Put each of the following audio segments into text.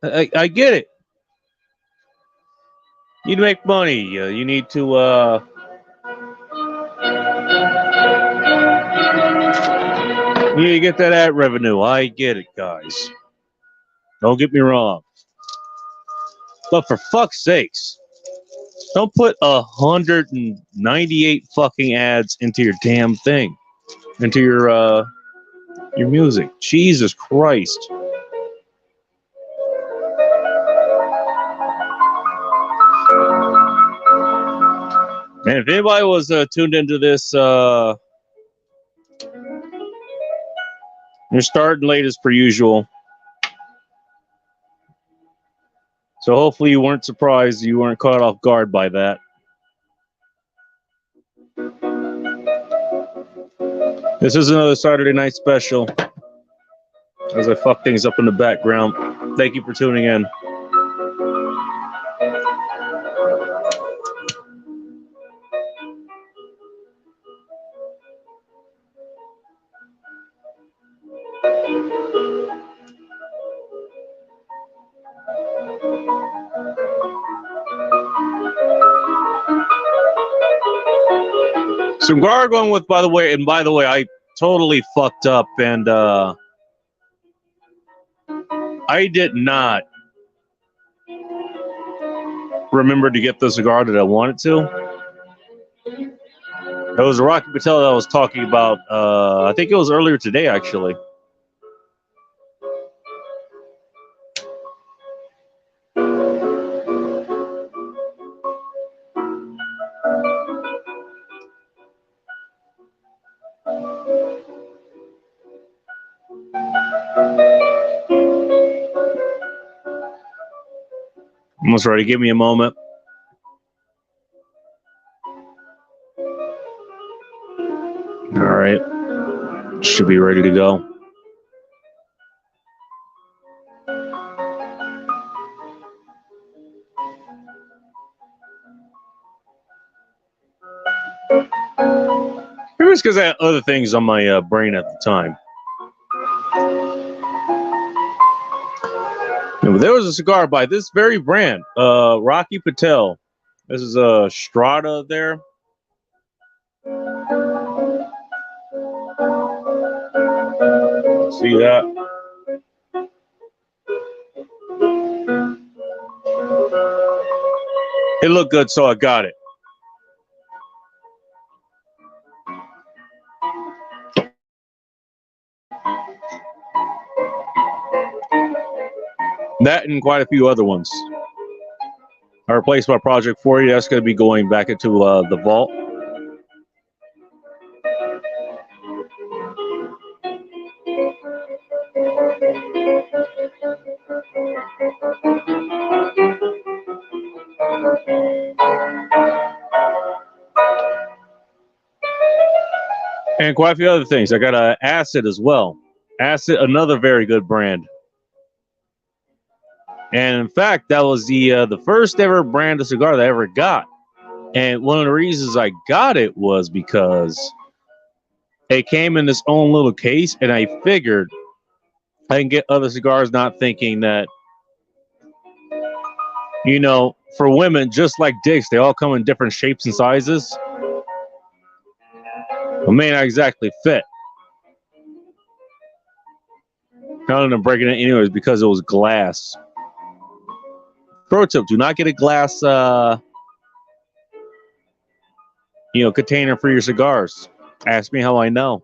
I get it. You need to make money. You need to you need to get that ad revenue. I get it, guys. Don't get me wrong. But for fuck's sakes, don't put 198 fucking ads into your damn thing, into your music. Jesus Christ. And if anybody was tuned into this, you're starting late as per usual. So hopefully you weren't surprised, you weren't caught off guard by that. This is another Saturday night special as I fuck things up in the background. Thank you for tuning in. Some gargling with, by the way, I totally fucked up, and I did not remember to get the cigar that I wanted to. It was Rocky Patel that I was talking about. I think it was earlier today, actually. Almost ready. Give me a moment. All right. Should be ready to go. Maybe it's because I had other things on my brain at the time. There was a cigar by this very brand, Rocky Patel. This is a Strata there. See that? It looked good, so I got it. That and quite a few other ones. I replaced my Project 40. That's going to be going back into the vault. And quite a few other things. I got an Acid as well. Acid, another very good brand. And in fact, that was the first ever brand of cigar that I ever got. And one of the reasons I got it was because it came in its own little case, and I figured I can get other cigars, not thinking that, you know, for women, just like dicks, they all come in different shapes and sizes. But may not exactly fit. I ended up breaking it anyways because it was glass. Pro tip: do not get a glass, container for your cigars. Ask me how I know.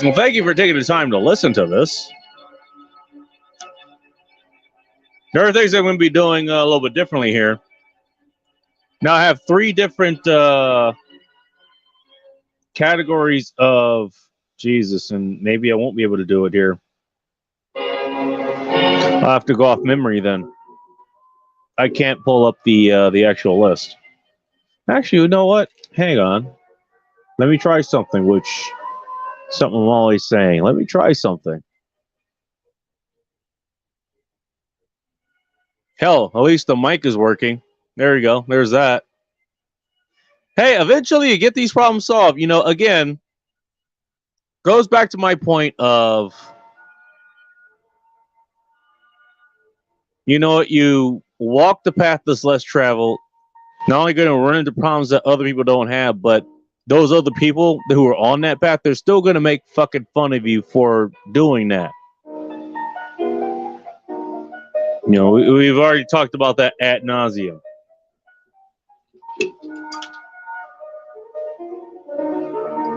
Well, thank you for taking the time to listen to this. There are things I'm going to be doing a little bit differently here. Now I have 3 different categories of Jesus, and maybe I won't be able to do it here. I'll have to go off memory then. I can't pull up the actual list. Actually, you know what? Hang on. Let me try something, something I'm always saying. Let me try something. Hell, at least the mic is working. There you go. There's that. Hey, eventually you get these problems solved. You know, again, goes back to my point of, you know what, you walk the path that's less traveled, not only going to run into problems that other people don't have, but those other people who are on that path, they're still going to make fucking fun of you for doing that. You know, we've already talked about that ad nauseum.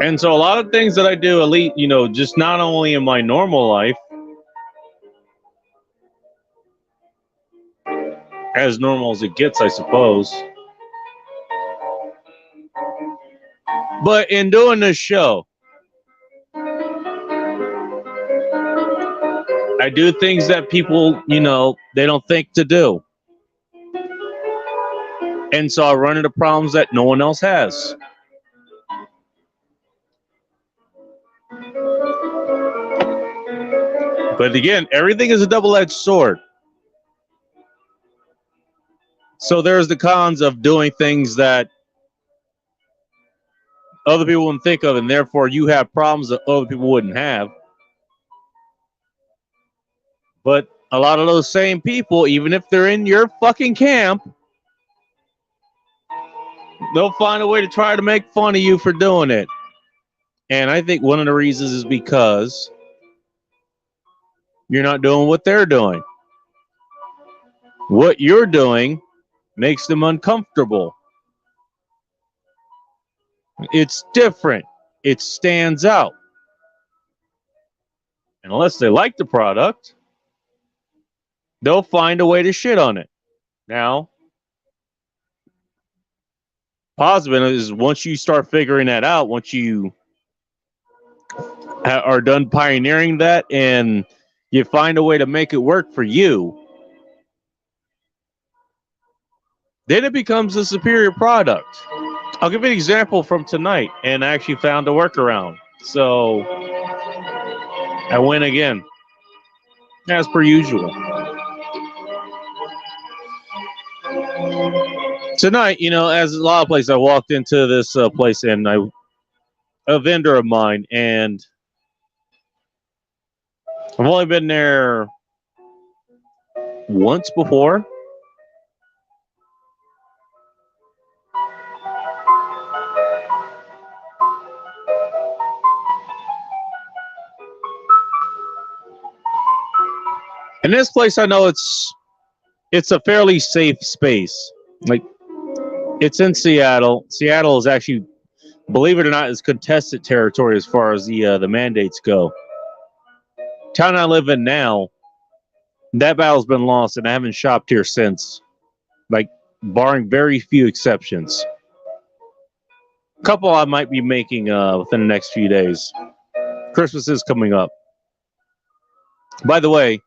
And so a lot of things that I do, elite, you know, just not only in my normal life, as normal as it gets, I suppose, but in doing this show, I do things that people, you know, they don't think to do. And so I run into problems that no one else has. But again, everything is a double-edged sword. So there's the cons of doing things that other people wouldn't think of, and therefore you have problems that other people wouldn't have. But a lot of those same people, even if they're in your fucking camp, they'll find a way to try to make fun of you for doing it. And I think one of the reasons is because you're not doing what they're doing. What you're doing makes them uncomfortable. It's different. It stands out. And unless they like the product, they'll find a way to shit on it. Now, positive is once you start figuring that out, once you are done pioneering that and you find a way to make it work for you, then it becomes a superior product. I'll give you an example from tonight, and I actually found a workaround. So I win again, as per usual. Tonight, you know, as a lot of places, I walked into this place and a vendor of mine, and I've only been there once before. And this place, I know it's a fairly safe space. Like, it's in Seattle. Seattle is actually, believe it or not, is contested territory as far as the mandates go. Town I live in now, that battle's been lost, and I haven't shopped here since. Like, barring very few exceptions. A couple I might be making within the next few days. Christmas is coming up. By the way,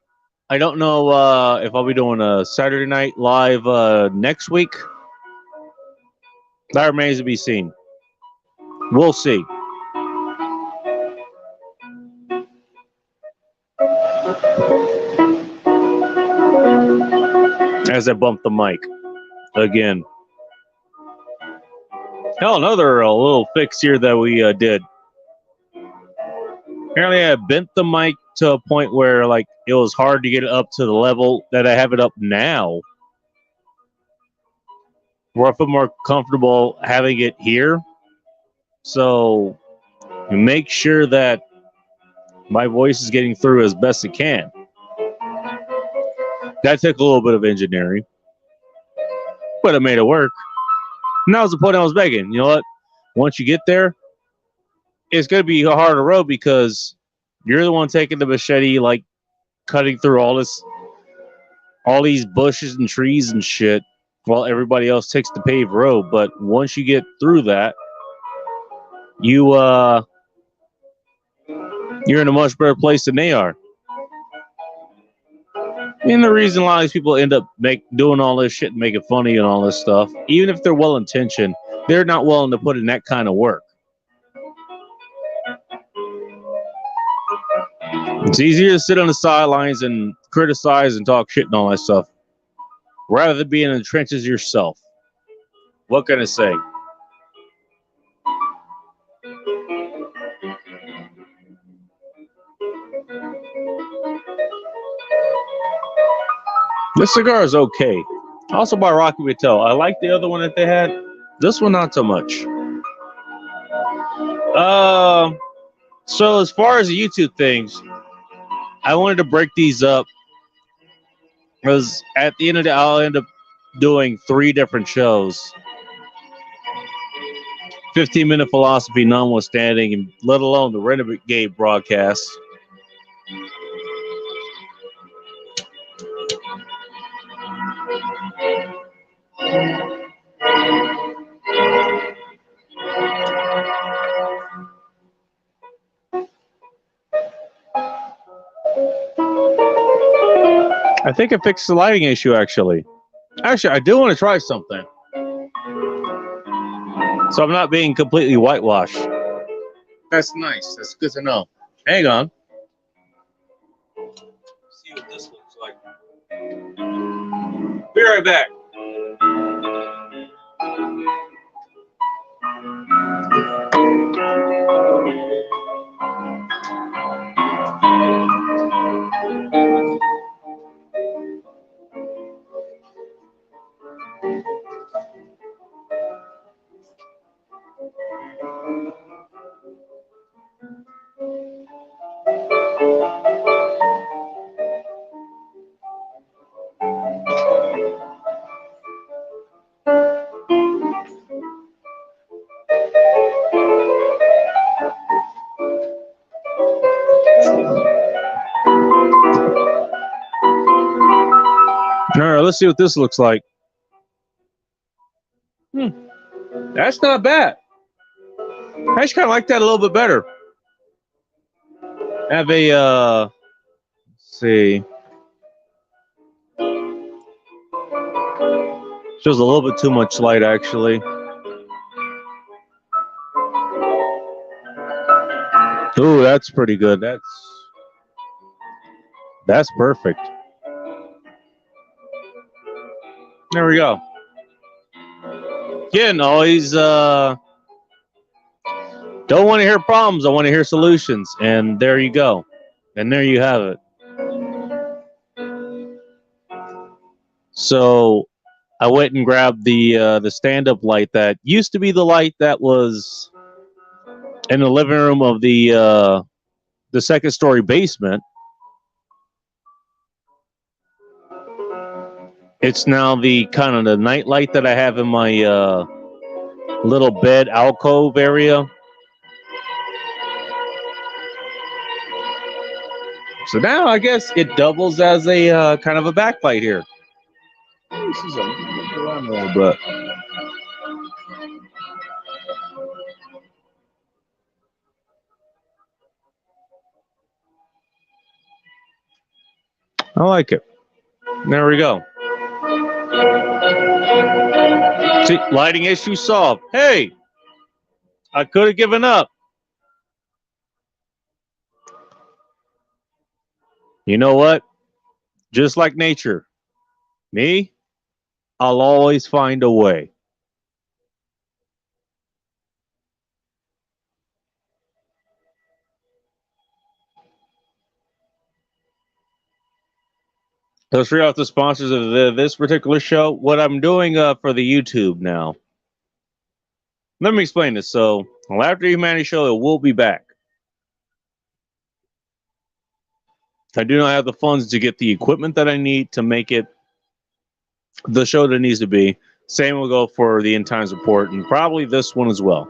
I don't know if I'll be doing a Saturday night live next week. That remains to be seen. We'll see. As I bump the mic again. Hell, another little fix here that we did. Apparently, I bent the mic to a point where, like, it was hard to get it up to the level that I have it up now, where I feel more comfortable having it here. So, make sure that my voice is getting through as best it can. That took a little bit of engineering, but it made it work. And that was the point I was making. You know what? Once you get there, it's going to be a harder road because you're the one taking the machete, like cutting through all these bushes and trees and shit, while everybody else takes the paved road. But once you get through that, you're in a much better place than they are. And the reason a lot of these people end up doing all this shit and making fun of you and all this stuff, even if they're well-intentioned, they're not willing to put in that kind of work. It's easier to sit on the sidelines and criticize and talk shit and all that stuff. rather than being in the trenches yourself. What can I say? This cigar is okay. Also by Rocky Patel. I like the other one that they had. This one, not so much. So as far as the YouTube things, I wanted to break these up because at the end of the day, I'll end up doing 3 different shows. 15-minute philosophy notwithstanding, and let alone the Renegade broadcast. I think I fixed the lighting issue, actually. Actually, I do want to try something. So I'm not being completely whitewashed. That's nice. That's good to know. Hang on. See what this looks like. Be right back. All right, let's see what this looks like. That's not bad. I just kind of like that a little bit better. Have a, let's see. Shows a little bit too much light, actually. Ooh, that's pretty good. That's perfect. There we go. Again, always don't want to hear problems. I want to hear solutions. And there you go. And there you have it. So I went and grabbed the stand-up light that used to be the light that was in the living room of the second-story basement. It's now the kind of the night light that I have in my little bed alcove area. So now I guess it doubles as a kind of a backlight here. This is around a little bit. I like it. There we go. See, lighting issue solved. Hey, I could have given up. You know what? Just like nature, me, I'll always find a way. Let's read off the sponsors of this particular show. What I'm doing for the YouTube now. Let me explain this. So, Laughter Humanity Show, it will be back. I do not have the funds to get the equipment that I need to make it the show that it needs to be. Same will go for the End Times Report and probably this one as well.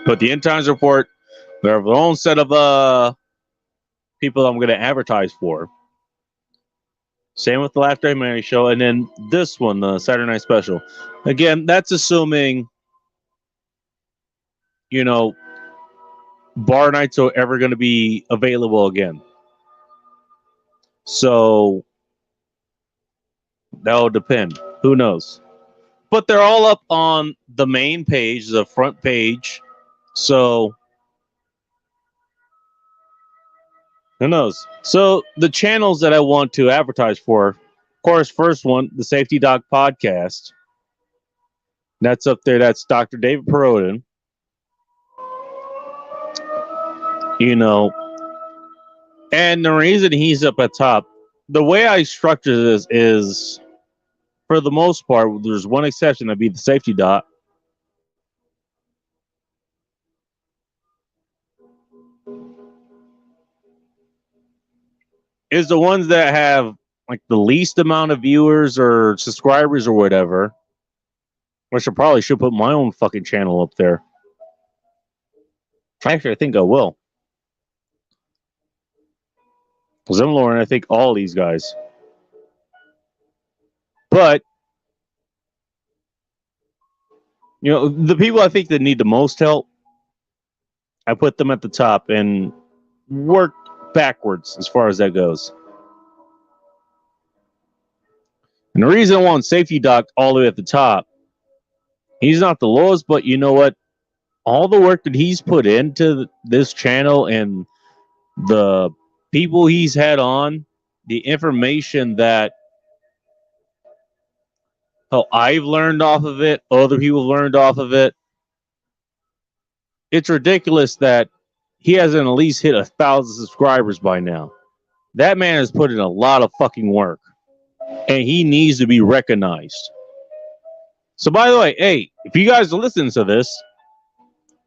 But the End Times Report, they have their own set of people I'm going to advertise for. Same with the Laughter Humanity Show. And then this one, the Saturday Night Special. Again, that's assuming, you know, bar nights are ever going to be available again. So that'll depend. Who knows? But they're all up on the main page, the front page. So Who knows? So the channels that I want to advertise for, of course, first one, the Safety Doc Podcast. That's up there. That's Dr. David Perodin. You know, and the reason he's up at top, the way I structure this is, for the most part, there's one exception, that'd be the Safety Doc. Is the ones that have like the least amount of viewers or subscribers or whatever. Which I probably should put my own fucking channel up there. Actually, I think I will. Because I'm Lauren, I think all these guys. But, you know, the people I think that need the most help, I put them at the top and work backwards as far as that goes. And the reason I want Safety Doc all the way at the top, he's not the lowest, but you know what? All the work that he's put into this channel and the people he's had on, the information that I've learned off of it, other people learned off of it. It's ridiculous that he hasn't at least hit 1,000 subscribers by now. That man has put in a lot of fucking work, and he needs to be recognized. So, by the way, hey, if you guys are listening to this,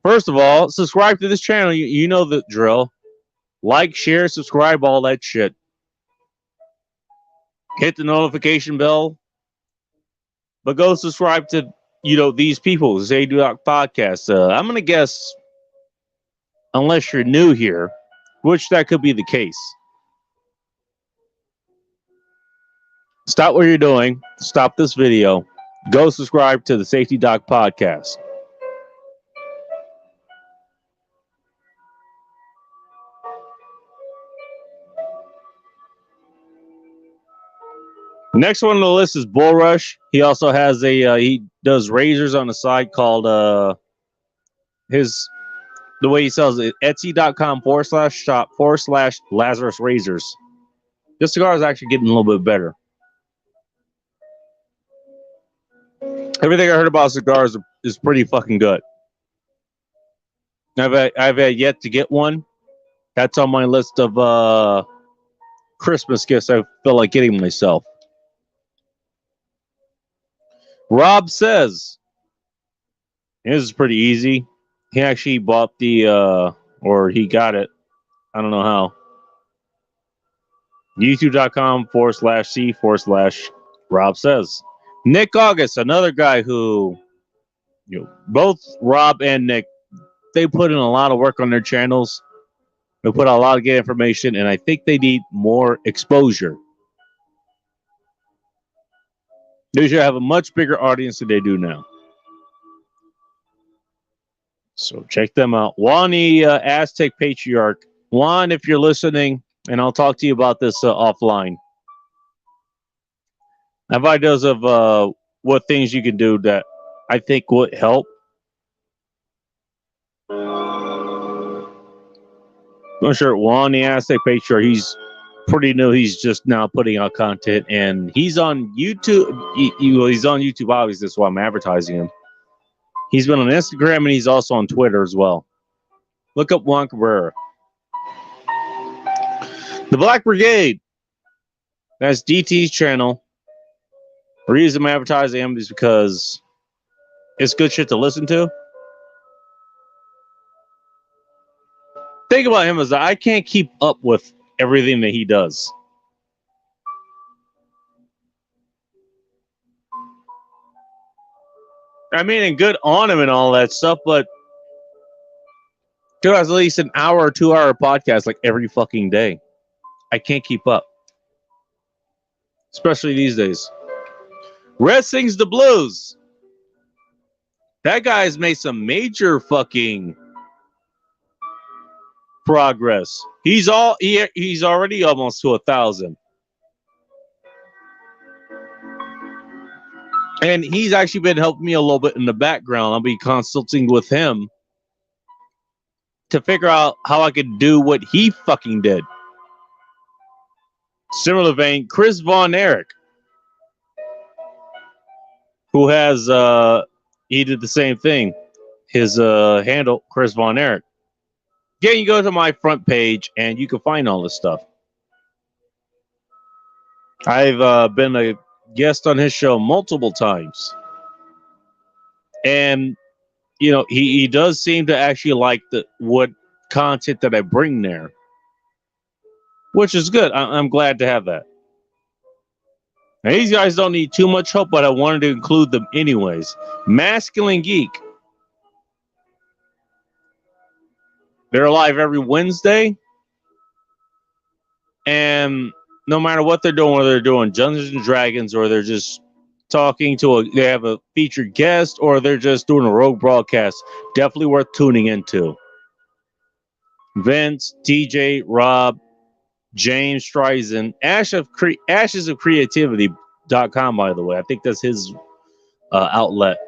first of all, subscribe to this channel. You know the drill. Like, share, subscribe, all that shit. Hit the notification bell. But go subscribe to, you know, these people, Safety Doc Podcast. I'm going to guess, unless you're new here, which that could be the case. Stop what you're doing. Stop this video. Go subscribe to the Safety Doc Podcast. Next one on the list is Bull Rush. He also has he does razors on the side called the way he sells it, Etsy.com/shop/Lazarus Razors. This cigar is actually getting a little bit better. Everything I heard about cigars is pretty fucking good. I've had yet to get one. That's on my list of Christmas gifts I feel like getting myself. Rob says, this is pretty easy. He actually bought or he got it. I don't know how. YouTube.com/C/Rob says. Nick August, another guy who, you know, both Rob and Nick, they put in a lot of work on their channels. They put out a lot of good information, and I think they need more exposure. They should have a much bigger audience than they do now. So check them out. Juan, the Aztec Patriarch. Juan, if you're listening, and I'll talk to you about this offline. I have ideas of what things you can do that I think would help. I'm sure Juan, the Aztec Patriarch, he's pretty new. He's just now putting out content, and he's on YouTube. He's on YouTube, obviously. That's why I'm advertising him. He's been on Instagram, and he's also on Twitter as well. Look up Juan Cabrera. The Black Brigade. That's DT's channel. The reason I'm advertising him is because it's good shit to listen to. Think about him as I can't keep up with everything that he does. I mean, and good on him and all that stuff, but dude has at least an hour or 2 hour podcast like every fucking day. I can't keep up. Especially these days. Red sings the blues. That guy's made some major fucking progress. He's already almost to 1,000. And he's actually been helping me a little bit in the background. I'll be consulting with him to figure out how I could do what he fucking did. Similar vein, Chris Von Erich, who has he did the same thing. His handle, Chris Von Erich. Yeah, you go to my front page and you can find all this stuff. I've been a guest on his show multiple times. And, you know, he does seem to actually like what content that I bring there, which is good. I'm glad to have that. Now, these guys don't need too much help, but I wanted to include them anyways. Masculine Geek. They're live every Wednesday. And no matter what they're doing, whether they're doing Dungeons and Dragons or they're just talking they have a featured guest or they're just doing a rogue broadcast, definitely worth tuning into. Vince, TJ, Rob, James Streisand, Ashes of Creativity.com, by the way. I think that's his outlet.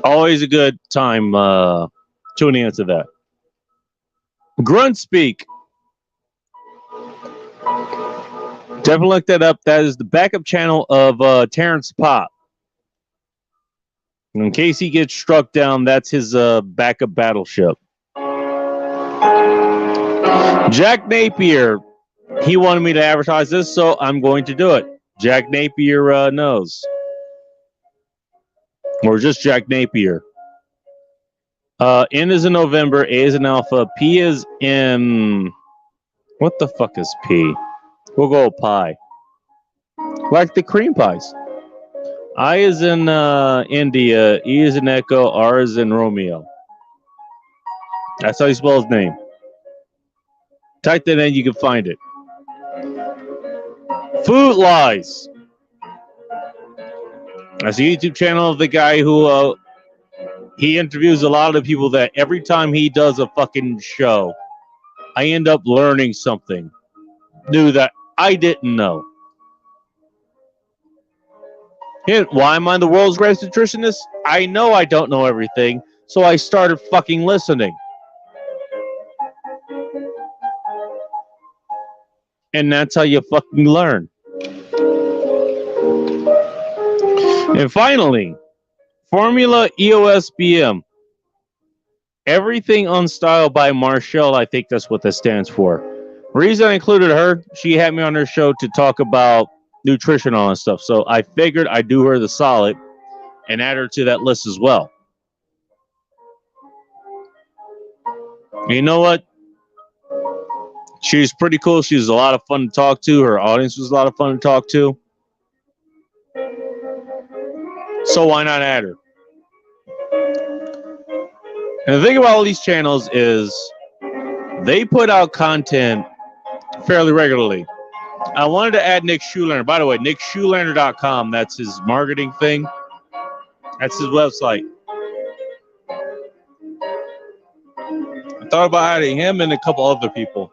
Always a good time tuning into that. Grunt Speak. Definitely look that up. That is the backup channel of Terrence Pop. In case he gets struck down, that's his backup battleship. Jack Napier. He wanted me to advertise this, so I'm going to do it. Jack Napier knows. Or just Jack Napier. N is in November, A is in Alpha, P is in... What the fuck is P? We'll go pie. Like the cream pies. I is in India, E is in Echo, R is in Romeo. That's how you spell his name. Type that in, you can find it. Food Lies. That's a YouTube channel of the guy who he interviews a lot of people that every time he does a fucking show, I end up learning something new that I didn't know. Why am I the world's greatest nutritionist? I know I don't know everything, so I started fucking listening. And that's how you fucking learn. And finally, Formula EOS BM. Everything on Style by Marshall. I think that's what that stands for. Reason I included her, she had me on her show to talk about nutritional and stuff. So I figured I'd do her the solid and add her to that list as well. And you know what? She's pretty cool. She was a lot of fun to talk to. Her audience was a lot of fun to talk to. So why not add her? And the thing about all these channels is they put out content fairly regularly. I wanted to add Nick Schulander. By the way, nickschulander.com, that's his marketing thing. That's his website. I thought about adding him and a couple other people.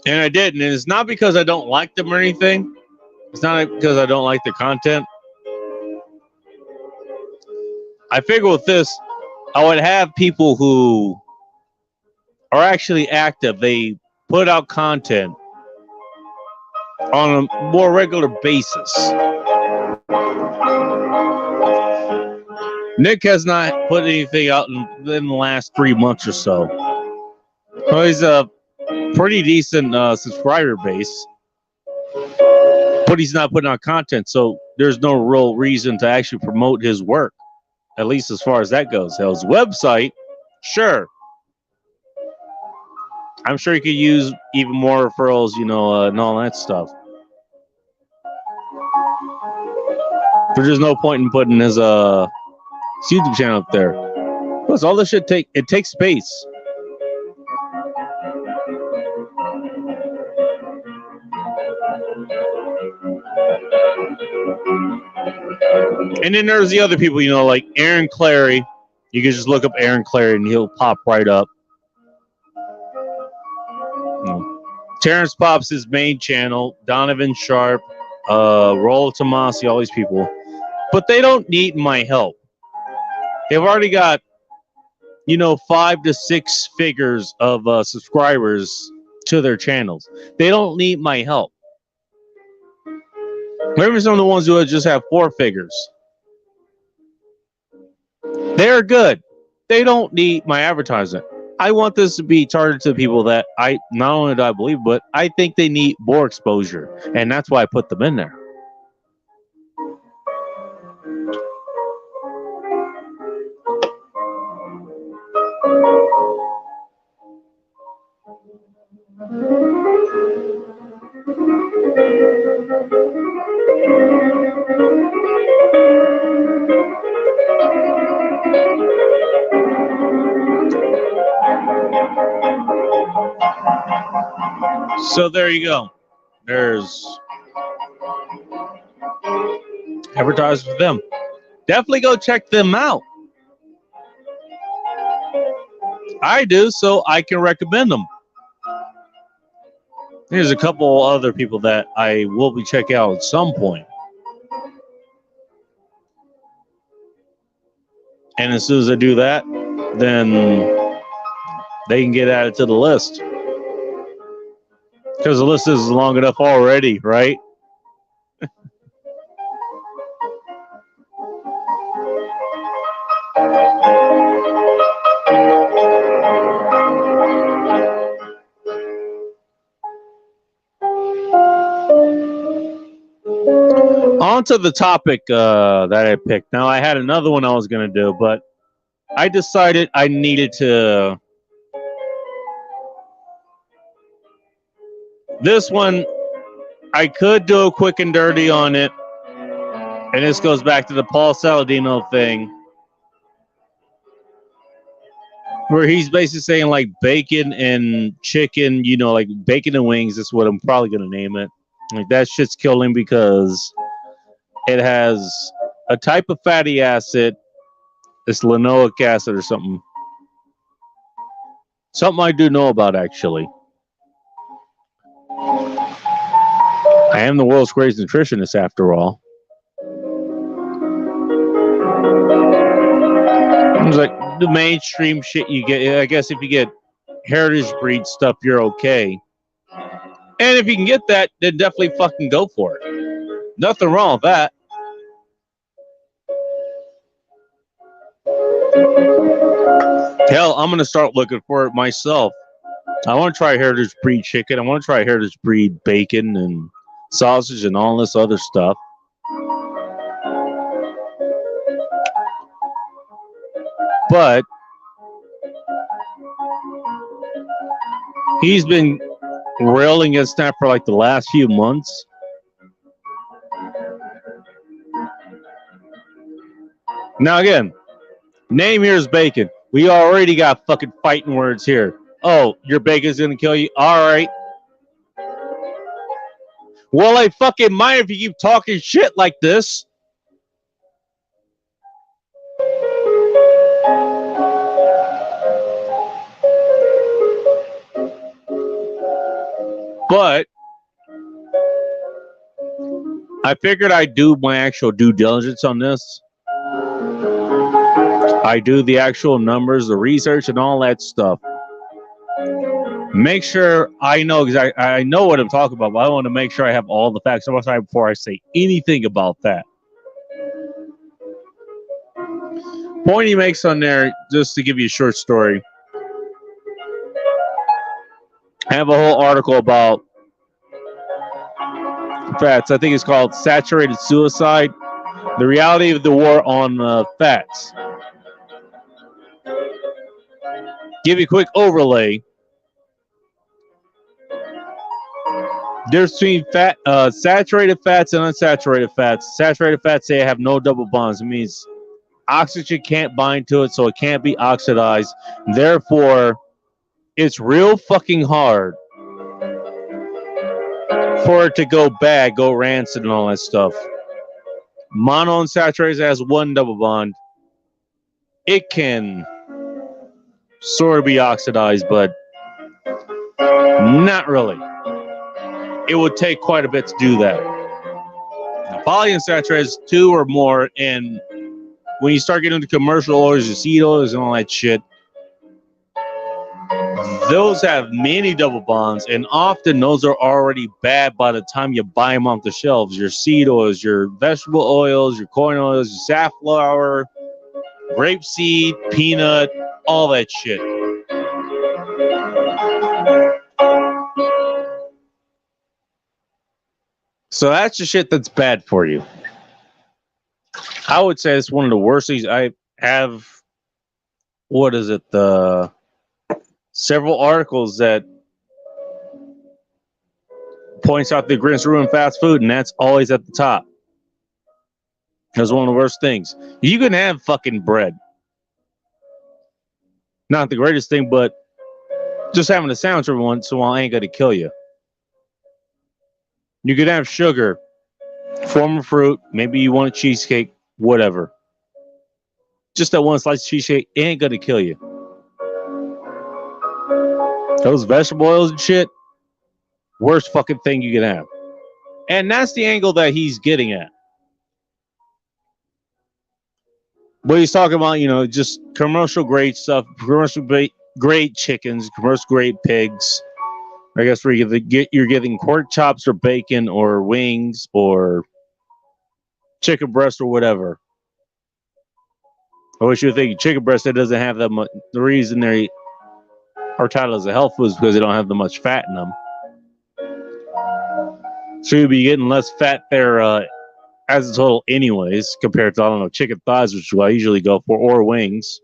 And I did, and it's not because I don't like them or anything. It's not because I don't like the content. I figure with this, I would have people who are actually active. They put out content on a more regular basis. Nick has not put anything out in the last 3 months or so. So he's a pretty decent subscriber base, but he's not putting out content, so there's no real reason to actually promote his work, at least as far as that goes. His website, sure. I'm sure he could use even more referrals, you know, and all that stuff. There's just no point in putting his YouTube channel up there. Plus, all this shit takes space. And then there's the other people, you know, like Aaron Clary. You can just look up Aaron Clary and he'll pop right up. Terrence Pops, his main channel, Donovan Sharp, Rollo Tomasi, all these people. But they don't need my help. They've already got, 5 to 6 figures of subscribers to their channels. They don't need my help. Maybe some of the ones who just have 4 figures. They're good. They don't need my advertisement. I want this to be targeted to people that I not only do I believe, but I think they need more exposure. And that's why I put them in there. So there you go. There's advertise for them. Definitely go check them out. I do, so I can recommend them. There's a couple other people that I will be checking out at some point. And as soon as I do that, then they can get added to the list. Because the list is long enough already, right? On to the topic that I picked. Now, I had another one I was going to do, but I decided I needed to... This one, I could do a quick and dirty on it. And this goes back to the Paul Saladino thing. Where he's basically saying like bacon and chicken, like bacon and wings is what I'm probably going to name it. Like that shit's killing because it has a type of fatty acid. It's linoleic acid or something. Something I do know about, actually. I am the world's greatest nutritionist, after all. It's like the mainstream shit you get. I guess if you get heritage breed stuff, you're okay. And if you can get that, then definitely fucking go for it. Nothing wrong with that. Hell, I'm going to start looking for it myself. I want to try heritage breed chicken. I want to try heritage breed bacon and sausage and all this other stuff. But he's been railing against that for like the last few months. Now again, name here is bacon. We already got fucking fighting words here. Oh, your bacon's gonna kill you? Alright. Well, I fucking mind if you keep talking shit like this. But I figured I'd do my actual due diligence on this. I do the actual numbers, the research, and all that stuff. Make sure I know exactly. I know what I'm talking about, but I want to make sure I have all the facts before I say anything about that. Point he makes on there, just to give you a short story. I have a whole article about fats. I think it's called Saturated Suicide, the reality of the war on fats. Give you a quick overlay. There's between saturated fats and unsaturated fats. Saturated fats say have no double bonds. It means oxygen can't bind to it, so it can't be oxidized. Therefore, it's real fucking hard for it to go bad, go rancid, and all that stuff. Monounsaturated has one double bond. it can sort of be oxidized, but not really. It would take quite a bit to do that. Now, polyunsaturated is 2 or more, and when you start getting into commercial oils, your seed oils, and all that shit, those have many double bonds, and often those are already bad by the time you buy them off the shelves. Your seed oils, your vegetable oils, your corn oils, your safflower, grapeseed, peanut, all that shit. So that's the shit that's bad for you. I would say it's one of the worst things. I have, what is it, several articles that points out the greatest ruin fast food, and that's always at the top. That's one of the worst things. You can have fucking bread. Not the greatest thing, but just having a sandwich every once in a while ain't gonna kill you. You could have sugar, form of fruit, maybe you want a cheesecake, whatever. Just that one slice of cheesecake ain't gonna kill you. Those vegetable oils and shit, worst fucking thing you can have. And that's the angle that he's getting at. But he's talking about, you know, just commercial grade stuff, commercial grade chickens, commercial grade pigs. I guess where you're getting pork chops or bacon or wings or chicken breast or whatever. I wish you were thinking chicken breast that doesn't have that much. The reason they are titled as a health food is because they don't have that much fat in them. So you'll be getting less fat there as a total anyways, compared to, I don't know, chicken thighs, which I usually go for, or wings.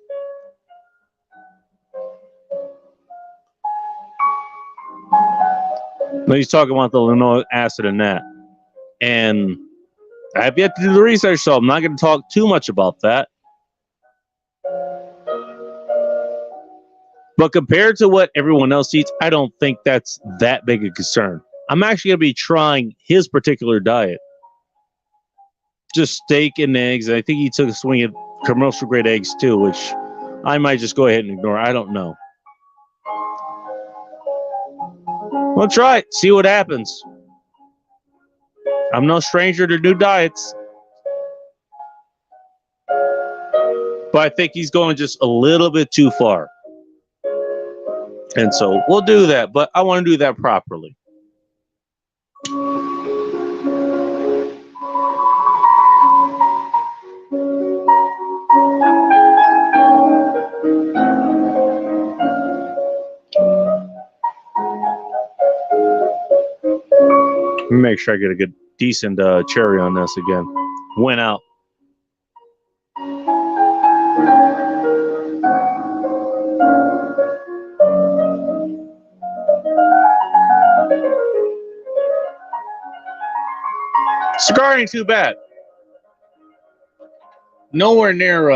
But he's talking about the linoleic acid in that. And I have yet to do the research, so I'm not going to talk too much about that. But compared to what everyone else eats, I don't think that's that big a concern. I'm actually going to be trying his particular diet. Just steak and eggs. I think he took a swing at commercial grade eggs too, which I might just go ahead and ignore. I don't know. We'll try it. See what happens. I'm no stranger to new diets. But I think he's going just a little bit too far. And so we'll do that, but I want to do that properly. Let me make sure I get a good, decent cherry on this again. Went out. Cigar ain't too bad. Nowhere near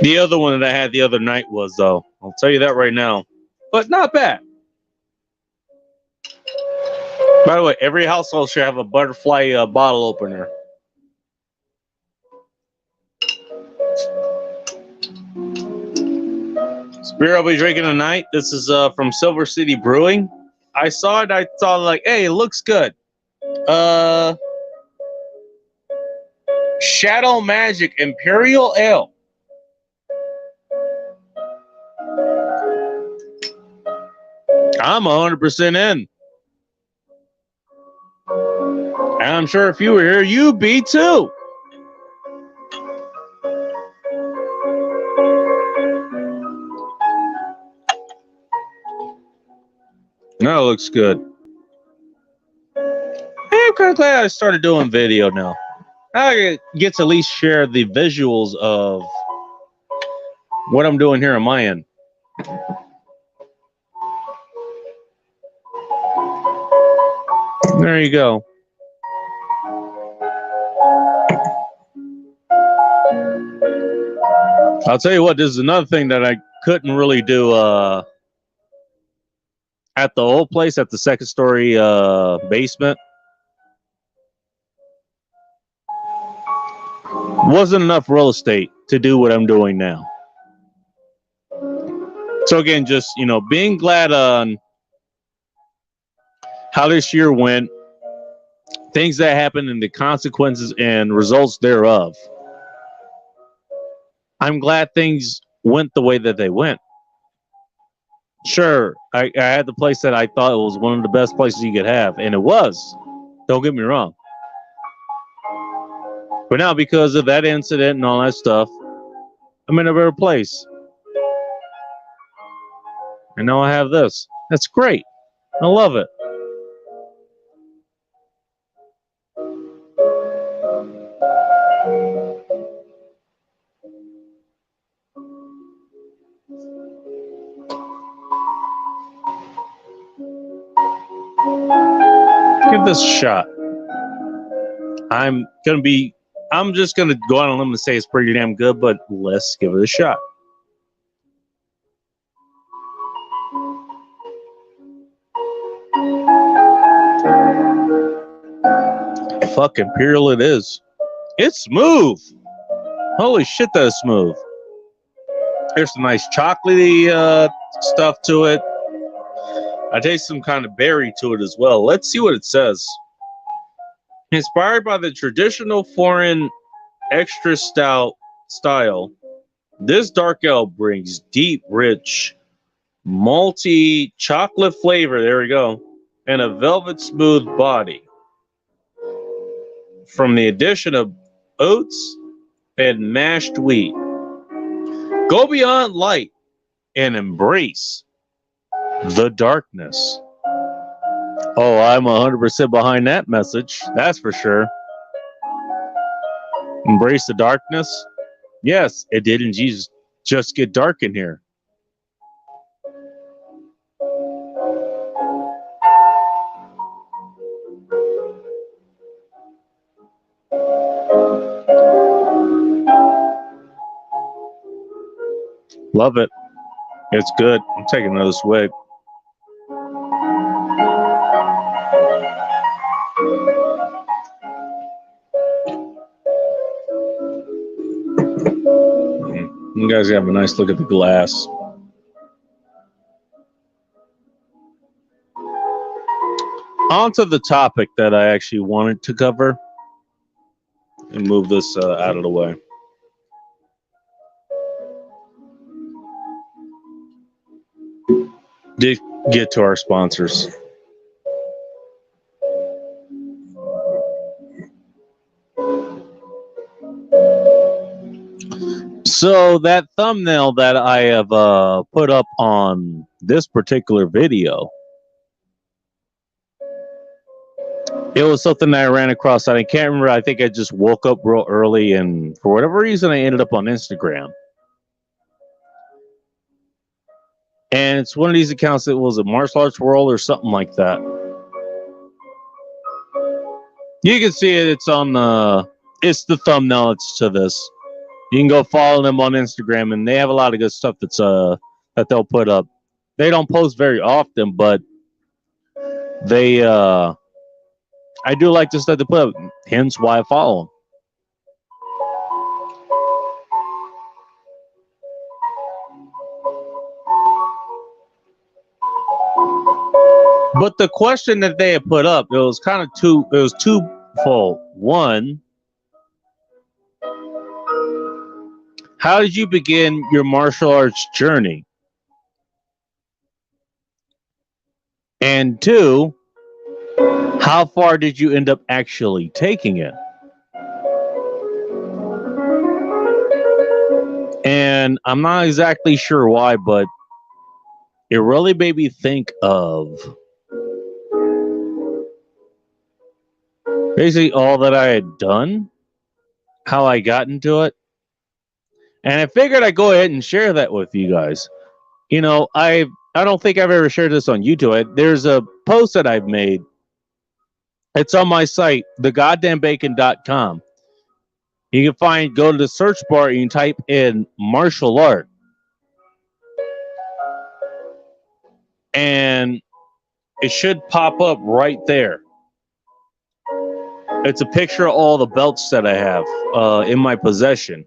the other one that I had the other night was, though. I'll tell you that right now. But not bad. By the way, every household should have a butterfly bottle opener. This beer I'll be drinking tonight. This is from Silver City Brewing. I saw it. I thought, like, hey, it looks good. Shadow Magic Imperial Ale. I'm 100% in. And I'm sure if you were here, you'd be too. That looks good. I'm kind of glad I started doing video now. I get to at least share the visuals of what I'm doing here on my end. There you go. I'll tell you what, this is another thing that I couldn't really do at the old place, at the second story basement. wasn't enough real estate to do what I'm doing now. So again, just being glad on how this year went, things that happened, and the consequences and results thereof. I'm glad things went the way that they went. Sure, I had the place that I thought was one of the best places you could have, and it was. Don't get me wrong. But now, because of that incident and all that stuff, I'm in a better place. And now I have this. That's great. I love it. Give this a shot. I'm just gonna go out on a limb and say it's pretty damn good, but let's give it a shot. Fuck Imperial it is. It's smooth. Holy shit, that is smooth. There's some nice chocolatey stuff to it. I taste some kind of berry to it as well. Let's see what it says. Inspired by the traditional foreign extra stout style, this dark ale brings deep, rich, malty chocolate flavor. There we go. And a velvet smooth body. From the addition of oats and mashed wheat. Go beyond light and embrace the darkness. Oh, I'm 100% behind that message. That's for sure. Embrace the darkness. Yes, it did in Jesus just get dark in here. Love it. It's good. I'm taking another swig. You guys have a nice look at the glass. On to the topic that I actually wanted to cover. And move this out of the way. Did get to our sponsors. So that thumbnail that I have put up on this particular video, it was something that I ran across. I can't remember. I think I just woke up real early, and for whatever reason, I ended up on Instagram. And it's one of these accounts that was a Martial Arts World or something like that. You can see it. It's on the. It's the thumbnail. It's to this. You can go follow them on Instagram, and they have a lot of good stuff that's that they'll put up. They don't post very often, but they I do like the stuff they put up. Hence why I follow them. But the question that they had put up, it was twofold. One, how did you begin your martial arts journey? And two, how far did you end up actually taking it? And I'm not exactly sure why, but it really made me think of basically all that I had done, how I got into it. And I figured I'd go ahead and share that with you guys. You know, I don't think I've ever shared this on YouTube. There's a post that I've made. It's on my site, thegoddamnbacon.com. You can go to the search bar and you type in martial art. And it should pop up right there. It's a picture of all the belts that I have in my possession.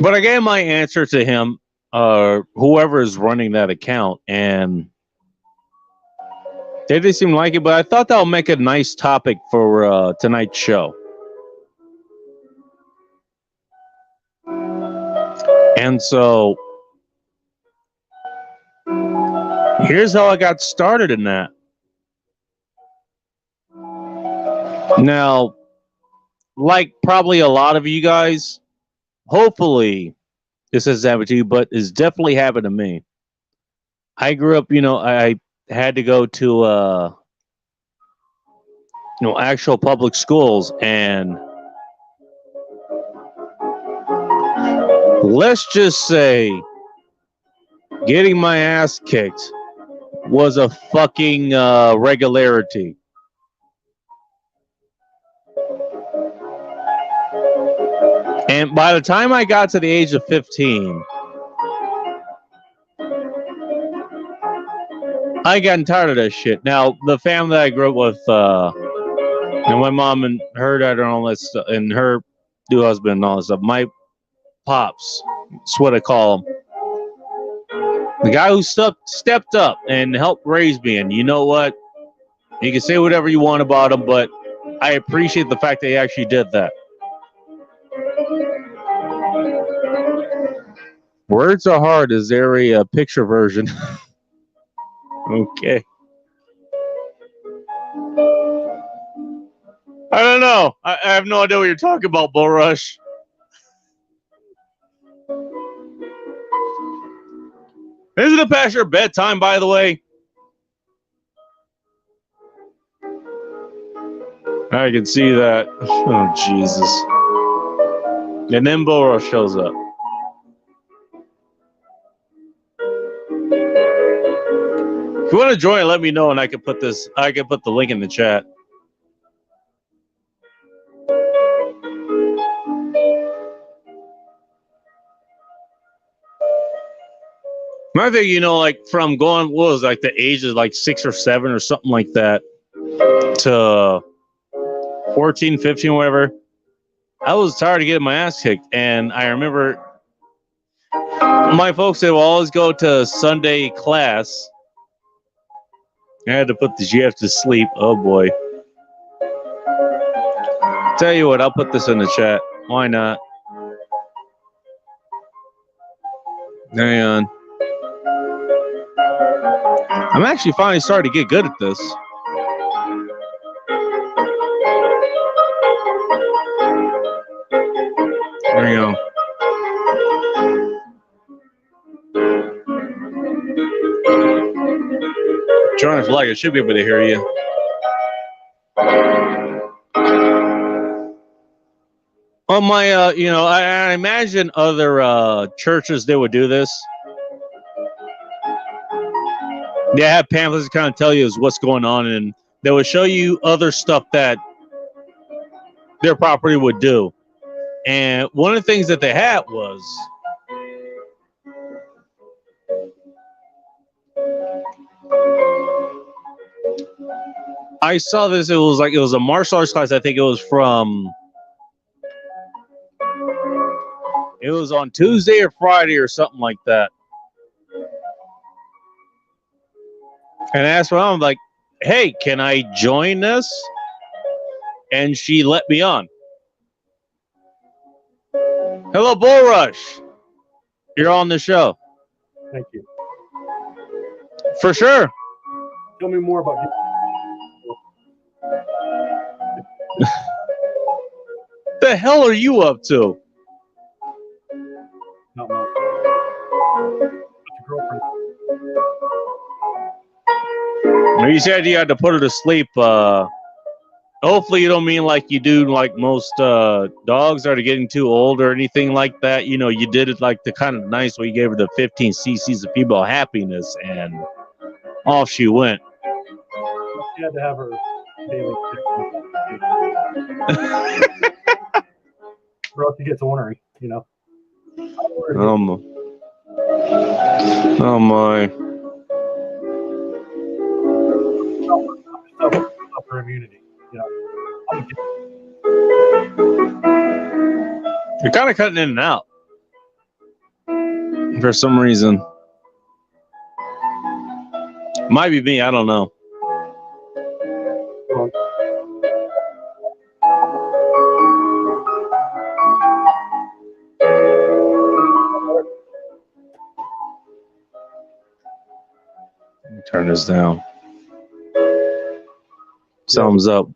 But I gave my answer to him, whoever is running that account, and they didn't seem to like it. But I thought that would make a nice topic for tonight's show. And so here's how I got started in that. Now, like probably a lot of you guys, hopefully this has happened to you, but it's definitely happened to me. I grew up, I had to go to actual public schools, and let's just say getting my ass kicked was a fucking regularity. And by the time I got to the age of 15, I gotten tired of that shit. Now, the family that I grew up with, my mom and her dad and all that stuff, and her new husband and all that stuff, my pops, that's what I call him. The guy who stepped up and helped raise me. And you know what? You can say whatever you want about him, but I appreciate the fact that he actually did that. Words are hard. Is there a picture version? Okay. I don't know. I have no idea what you're talking about, Bull Rush. Isn't it past your bedtime, by the way? I can see that. Oh, Jesus. And then Bull Rush shows up. If you want to join, let me know, and I can put the link in the chat. My thing, like from going, what was like the age of like 6 or 7 or something like that to 14, 15, whatever, I was tired of getting my ass kicked. And I remember my folks, they would always go to Sunday class. I had to put the GF to sleep. Oh boy. Tell you what, I'll put this in the chat. Why not? Hang on. I'm actually finally starting to get good at this. There you go. John, if you like, I should be able to hear you. On my, I imagine other churches, they would do this. They have pamphlets to kind of tell you what's going on, and they would show you other stuff that their property would do. And one of the things that they had was I saw this. It was a martial arts class. I think it was on Tuesday or Friday or something like that. And I asked my mom, like, hey, can I join this? And she let me on. Hello, Bull Rush. You're on the show. Thank you. For sure. Tell me more about you. The hell are you up to? Not much. Girlfriend. You said you had to put her to sleep. Hopefully you don't mean like you do like most dogs that are getting too old or anything like that. You did it like the kind of nice way. You gave her the 15 cc's of female happiness, and off she went. She had to have her daily or else she gets ornery, you know. Oh my. Upper immunity, you know. You're kind of cutting in and out for some reason. Might be me. I don't know. Let me turn this down. Thumbs up.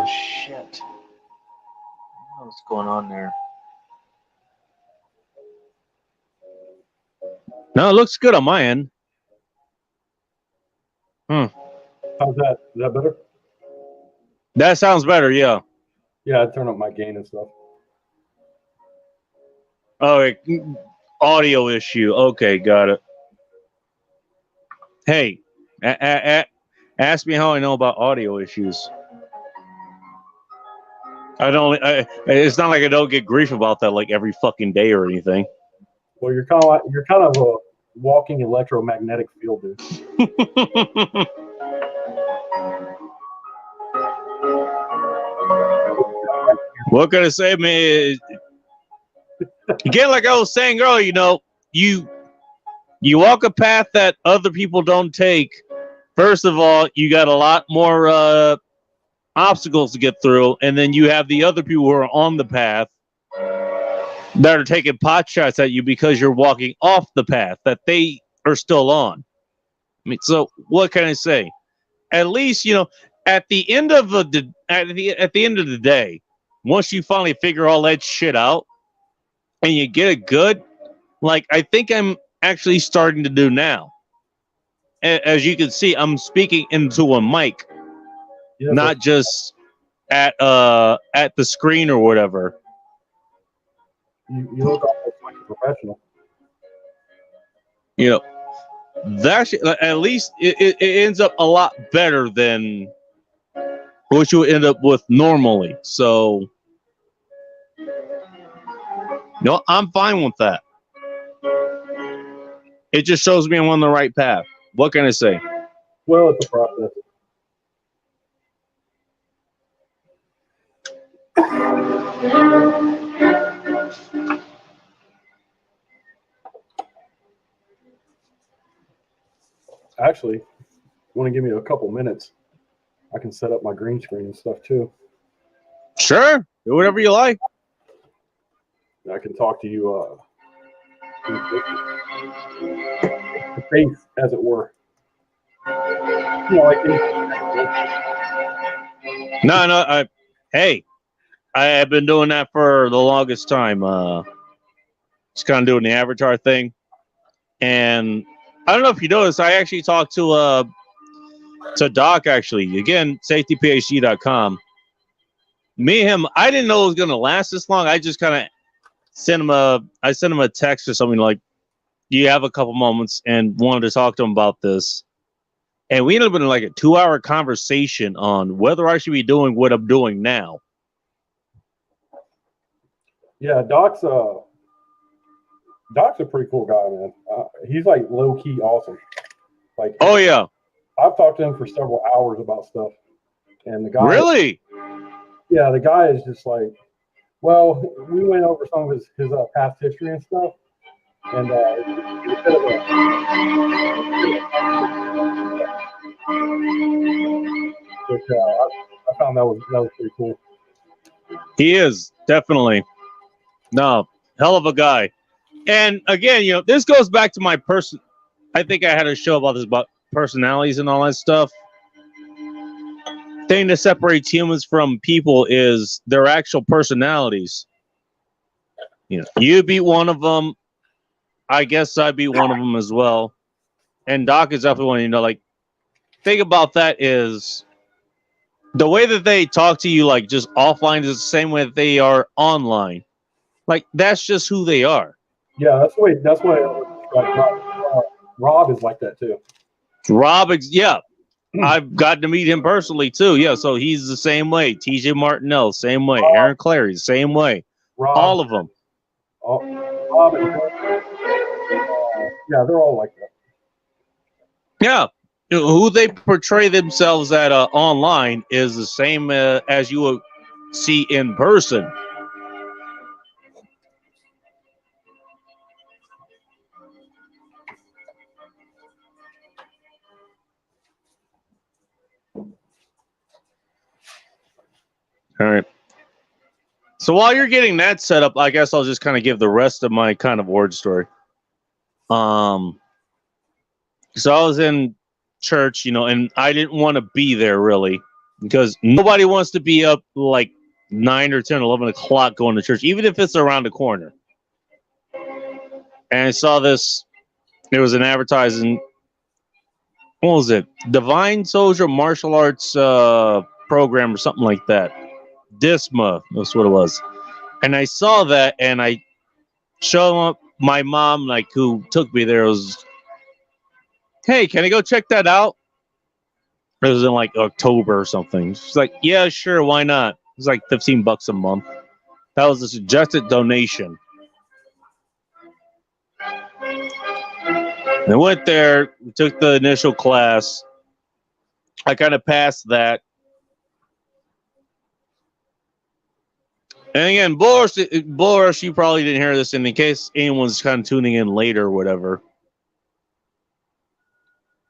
Shit. What's going on there? No, it looks good on my end. How's that? Is that better? That sounds better, yeah. Yeah, I turn up my gain and stuff. Oh, audio issue. Okay, got it. Hey, ask me how I know about audio issues. It's not like I don't get grief about that like every fucking day or anything. Well, you're kind of a walking electromagnetic field, dude. What can I say, man? Again, like I was saying earlier, you know, you walk a path that other people don't take. First of all, you got a lot more obstacles to get through, and then you have the other people who are on the path that are taking pot shots at you because you're walking off the path that they are still on. I mean, so what can I say? At least, you know, at the end of the end of the day, once you finally figure all that shit out and you get it good, like I think I'm actually starting to do now. As you can see, I'm speaking into a mic, not just at the screen or whatever. You look almost like a professional. You know, that's at least it ends up a lot better than what you would end up with normally. So, no, I'm fine with that. It just shows me I'm on the right path. What can I say? Well, it's a process. Actually, if you want to give me a couple minutes, I can set up my green screen and stuff too. Sure, do whatever you like. I can talk to you face, as it were. You know, like No. Hey, I have been doing that for the longest time. Just kind of doing the avatar thing, and I don't know if you noticed. I actually talked to Doc. Actually, again, safetyphd.com. Me and him, I didn't know it was gonna last this long. I just kind of sent him a text or something like, "You have a couple moments," and wanted to talk to him about this. And we ended up in like a 2-hour conversation on whether I should be doing what I'm doing now. Yeah, Doc's a pretty cool guy, man. He's like low key awesome. Like, oh yeah, I've talked to him for several hours about stuff, and the guy really, yeah, the guy is just like, well, we went over some of his past history and stuff, and it's a bit of which I found that was pretty cool. he is definitely hell of a guy. And again, you know, this goes back to my person. I think I had a show about this, about personalities and all that stuff. Thing that separates humans from people is their actual personalities. You know, you beat one of them. I guess I beat one of them as well. And Doc is definitely one. You know, like, thing about that is the way that they talk to you, like just offline, is the same way that they are online. Like, that's just who they are. Yeah, that's the way Rob is like that too. Rob, yeah. I've gotten to meet him personally too. Yeah, so he's the same way. TJ Martinell, same way. Aaron Clary, same way. Rob, all of them. Rob and yeah, they're all like that. Yeah. Who they portray themselves at online is the same as you will see in person. All right. So while you're getting that set up, I guess I'll just kind of give the rest of my kind of origin story. So I was in church, and I didn't want to be there really because nobody wants to be up like 9 or 10, 11 o'clock going to church, even if it's around the corner. And I saw this. It was an advertising. What was it? Divine Soldier Martial Arts program or something like that. DISMA, that's what it was. And I saw that, and I showed up my mom, like, who took me there. Was, hey, can I go check that out? It was in like October or something. She's like, yeah, sure, why not? It was like $15 a month. That was a suggested donation. And I went there, took the initial class. I kind of passed that. And again, Boris, you probably didn't hear this, and in case anyone's kind of tuning in later or whatever.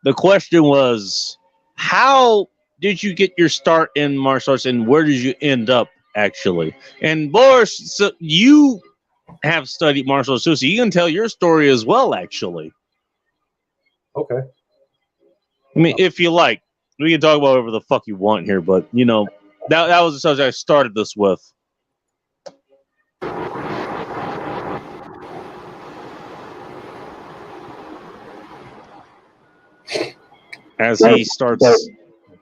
The question was, how did you get your start in martial arts, and where did you end up, actually? And Boris, so you have studied martial arts too, so you can tell your story as well, actually. Okay. I mean, if you like, we can talk about whatever the fuck you want here, but, that was the subject I started this with. As he starts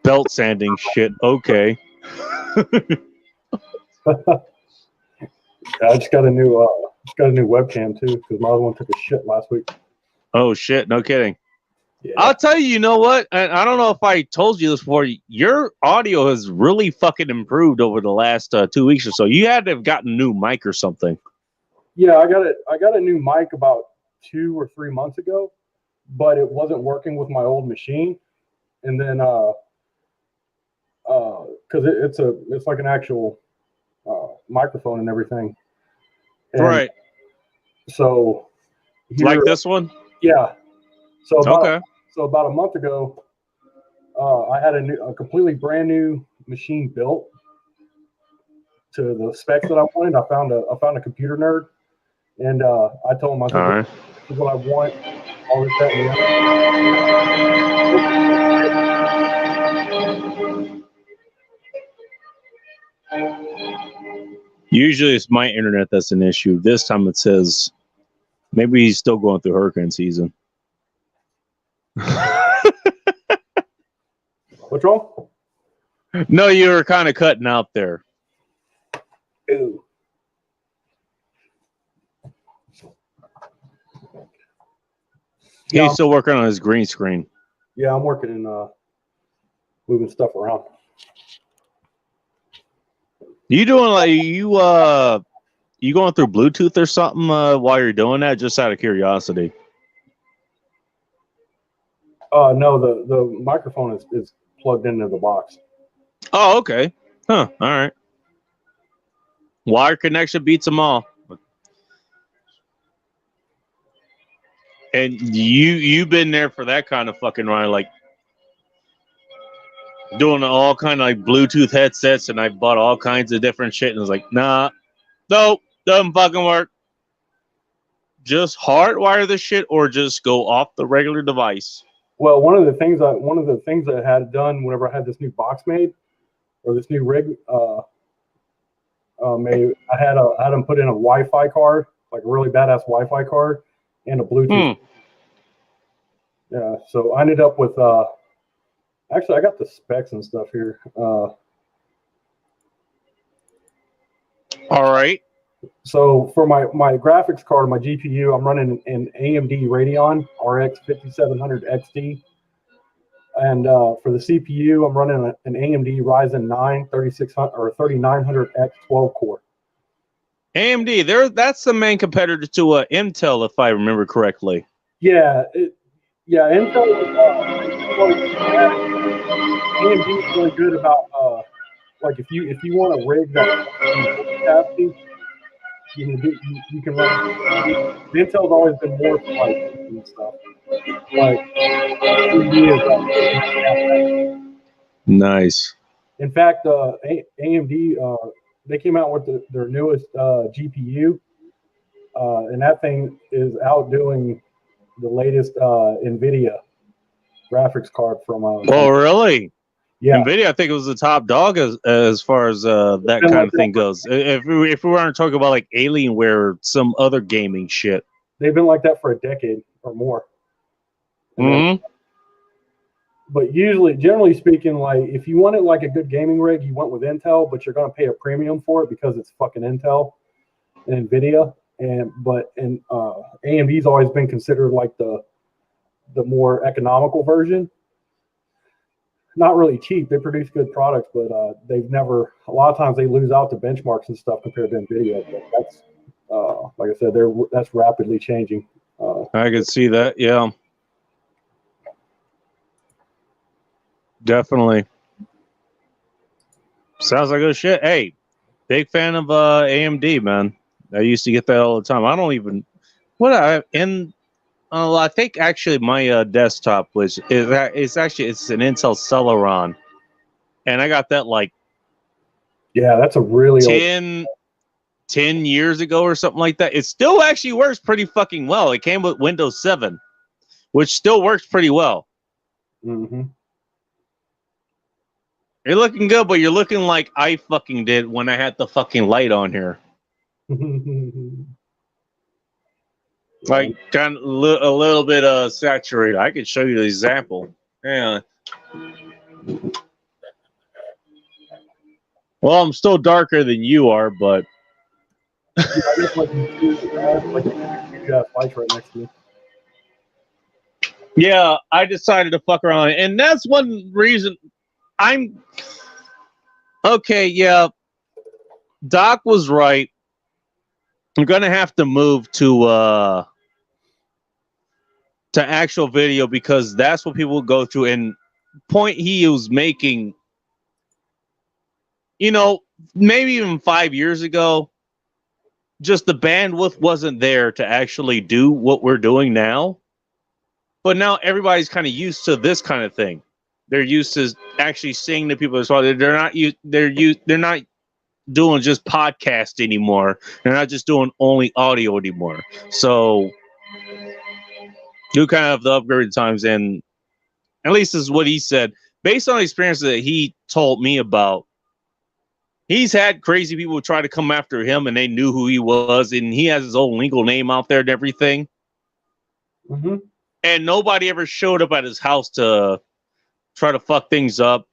belt sanding shit. Okay. I just got a new webcam too because my other one took a shit last week. Oh shit! No kidding. Yeah. I'll tell you. You know what? And I don't know if I told you this before. Your audio has really fucking improved over the last 2 weeks or so. You had to have gotten a new mic or something. Yeah, I got a new mic about 2 or 3 months ago, but it wasn't working with my old machine. And then, because it's like an actual microphone and everything. And right. So. Like this one? Yeah. So okay. So about a month ago, I had a completely brand new machine built to the specs that I wanted. I found a computer nerd, and I told him, I said, right. This is what I want. All this, that, and the other. Usually it's my internet that's an issue. This time it says maybe he's still going through hurricane season. What's wrong? No, you were kind of cutting out there. Ew. He's still working on his green screen. Yeah, I'm working in moving stuff around. You doing like you going through Bluetooth or something while you're doing that? Just out of curiosity. No, the microphone is plugged into the box. Oh, okay. Huh. All right. Wire connection beats them all. And you've been there for that kind of fucking ride, like doing all kind of like Bluetooth headsets, and I bought all kinds of different shit, and it's like, nah, nope, doesn't fucking work. Just hardwire the shit, or just go off the regular device. Well, one of the things I had done whenever I had this new box made, or this new rig made, I had them put in a Wi-Fi card, like a really badass Wi-Fi card, and a Bluetooth. Yeah, so I ended up with actually I got the specs and stuff here. All right. So for my graphics card, my GPU, I'm running an AMD Radeon RX 5700 XT. And for the CPU, I'm running an AMD Ryzen 9 3600 or 3900X 12 core. AMD, that's the main competitor to Intel, if I remember correctly. Yeah, Intel AMD is really good about like if you want a rig that capacity, you can run. Intel's always been more for like and stuff. Like nice. In fact, AMD they came out with their newest GPU, and that thing is outdoing the latest NVIDIA graphics card from. Oh, really? Yeah. NVIDIA, I think it was the top dog as far as that kind of thing goes. If we weren't talking about like Alienware or some other gaming shit. They've been like that for a decade or more. Mm-hmm. But usually, generally speaking, like if you wanted like a good gaming rig, you went with Intel, but you're going to pay a premium for it because it's fucking Intel and NVIDIA. But AMD's always been considered like the more economical version. Not really cheap. They produce good products, but they've never. A lot of times they lose out to benchmarks and stuff compared to NVIDIA. But that's like I said, that's rapidly changing. I could see that. Yeah, definitely. Sounds like good shit. Hey, big fan of AMD, man. I used to get that all the time. I don't even I think actually my desktop it's an Intel Celeron, and I got that like that's a really 10 years ago or something like that. It still actually works pretty fucking well. It came with Windows 7, which still works pretty well. Mm-hmm. You're looking good, but you're looking like I fucking did when I had the fucking light on here. Like kind of a little bit saturated. I could show you the example. Yeah. Well, I'm still darker than you are, but lights right next to you. Yeah, I decided to fuck around, and that's one reason I'm okay. Yeah, Doc was right. I'm gonna have to move to actual video because that's what people go through. And point he was making, maybe even 5 years ago, just the bandwidth wasn't there to actually do what we're doing now. But now everybody's kind of used to this kind of thing. They're used to actually seeing the people as well. They're not doing just podcast anymore. They're not just doing only audio anymore. So do kind of the upgrade times, and at least this is what he said. Based on the experience that he told me about, he's had crazy people try to come after him, and they knew who he was, and he has his own legal name out there and everything. Mm-hmm. And nobody ever showed up at his house to try to fuck things up.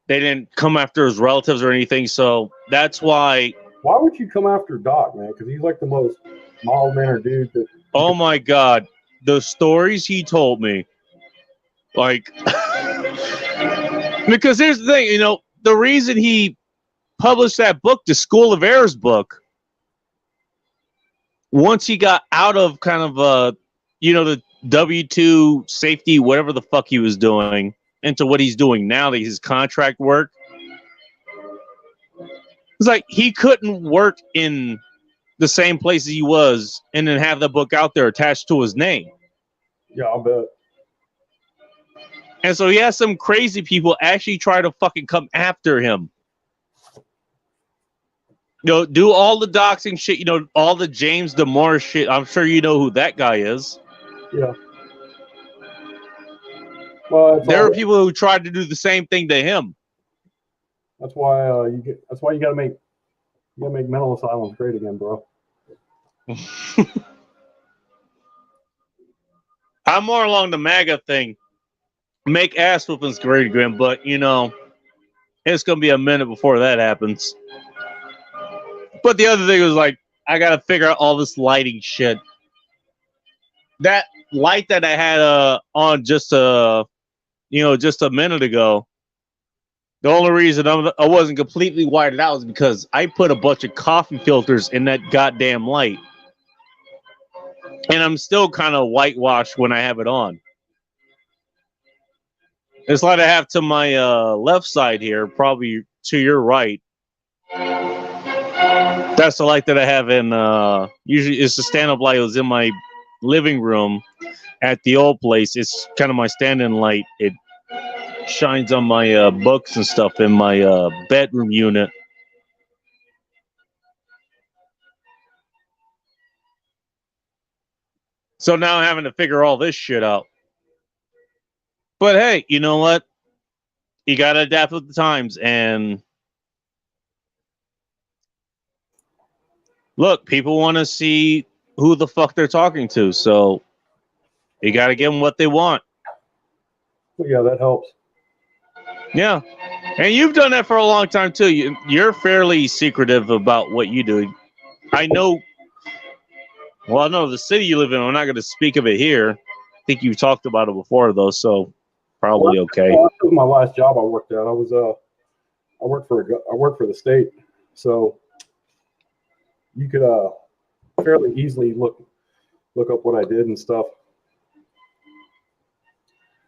They didn't come after his relatives or anything, so that's why. Why would you come after Doc, man? Because he's like the most mild-mannered dude. Oh my God, the stories he told me, like, because here's the thing, the reason he published that book, the School of Errors book, once he got out of kind of the W-2 safety, whatever the fuck he was doing, into what he's doing now, his contract work. It's like he couldn't work in the same place he was and then have the book out there attached to his name. Yeah, I'll bet. And so he has some crazy people actually try to fucking come after him. Do all the doxing shit, all the James Damore shit. I'm sure you know who that guy is. Yeah. Well, there are people who tried to do the same thing to him. That's why you gotta make mental asylums great again, bro. I'm more along the MAGA thing. Make ass whoopings great again, but it's gonna be a minute before that happens. But the other thing was like, I gotta figure out all this lighting shit. That light that I had on just just a minute ago. The only reason I wasn't completely whited out is because I put a bunch of coffee filters in that goddamn light, and I'm still kind of whitewashed when I have it on. It's like I have to my left side here, probably to your right. That's the light that I have in. Usually, it's the stand-up light. It was in my living room at the old place. It's kind of my stand-in light. It shines on my books and stuff in my bedroom unit. So now I'm having to figure all this shit out. But hey, you know what? You gotta adapt with the times. And look, people want to see who the fuck they're talking to. So you gotta give them what they want. Yeah, that helps. Yeah. And you've done that for a long time too. You're fairly secretive about what you do. I know. Well, I know the city you live in. I'm not going to speak of it here. I think you've talked about it before, though, so probably okay. Well, that was my last job I worked at. I worked for the state, so you could fairly easily look up what I did and stuff.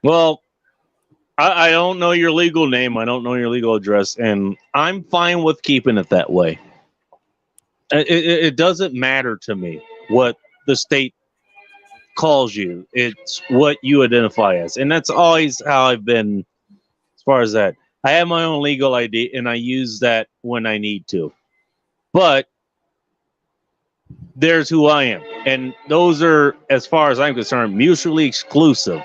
Well, I don't know your legal name. I don't know your legal address, and I'm fine with keeping it that way. It doesn't matter to me what the state calls you. It's what you identify as. And that's always how I've been as far as that. I have my own legal ID, and I use that when I need to. But there's who I am. And those are, as far as I'm concerned, mutually exclusive.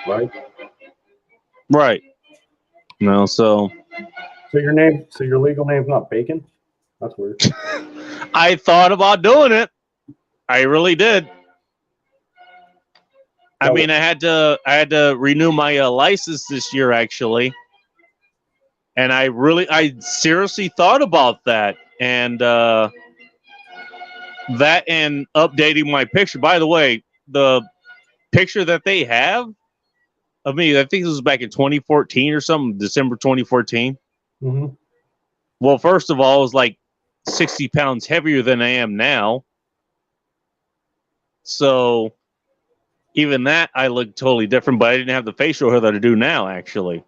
Right? Right. No, so your legal name's not Bacon? That's weird. I thought about doing it. I really did. I mean, I had to renew my license this year, actually, and I seriously thought about that, and that and updating my picture. By the way, the picture that they have of me, I think this was back in 2014 or something, December 2014. Mm-hmm. Well, first of all, I was like 60 pounds heavier than I am now. So even that, I look totally different, but I didn't have the facial hair that I do now, actually.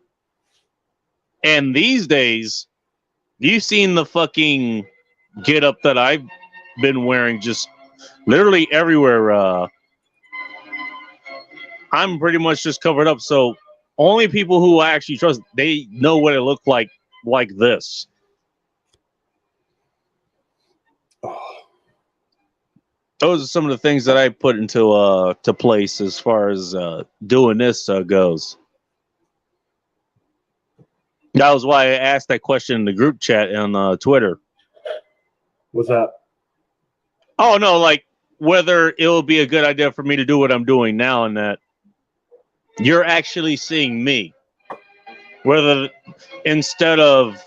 And these days, you've seen the fucking get up that I've been wearing just literally everywhere. I'm pretty much just covered up. So only people who I actually trust, they know what it looked like this. Those are some of the things that I put into to place as far as doing this goes. That was why I asked that question in the group chat on Twitter. What's that? Oh, no, like whether it will be a good idea for me to do what I'm doing now and that you're actually seeing me. Whether instead of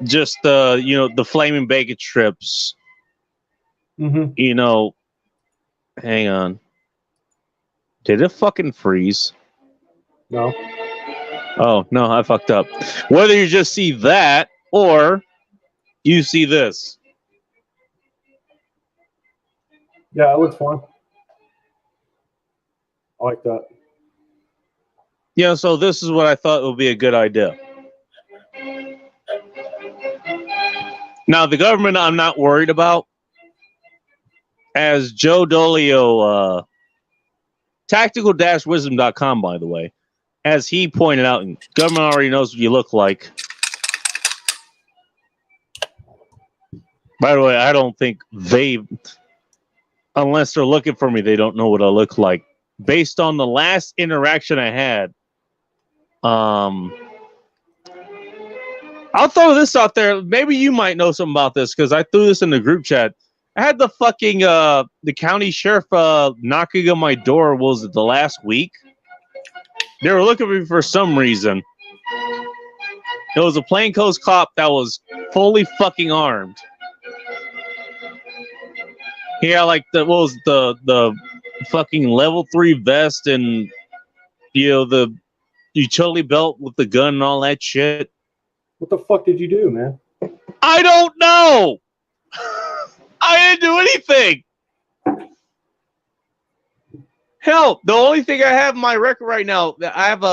just, the flaming bacon strips, Mm-hmm. Hang on. Did it fucking freeze? No. Oh, no, I fucked up. Whether you just see that or you see this. Yeah, it looks fun. I like that. Yeah, so this is what I thought would be a good idea. Now, the government I'm not worried about. As Joe Dolio, tactical-wisdom.com, by the way, as he pointed out, and government already knows what you look like. By the way, I don't think unless they're looking for me, they don't know what I look like. Based on the last interaction I had, I'll throw this out there. Maybe you might know something about this because I threw this in the group chat. I had the fucking the county sheriff knocking on my door. Was it the last week? They were looking for me for some reason, It was a plainclothes cop that was fully fucking armed. He had like the fucking level 3 vest and the utility belt with the gun and all that shit. What the fuck did you do, man? I don't know. I didn't do anything. Hell, the only thing I have in my record right now, I have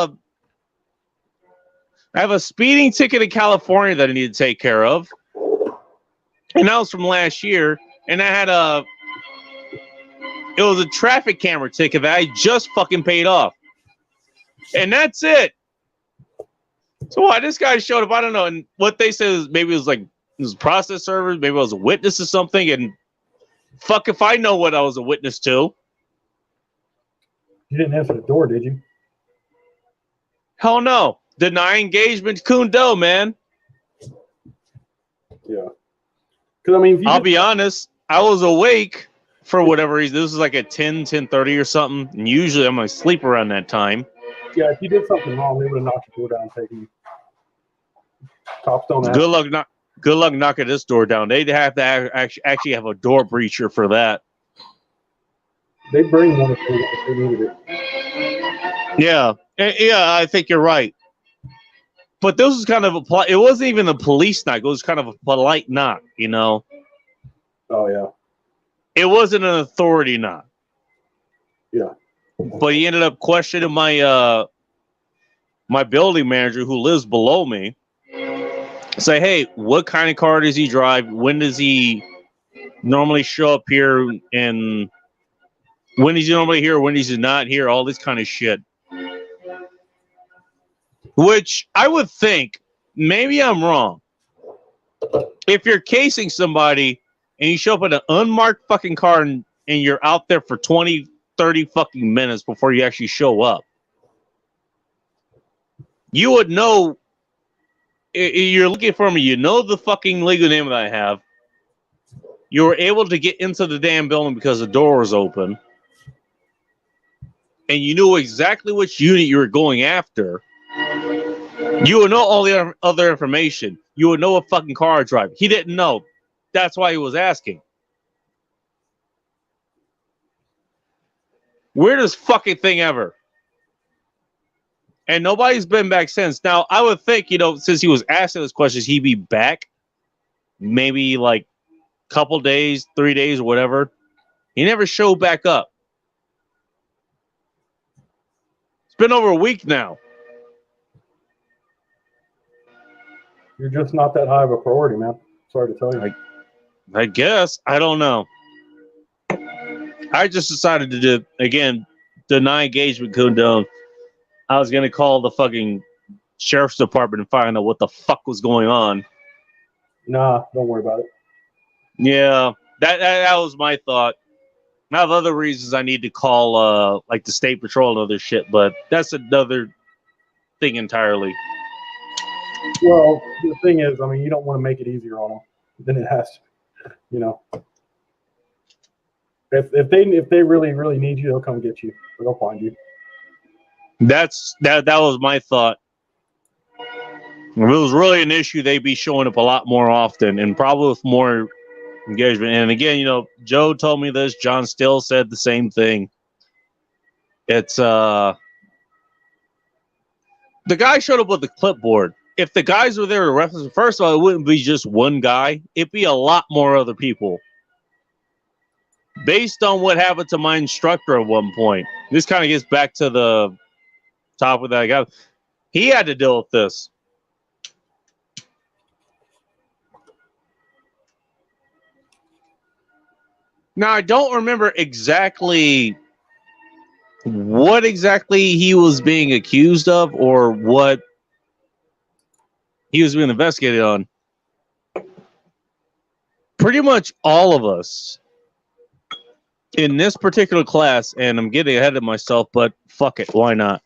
a speeding ticket in California that I need to take care of. And that was from last year. And I had it was a traffic camera ticket that I just fucking paid off. And that's it. So why this guy showed up, I don't know. And what they said is maybe it was process servers, maybe I was a witness to something. And fuck if I know what I was a witness to. You didn't answer the door, did you? Hell no. Deny engagement, Kundo, man. Yeah. Because I mean, I'll be honest, I was awake for whatever reason. This was like at 10:30 or something. And usually I'm asleep around that time. Yeah, if you did something wrong, they would have knocked your door down, taking you. Cops don't ask. Good luck knocking this door down. They'd have to actually have a door breacher for that. They'd bring one if they needed it. Yeah, I think you're right. But this was kind of it wasn't even a police knock. It was kind of a polite knock, you know? Oh, yeah. It wasn't an authority knock. Yeah. But he ended up questioning my building manager who lives below me. Say, hey, what kind of car does he drive? When does he normally show up here? And when is he normally here? When is he not here? All this kind of shit. Which I would think, maybe I'm wrong. If you're casing somebody and you show up in an unmarked fucking car and you're out there for 20, 30 fucking minutes before you actually show up, you would know. You're looking for me. You know the fucking legal name that I have. You were able to get into the damn building because the door was open. And you knew exactly which unit you were going after. You would know all the other information. You would know what fucking car I drive. He didn't know. That's why he was asking. Weirdest fucking thing ever. And nobody's been back since. Now, I would think, since he was asking those questions, he'd be back maybe like a couple days, 3 days, or whatever. He never showed back up. It's been over a week now. You're just not that high of a priority, man. Sorry to tell you. I guess. I don't know. I just decided to deny engagement, Kundo. I was going to call the fucking sheriff's department and find out what the fuck was going on. Nah, don't worry about it. Yeah, that was my thought. I have other reasons I need to call like the state patrol and other shit, but that's another thing entirely. Well, the thing is, I mean, you don't want to make it easier on them than it has to. If they really need you, they'll come get you. Or they'll find you. That was my thought. If it was really an issue, they'd be showing up a lot more often and probably with more engagement. And again, Joe told me this. John Still said the same thing. It's the guy showed up with the clipboard. If the guys were there to reference, first of all, it wouldn't be just one guy. It'd be a lot more other people. Based on what happened to my instructor at one point. This kind of gets back to the topic that I got. He had to deal with this. Now, I don't remember exactly what exactly he was being accused of or what he was being investigated on. Pretty much all of us in this particular class, and I'm getting ahead of myself, but fuck it, why not?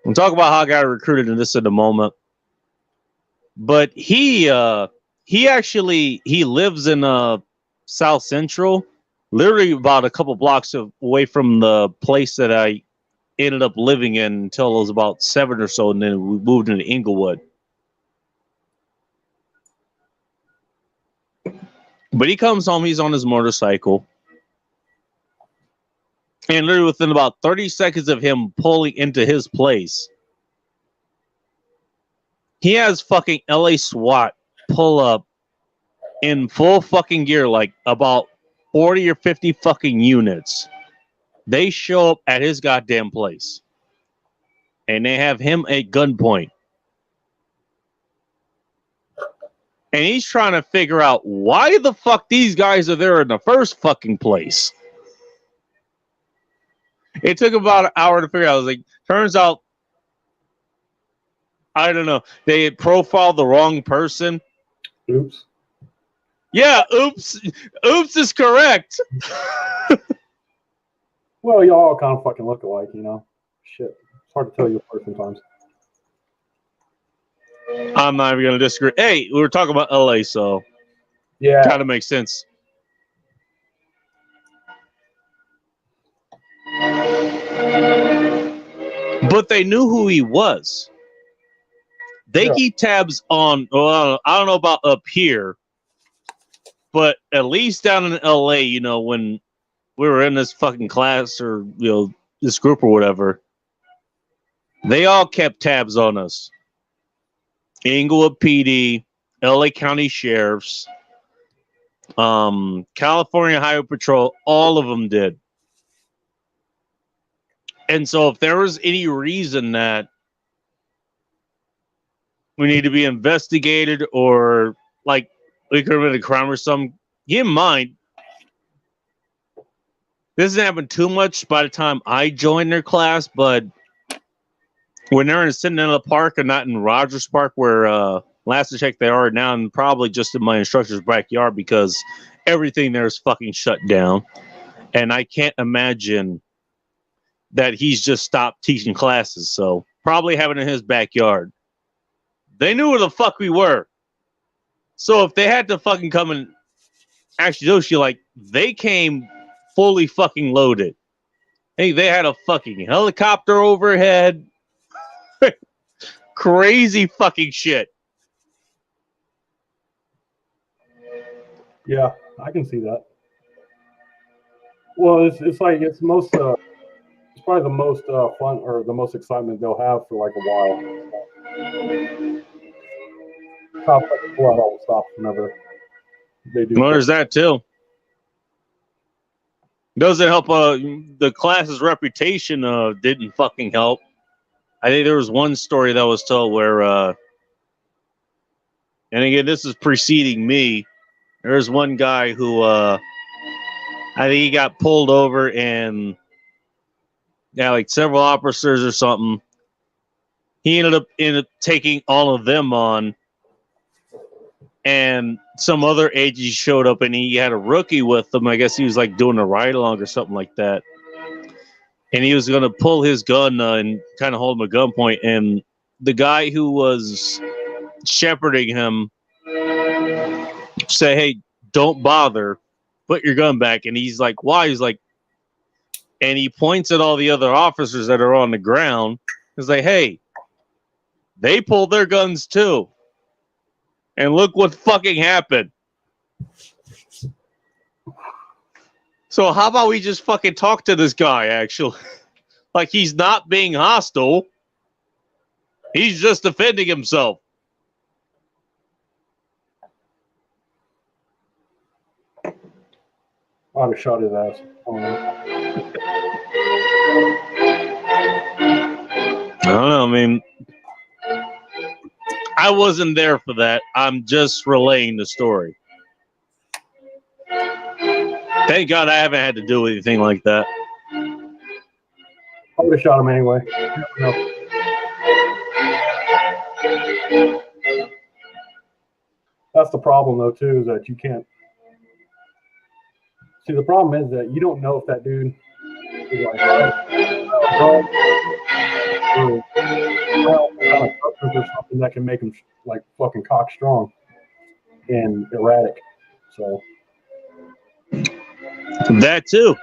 We'll talk about how I got recruited in this in a moment. But he lives in South Central, literally about a couple blocks away from the place that I ended up living in until I was about 7 or so, and then we moved into Inglewood. But he comes home, he's on his motorcycle. And literally within about 30 seconds of him pulling into his place, he has fucking LA SWAT pull up in full fucking gear, like about 40 or 50 fucking units. They show up at his goddamn place. And they have him at gunpoint. And he's trying to figure out why the fuck these guys are there in the first fucking place. It took about an hour to figure out. I was like, turns out, I don't know, they had profiled the wrong person. Oops. Yeah, oops. Oops is correct. Well, y'all all kind of fucking look alike, you know? Shit. It's hard to tell you apart sometimes. I'm not even going to disagree. Hey, we were talking about LA, so Yeah. kind of makes sense. But they knew who he was. They keep tabs on, well, I don't know about up here, but at least down in LA, you know, when we were in this fucking class or, you know, this group or whatever, they all kept tabs on us. Inglewood PD, LA County Sheriffs, California Highway Patrol, all of them did. And so if there was any reason that we need to be investigated or like we could have been a crime or something, keep in mind, this hasn't happened too much by the time I joined their class, but when they're in Centennial Park and not in Rogers Park, where last I checked they are now, and probably just in my instructor's backyard because everything there is fucking shut down. And I can't imagine that he's just stopped teaching classes. So probably having it in his backyard. They knew where the fuck we were. So if they had to fucking come and actually do shit, like they came fully fucking loaded. Hey, they had a fucking helicopter overhead. Crazy fucking shit. Yeah, I can see that. Well, it's like it's most it's probably the most fun or the most excitement they'll have for like a while. Cops like pull out all the stops whenever they do. Well, there's that too. Doesn't help. The class's reputation didn't fucking help. I think there was one story that was told where, and again, this is preceding me. There's one guy who, I think he got pulled over and, yeah, like several officers or something. He ended up taking all of them on, and some other agents showed up, and he had a rookie with him. I guess he was like doing a ride along or something like that. And he was going to pull his gun and kind of hold him at gunpoint. And the guy who was shepherding him said, "Hey, don't bother. Put your gun back." And he's like, "Why?" He's like, and he points at all the other officers that are on the ground. He's like, "Hey, they pulled their guns too. And look what fucking happened." So how about we just fucking talk to this guy, actually? Like, he's not being hostile. He's just defending himself. I'd have shot his ass. I don't know. I mean, I wasn't there for that. I'm just relaying the story. Thank God I haven't had to do anything like that. I would have shot him anyway. No. That's the problem, though, too, is that you can't. See, the problem is that you don't know if that dude is like, or something that can make him like fucking cock strong and erratic. So that too.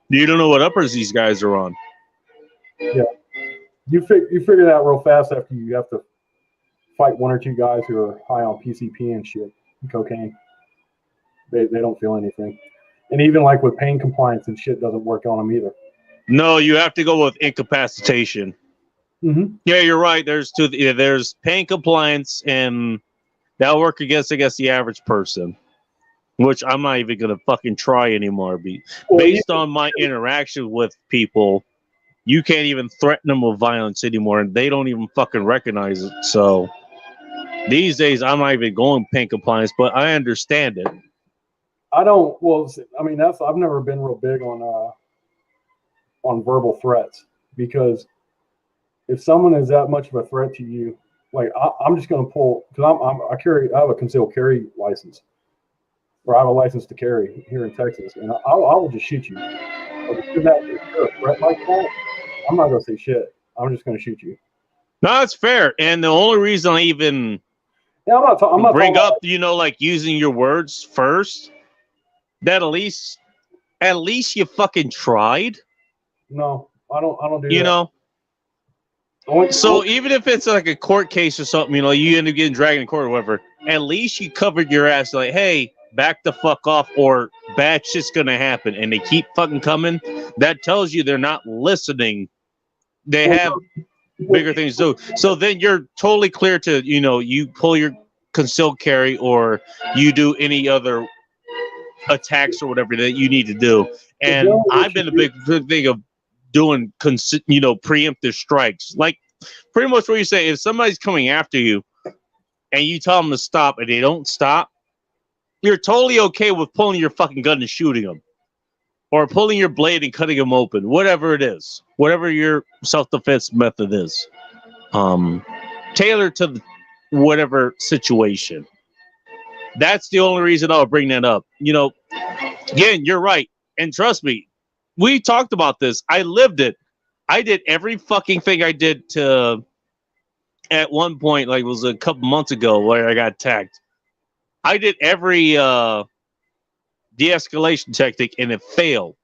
You don't know what uppers these guys are on. You figure that real fast after you have to fight one or two guys who are high on PCP and shit, and cocaine. They don't feel anything. And even like with pain compliance and shit doesn't work on them either. No, you have to go with incapacitation. Mm-hmm. Yeah, you're right. There's pain compliance, and that'll work against, I guess, the average person, which I'm not even gonna fucking try anymore. Based on my interaction with people, you can't even threaten them with violence anymore, and they don't even fucking recognize it. So these days, I'm not even going pain compliance, but I understand it. I don't. Well, I mean, I've never been real big on verbal threats, because if someone is that much of a threat to you, like I'm just going to pull, because I have a concealed carry license, or I have a license to carry here in Texas, and I will just shoot you. But if you're a threat like that, I'm not going to say shit. I'm just going to shoot you. No, that's fair. And the only reason I even I'm not bring up, like using your words first, that at least you fucking tried. No, I don't do that. You know. So even if it's like a court case or something, you end up getting dragged in court or whatever, at least you covered your ass. Like, hey, back the fuck off, or bad shit's gonna happen, and they keep fucking coming. That tells you they're not listening. They have bigger things to do. So then you're totally clear to, you pull your concealed carry, or you do any other attacks or whatever that you need to do. And I've been a big thing of doing, preemptive strikes. Like, pretty much what you say, if somebody's coming after you and you tell them to stop and they don't stop, you're totally okay with pulling your fucking gun and shooting them, or pulling your blade and cutting them open, whatever it is, whatever your self-defense method is, tailored to whatever situation. That's the only reason I'll bring that up. Again, you're right. And trust me, we talked about this. I lived it. I did every fucking thing I did at one point, like it was a couple months ago, where I got attacked. I did every de-escalation technique, and it failed.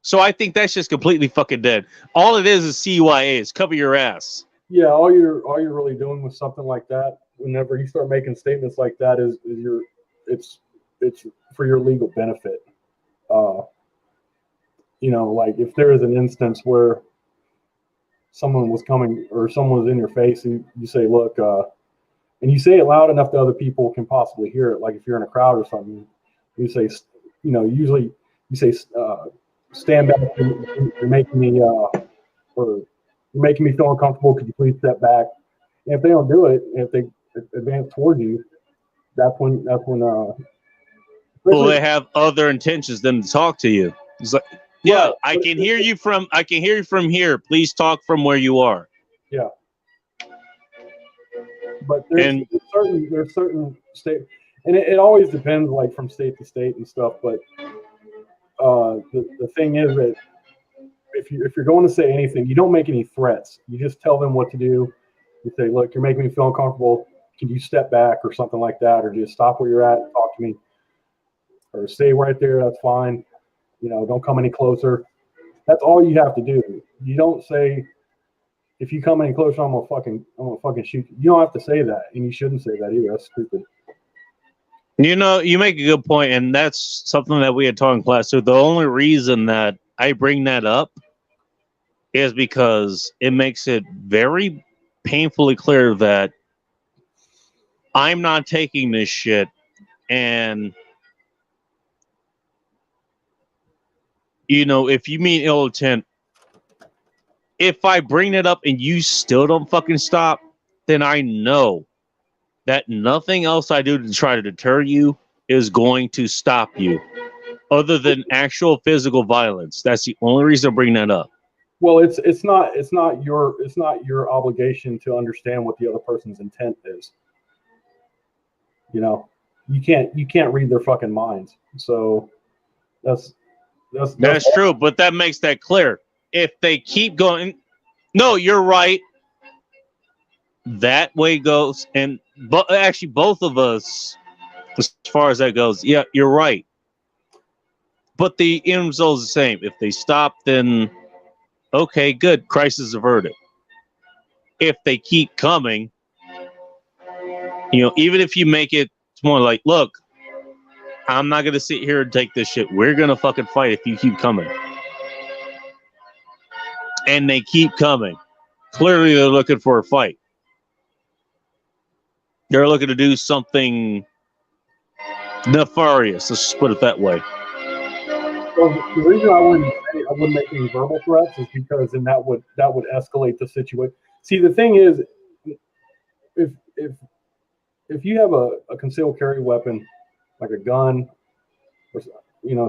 So I think that's just completely fucking dead. All it is CYA. It's cover your ass. Yeah, all you're really doing with something like that, whenever you start making statements like that, is it's for your legal benefit. Like if there is an instance where someone was coming, or someone was in your face, and you say, look, and you say it loud enough that other people can possibly hear it. Like if you're in a crowd or something, you say, usually you say, stand back, you're making me, or you're making me feel uncomfortable. Could you please step back? And if they don't do it, if they advance towards you, that's when well, they have other intentions than to talk to you. It's like, yeah, I can hear you from here. Please talk from where you are. Yeah. But there's certain state, and it always depends, like from state to state and stuff. But the thing is that if you're going to say anything, you don't make any threats. You just tell them what to do. You say, look, you're making me feel uncomfortable. Can you step back or something like that, or just stop where you're at and talk to me, or stay right there. That's fine. Don't come any closer. That's all you have to do. You don't say, if you come any closer, I'm gonna fucking shoot you. You don't have to say that, and you shouldn't say that either. That's stupid. You make a good point, and that's something that we had taught in class. So the only reason that I bring that up is because it makes it very painfully clear that I'm not taking this shit, and if you mean ill intent, if I bring it up and you still don't fucking stop, then I know that nothing else I do to try to deter you is going to stop you, other than actual physical violence. That's the only reason I bring that up. Well, it's not your obligation to understand what the other person's intent is. You can't read their fucking minds. So that's true, but that makes that clear. If they keep going, no, you're right. That way goes, but actually, both of us, as far as that goes, yeah, you're right. But the end result is the same. If they stop, then okay, good, crisis averted. If they keep coming, even if you make it more like, look, I'm not gonna sit here and take this shit. We're gonna fucking fight if you keep coming. And they keep coming. Clearly, they're looking for a fight. They're looking to do something nefarious. Let's just put it that way. Well, the reason I wouldn't make any verbal threats is because then that would escalate the situation. See, the thing is, if you have a concealed carry weapon, like a gun, or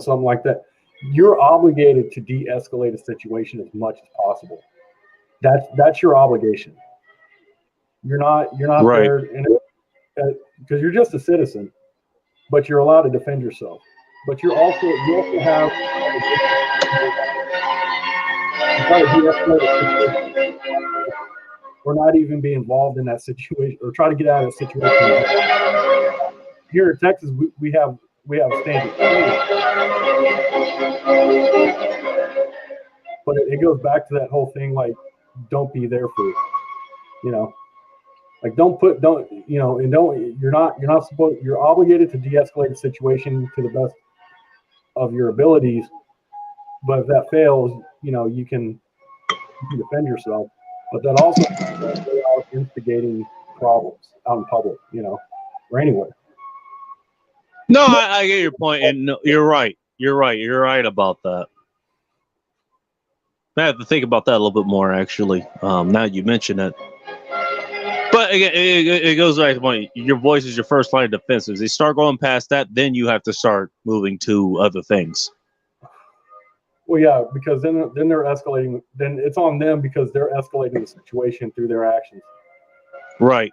something like that, you're obligated to de-escalate a situation as much as possible. That's your obligation. You're not right. there because you're just a citizen, but you're allowed to defend yourself. But you also have or not even be involved in that situation or try to get out of that situation. Here in Texas, we have standards. But it goes back to that whole thing, like, don't be there for it. Like you're obligated to de-escalate the situation to the best of your abilities. But if that fails, you can defend yourself. But that also is instigating problems out in public, or anywhere. No, I get your point, and no, you're right. You're right about that. I have to think about that a little bit more, actually. Now you mention it. But again, it goes back to the point. Your voice is your first line of defense. If they start going past that, then you have to start moving to other things. Well, yeah, because then they're escalating. Then it's on them because they're escalating the situation through their actions. Right.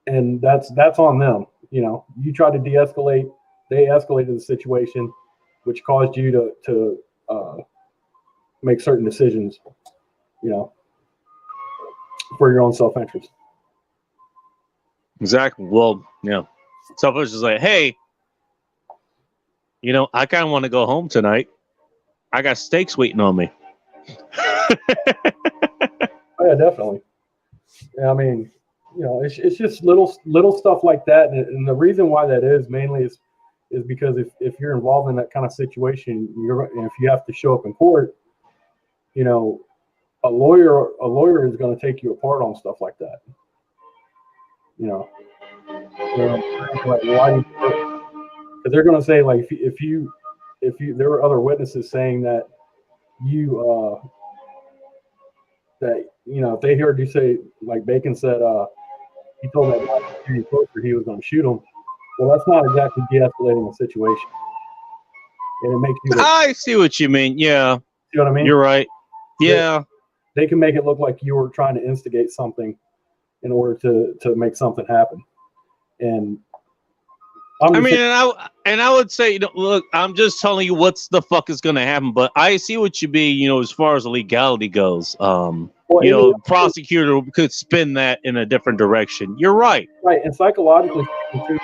And that's on them. You try to de-escalate. They escalated the situation, which caused you to make certain decisions, for your own self-interest. Exactly. Well, self-interest is like, hey, I kind of want to go home tonight. I got steaks waiting on me. Oh, yeah, definitely. Yeah, I mean, it's just little stuff like that, and the reason why that is mainly is because if you're involved in that kind of situation, if you have to show up in court, a lawyer is going to take you apart on stuff like that. Like, why? Because they're going to say, like, if you there were other witnesses saying that if they heard you say, like Bacon said, he told that guy he was going to shoot him. Well, that's not exactly de-escalating the situation, and it makes you. I see what you mean. Yeah, you know what I mean. You're right. Yeah, they can make it look like you were trying to instigate something in order to make something happen, and. I would say, look, I'm just telling you what's the fuck is going to happen, but I see what you mean, as far as legality goes. Prosecutor could spin that in a different direction. You're right. Right, and psychologically, if you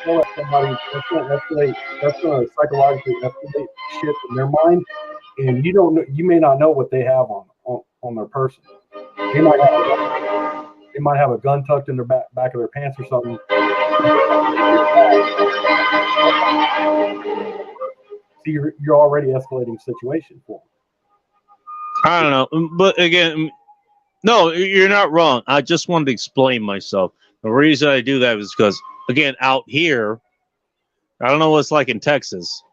tell that somebody, that's going to psychologically escalate shit in their mind, and you may not know what they have on their person. They might have a gun tucked in their back of their pants or something. So you're already escalating the situation for them. I don't know, but again, no, you're not wrong. I just wanted to explain myself. The reason I do that is because, again, out here, I don't know what it's like in Texas.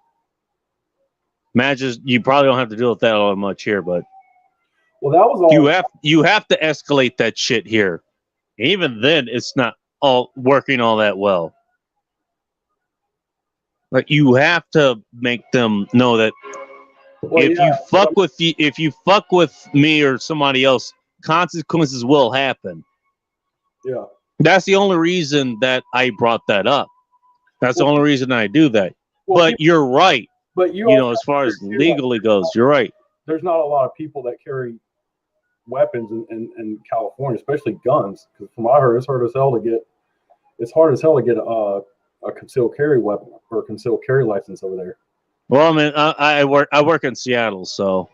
Imagine you probably don't have to deal with that all much here, but well, that was all you have to escalate that shit here. Even then, it's not all working all that well. Like, you have to make them know that if you fuck with me or somebody else, consequences will happen. Yeah. That's the only reason that I brought that up. That's the only reason I do that. But you're right. But as far as legally goes, you're right. There's not a lot of people that carry weapons in California, especially guns. Because from what I heard, it's hard as hell to get a concealed carry weapon or a concealed carry license over there. Well, I mean, I work in Seattle, so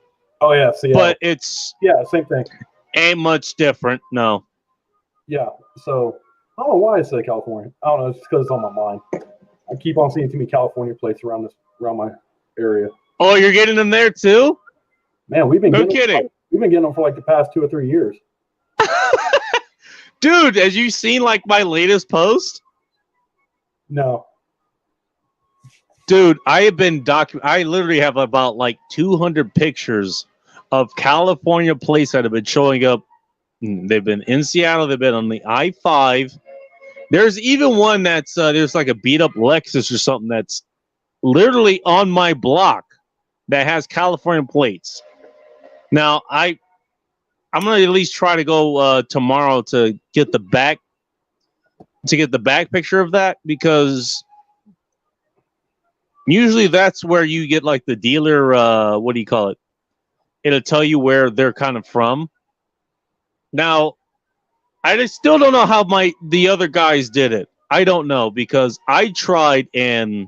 Oh yeah, Seattle. But it's same thing. ain't much different. No. Yeah, so I don't know why I said California. I don't know. It's because it's on my mind. I keep on seeing too many California plates around my area. Oh, you're getting them there too? Man, we've been kidding. We've been getting them for like the past 2 or 3 years. Dude, have you seen like my latest post? No. Dude, I have been I literally have about like 200 pictures of California places that have been showing up. They've been in Seattle. They've been on the I-5. There's even one that's there's like a beat up Lexus or something that's literally on my block that has California plates. Now I'm gonna at least try to go tomorrow to get the back picture of that, because usually that's where you get like the dealer what do you call it? It'll tell you where they're kind of from. Now, I just still don't know how the other guys did it. I don't know, because I tried, and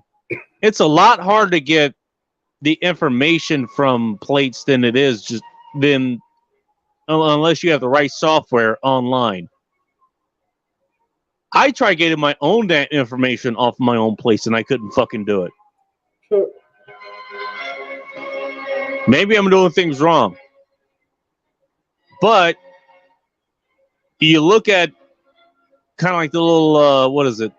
it's a lot harder to get the information from plates than it is just unless you have the right software online. I tried getting my own information off my own place, and I couldn't fucking do it. Sure. Maybe I'm doing things wrong. But you look at kind of like the little, what is it?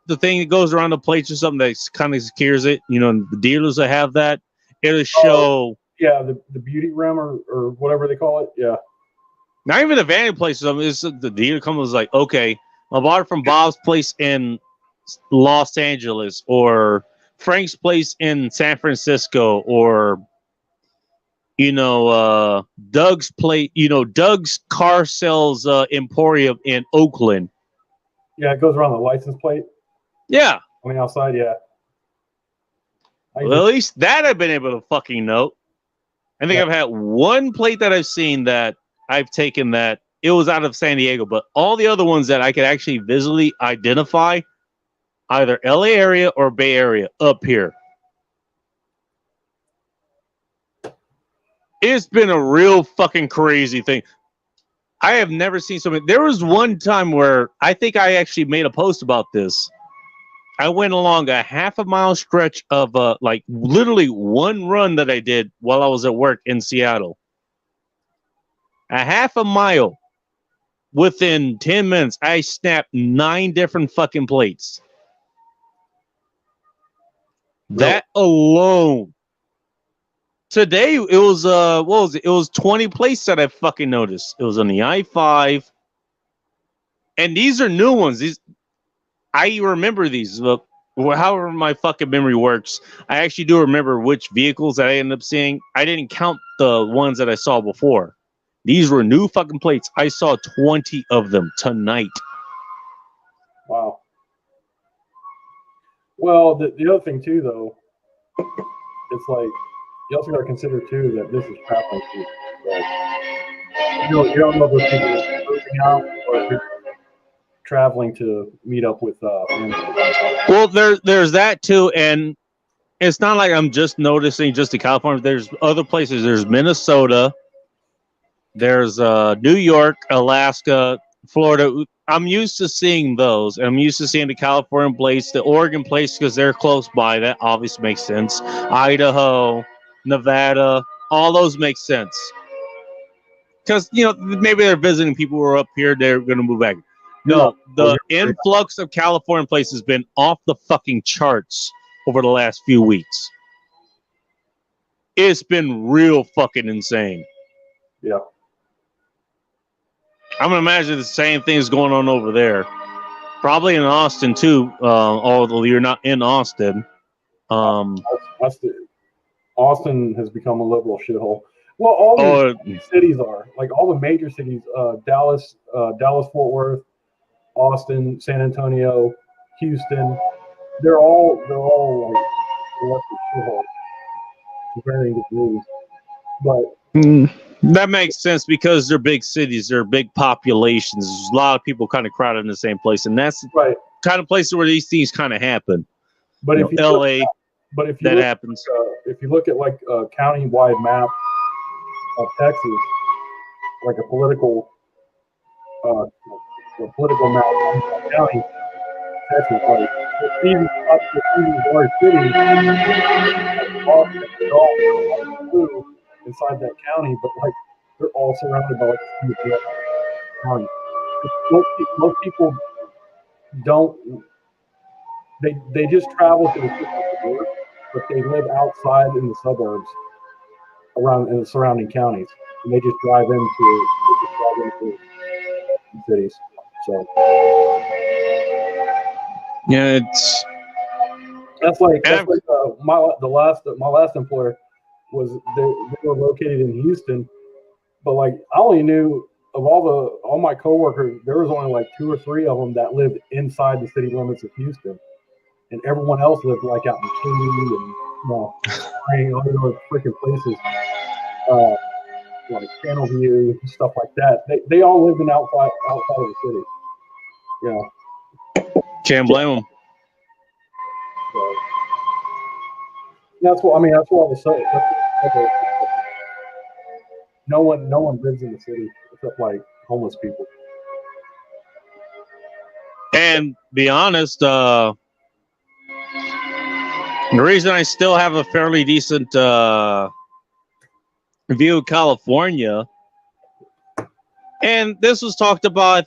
The thing that goes around the plates or something that kind of secures it. You know, the dealers that have that, it'll show. Yeah, the beauty rim or whatever they call it. Yeah. Not even the vanity place or something. It's the dealer comes like, okay, I bought it from Bob's place in Los Angeles, or Frank's place in San Francisco, or Doug's plate, Doug's car sales emporium in Oakland. Yeah, it goes around the license plate. Yeah. On the outside, yeah. Well, at least that I've been able to fucking note. I think I've had one plate that I've seen that I've taken that it was out of San Diego, but all the other ones that I could actually visually identify, either LA area or Bay Area up here. It's been a real fucking crazy thing. I have never seen something. There was one time where I think I actually made a post about this. I went along a half a mile stretch of like literally one run that I did while I was at work in Seattle. A half a mile. Within 10 minutes, I snapped 9 different fucking plates. That alone. Today it was what was it? It was 20 plates that I fucking noticed. It was on the I-5. And these are new ones. I remember these. Look, however my fucking memory works, I actually do remember which vehicles that I ended up seeing. I didn't count the ones that I saw before. These were new fucking plates. I saw 20 of them tonight. Wow. Well, the other thing too, though, it's like you also got to consider too that this is traveling too. Like, you don't know if those people are moving out or if they're traveling to meet up with family. Well, there's that too, and it's not like I'm just noticing just in California. There's other places. There's Minnesota. There's New York, Alaska, Florida. I'm used to seeing those. I'm used to seeing the California place, the Oregon place, because they're close by. That obviously makes sense. Idaho, Nevada, all those make sense. Because, maybe they're visiting people who are up here. They're going to move back. No, the influx of California places has been off the fucking charts over the last few weeks. It's been real fucking insane. Yeah. I'm gonna imagine the same thing is going on over there. Probably in Austin too. Although you're not in Austin. Austin has become a liberal shithole. Well, all these cities are, like all the major cities. Dallas, Fort Worth, Austin, San Antonio, Houston. They're all like electric shitholes to varying degrees. But that makes sense because they're big cities, they're big populations. There's a lot of people kind of crowded in the same place, and that's right. Kind of places where these things kind of happen. But if LA, that happens. If you look at like a county-wide map, of Texas, like a political map of county, Texas, like these large cities, they're all blue inside that county, but like they're all surrounded by like county. Most people don't. They just travel to the city to work, but they live outside in the suburbs, around in the surrounding counties, and they just drive into cities. So yeah, it's my last employer was they were located in Houston, but like I only knew of all my coworkers, there was only like 2 or 3 of them that lived inside the city limits of Houston, and everyone else lived like out in King and all those freaking places, like Channelview, stuff like that. They all lived outside of the city. Yeah, can't blame them. So, that's what I mean. That's what I was saying. No one lives in the city except like homeless people. And be honest, the reason I still have a fairly decent view of California, and this was talked about,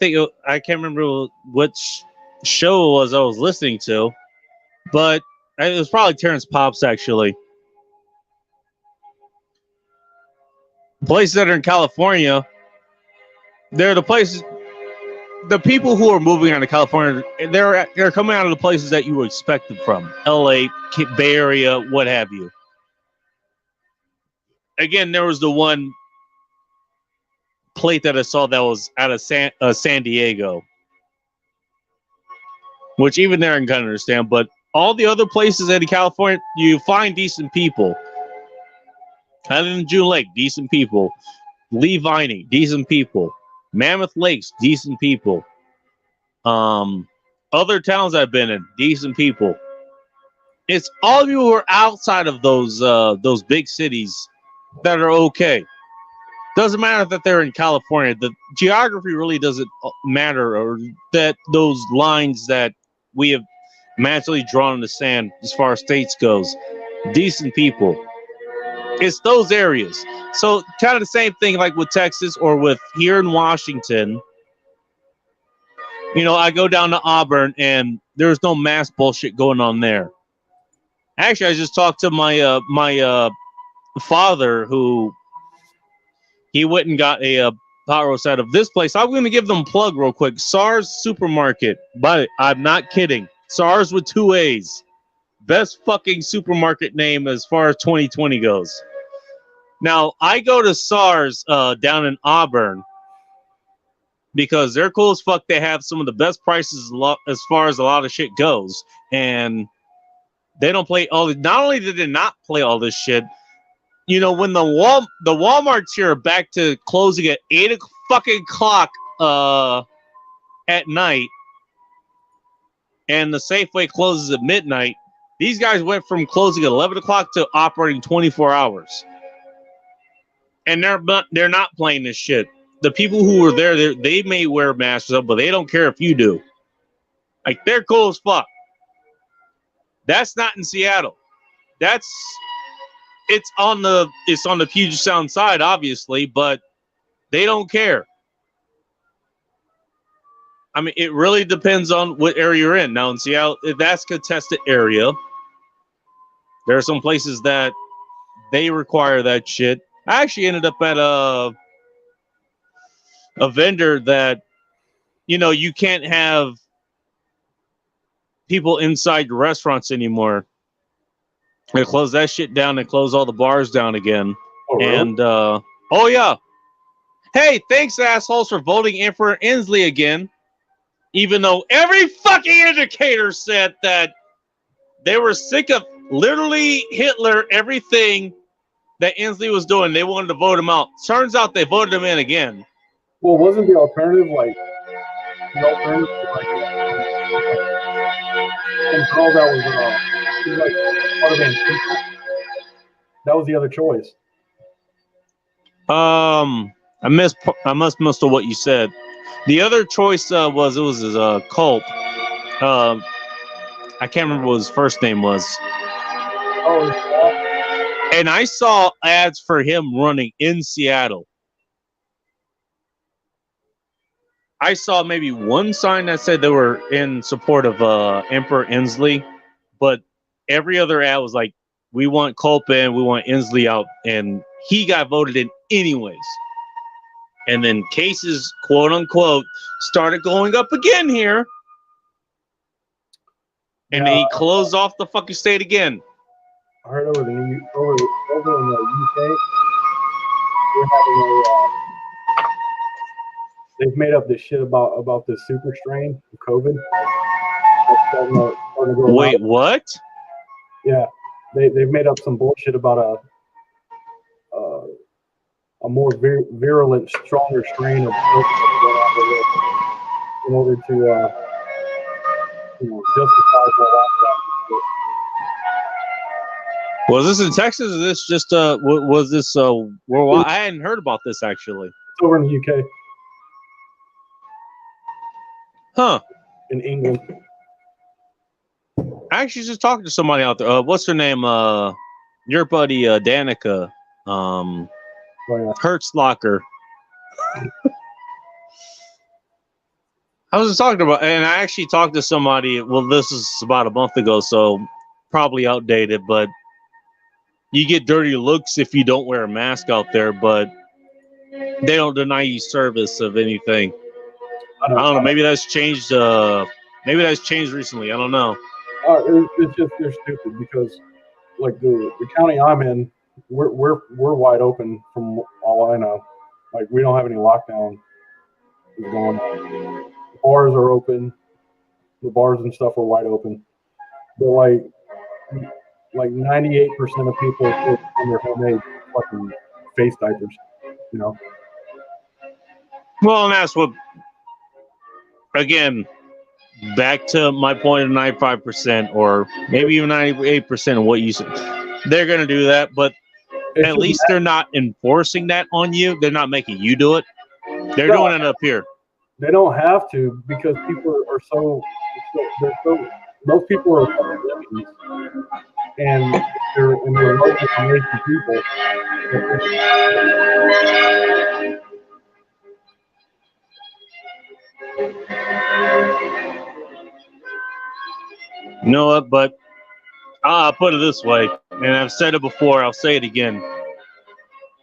I can't remember which show it was I was listening to, but it was probably Terrence Pops actually. Places that are in California, they're the places. The people who are moving out of California, they're coming out of the places that you would expect them from: LA, Bay Area, what have you. Again, there was the one plate that I saw that was out of San Diego, which even there I can kind of understand. But all the other places in California, you find decent people. Other than June Lake, decent people. Lee Vining, decent people. Mammoth Lakes, decent people. Other towns I've been in, decent people. It's all of you who are outside of those big cities that are okay. Doesn't matter that they're in California. The geography really doesn't matter, or that those lines that we have mentally drawn in the sand as far as states goes. Decent people. It's those areas. So kind of the same thing like with Texas or with here in Washington. I go down to Auburn and there's no mass bullshit going on there. Actually, I just talked to my father, who he went and got a hot roast out of this place. I'm going to give them a plug real quick. SARS Supermarket. But I'm not kidding. SARS with 2 A's. Best fucking supermarket name as far as 2020 goes. Now, I go to SARS down in Auburn because they're cool as fuck. They have some of the best prices as far as a lot of shit goes. And they don't play all the... Not only did they not play all this shit, when the Walmarts here are back to closing at 8 o'clock at night, and the Safeway closes at midnight, these guys went from closing at 11 o'clock to operating 24 hours. And they're not playing this shit. The people who are there, they may wear masks up, but they don't care if you do. Like, they're cool as fuck. That's not in Seattle. It's on the Puget Sound side, obviously, but they don't care. I mean, it really depends on what area you're in. Now in Seattle, that's a contested area. There are some places that they require that shit. I actually ended up at a vendor that, you can't have people inside restaurants anymore. They close that shit down and close all the bars down again. Oh, really? And oh yeah. Hey, thanks assholes for voting in for Inslee again. Even though every fucking indicator said that they were sick of literally Hitler, everything that Inslee was doing, they wanted to vote him out. Turns out they voted him in again. Well, wasn't the alternative like the girl that was part of Antifa? That was the other choice. I missed. I must have what you said. The other choice was a cult. I can't remember what his first name was. Oh, And I saw ads for him running in Seattle. I saw maybe one sign that said they were in support of Emperor Inslee, but every other ad was like, "We want Culp in, we want Inslee out," and he got voted in anyways. And then cases, quote unquote, started going up again here, and then he closed off the fucking state again. I heard over in the UK, we're having they've made up this shit about this super strain of COVID. Starting to go Wait, what? Yeah, they've made up some bullshit about a more virulent, stronger strain of COVID in order to justify the lockdown. Was this in Texas? Or this just was this worldwide? I hadn't heard about this actually. It's over in the UK. Huh. In England. I actually just talked to somebody out there. What's her name? Your buddy Danica. Hertzlocker. I was just talking about, and I actually talked to somebody. Well, this is about a month ago, so probably outdated, but you get dirty looks if you don't wear a mask out there, but they don't deny you service of anything. I don't know. Maybe that's changed. Maybe that's changed recently. I don't know. It's just they're stupid because, like the county I'm in, we're wide open from all I know. Like we don't have any lockdown going on. The bars are open. The bars and stuff are wide open. But like 98% of people are in their homemade fucking face diapers, you know. Well, and that's what. Again, back to my point of 95% or maybe even 98% of what you said. They're going to do that, but at least they're not enforcing that on you. They're not making you do it. They're doing it up here. They don't have to because people are most people are living and they're local American people. You know what? But I'll put it this way, and I've said it before, I'll say it again.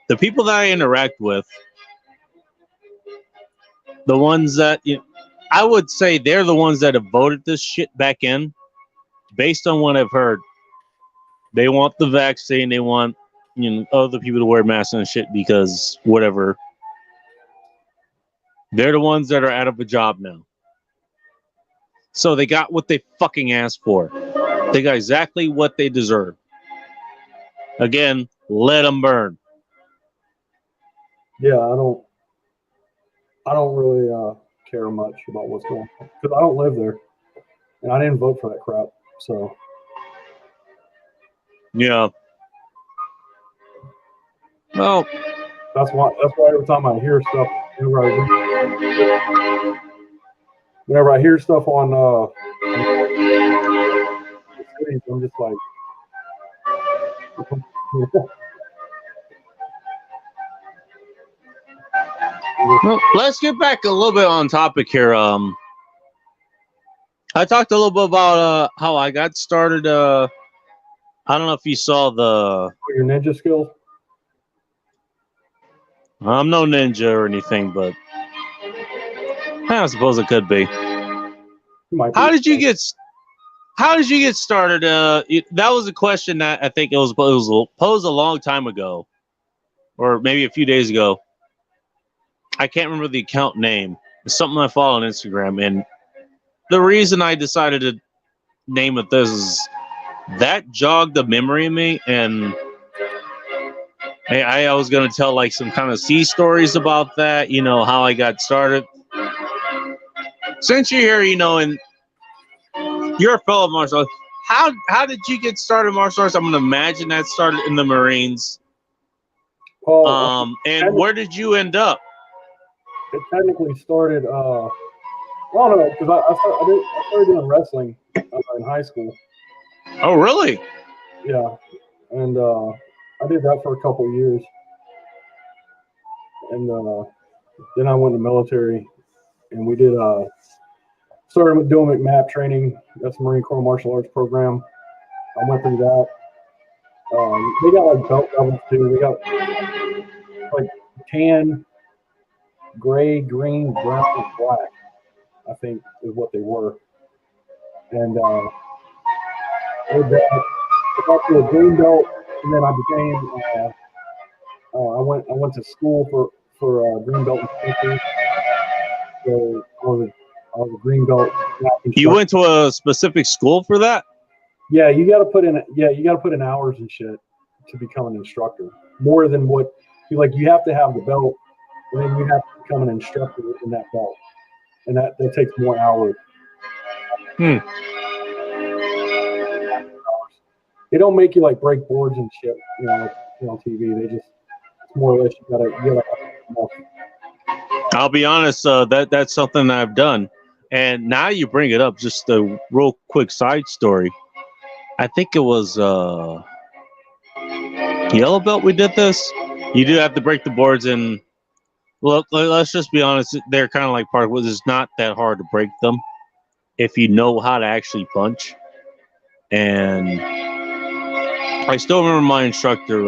The people that I interact with, the ones that I would say they're the ones that have voted this shit back in, based on what I've heard. They want the vaccine. They want other people to wear masks and shit because whatever. They're the ones that are out of a job now. So they got what they fucking asked for. They got exactly what they deserve. Again, let them burn. Yeah, I don't really care much about what's going on because I don't live there, and I didn't vote for that crap. So yeah. Well, that's why every time I hear stuff, whenever I hear stuff on the cities, I'm just like. Well, let's get back a little bit on topic here. I talked a little bit about how I got started. I don't know if you saw your ninja skills. I'm no ninja or anything, but I suppose it could be. How did you get started? That was a question that I think it was posed a long time ago, or maybe a few days ago. I can't remember the account name. It's something I follow on Instagram, and the reason I decided to name it this is that jogged the memory in me, and I was going to tell like some kind of sea stories about that, how I got started. Since you're here, and you're a fellow martial artist, how did you get started in martial arts? I'm going to imagine that started in the Marines. Well, And where did you end up? it technically started. I don't know because I started doing wrestling in high school. Oh, really? Yeah, and I did that for a couple of years, and then I went to the military, and we did started with doing MAP training. That's the Marine Corps Martial Arts program. I went through that. They got like belt levels too. They got like tan, gray, green, brown, and black. I think is what they were. And I got to a green belt, and then I became. I went to school for green belt instructor. So I was a green belt. You went to a specific school for that? Yeah, you got to put in hours and shit to become an instructor. More than what you have to have the belt, and then you have to become an instructor in that belt, and that takes more hours. They don't make you like break boards and shit, on TV. They just more or less you gotta. I'll be honest, that's something I've done, and now you bring it up. Just a real quick side story. I think it was Yellow Belt. We did this. You do have to break the boards, and well, let's just be honest. They're kind of like part of it. It's not that hard to break them if you know how to actually punch. And I still remember my instructor.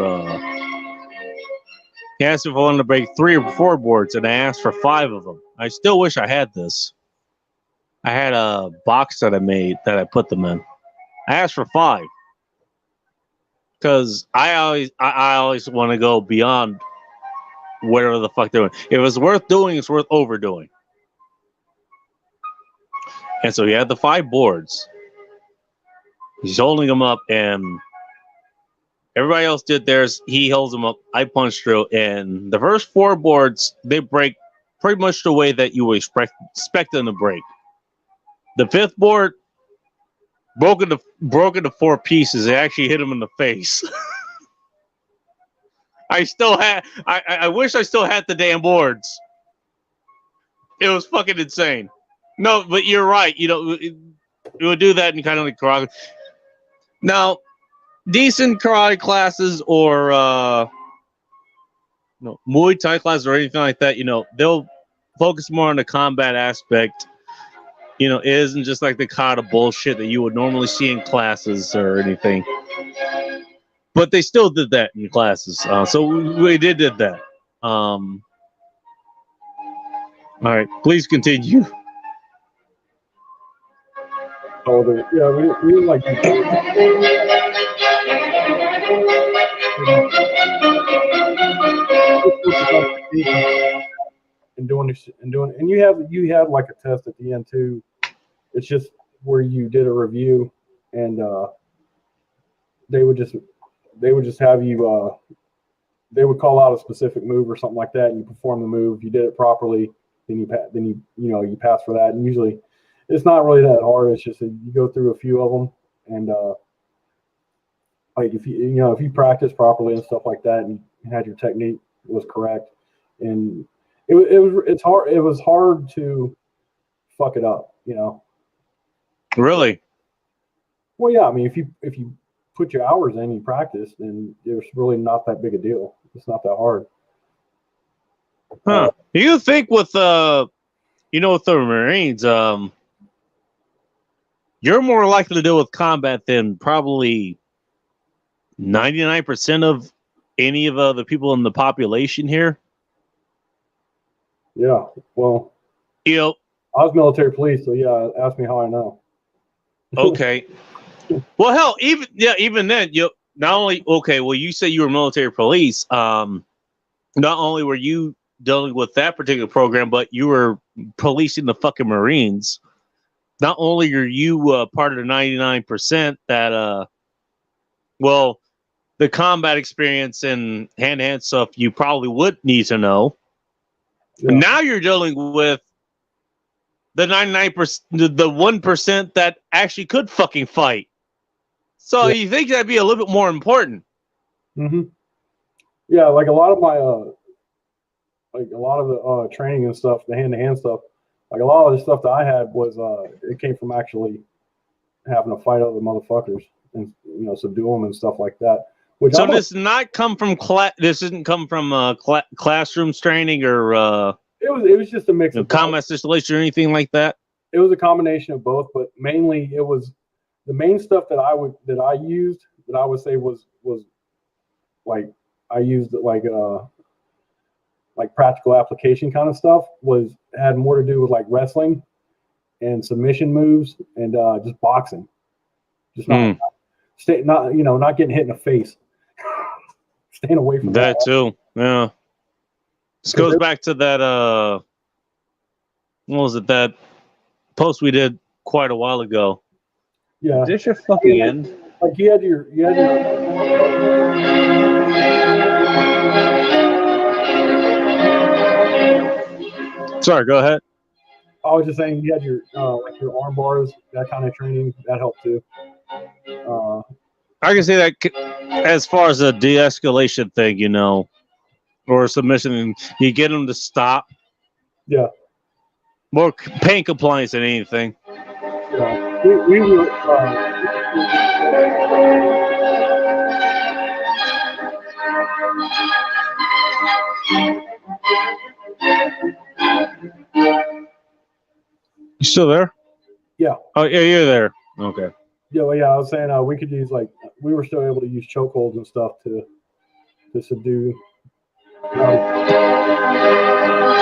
He asked if I wanted to break 3 or 4 boards, and I asked for 5 of them. I still wish I had this. I had a box that I made that I put them in. I asked for 5 because I always want to go beyond whatever the fuck they're doing. If it's worth doing, it's worth overdoing. And so he had the 5 boards. He's holding them up, and everybody else did theirs. He holds them up. I punch through, and the first 4 boards, they break pretty much the way that you would expect them to break. The 5th board broke into 4 pieces. It actually hit him in the face. I wish I still had the damn boards. It was fucking insane. No, but you're right. It would do that in kind of like karate. Now, decent karate classes or Muay Thai classes or anything like that, they'll focus more on the combat aspect. It isn't just like the kata bullshit that you would normally see in classes or anything. But they still did that in classes. So we did that. All right, please continue. Oh, we like. And you have like a test at the end too. It's just where you did a review, and they would just have you. They would call out a specific move or something like that, and you perform the move. If you did it properly, then you pass for that. And usually, it's not really that hard. It's just you go through a few of them, and like if you practice properly and stuff like that, and you had your technique was correct, and it's hard. It was hard to fuck it up, Really? Well, yeah. I mean, if you put your hours in, you practice, then it's really not that big a deal. It's not that hard. Huh? You think with with the Marines, you're more likely to deal with combat than probably 99% of any of the people in the population here. Yeah. Well, I was military police, so yeah. Ask me how I know. Okay. Well, hell, even then, not only you say you were military police. Not only were you dealing with that particular program, but you were policing the fucking Marines. Not only are you part of the 99% that, the combat experience and hand-to-hand stuff you probably would need to know. Yeah. Now you're dealing with the 99%, the 1% that actually could fucking fight. So you think that'd be a little bit more important? Mm-hmm. Yeah, like a lot of my like a lot of the training and stuff, the hand to hand stuff, like a lot of the stuff that I had was it came from actually having to fight other motherfuckers and subdue them and stuff like that. Which So I'm this not come from this isn't come from classroom training or it was just a mix of both. combat installation or anything like that. It was a combination of both, but mainly it was the main stuff that I used that I would say was like I used like practical application kind of stuff had more to do with like wrestling and submission moves and just boxing. Just not not getting hit in the face. Staying away from that too. Yeah. This goes back to that what was it, that post we did quite a while ago. Yeah. Is this your fucking end? Like you had your Sorry, go ahead. I was just saying you had your like your arm bars, that kind of training, that helped too. I can say that as far as a de-escalation thing, or submission, you get them to stop. Yeah. More pain compliance than anything. Yeah. We were. You still there? Yeah. Oh, yeah, you're there. Okay. Yeah, well, yeah. I was saying we could use we were still able to use chokeholds and stuff to subdue.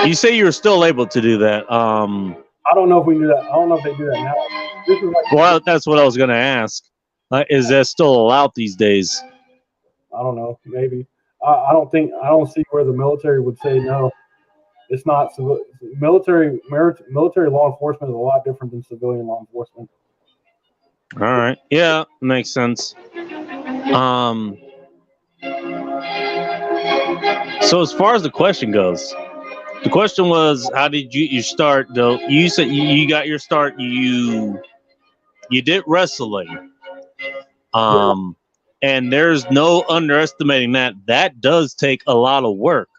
You say you were still able to do that. I don't know if we do that. I don't know if they do that now. This is well, that's what I was going to ask. Is that still allowed these days? I don't know. Maybe. I don't see where the military would say no. It's not military law enforcement is a lot different than civilian law enforcement. All right. Yeah, makes sense. So as far as the question goes, the question was, how did you start? Though you said you got your start. You did wrestling. And there's no underestimating that. That does take a lot of work.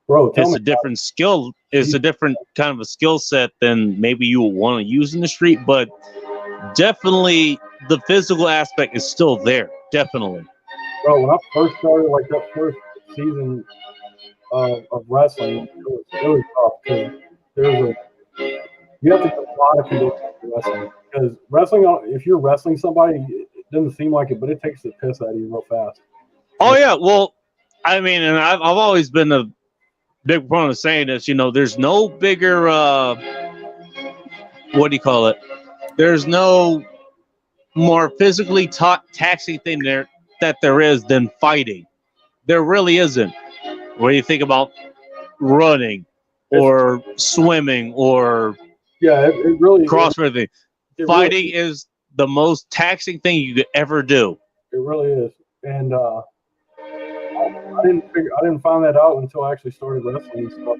Bro, it's a different skill. It's a different kind of a skill set than maybe you would want to use in the street, but definitely the physical aspect is still there. Definitely. Bro, when I first started, like that first season of wrestling, it was tough because you have to get a lot of conditioning for wrestling. Because if you're wrestling somebody, it doesn't seem like it, but it takes the piss out of you real fast. Oh yeah, well, I mean, and I've always been a big proponent of saying this. There's no bigger what do you call it? There's no more physically taxing thing that there is than fighting. There really isn't. When you think about running or swimming or it really CrossFit thing, fighting is the most taxing thing you could ever do. It really is, and I didn't find that out until I actually started wrestling and stuff.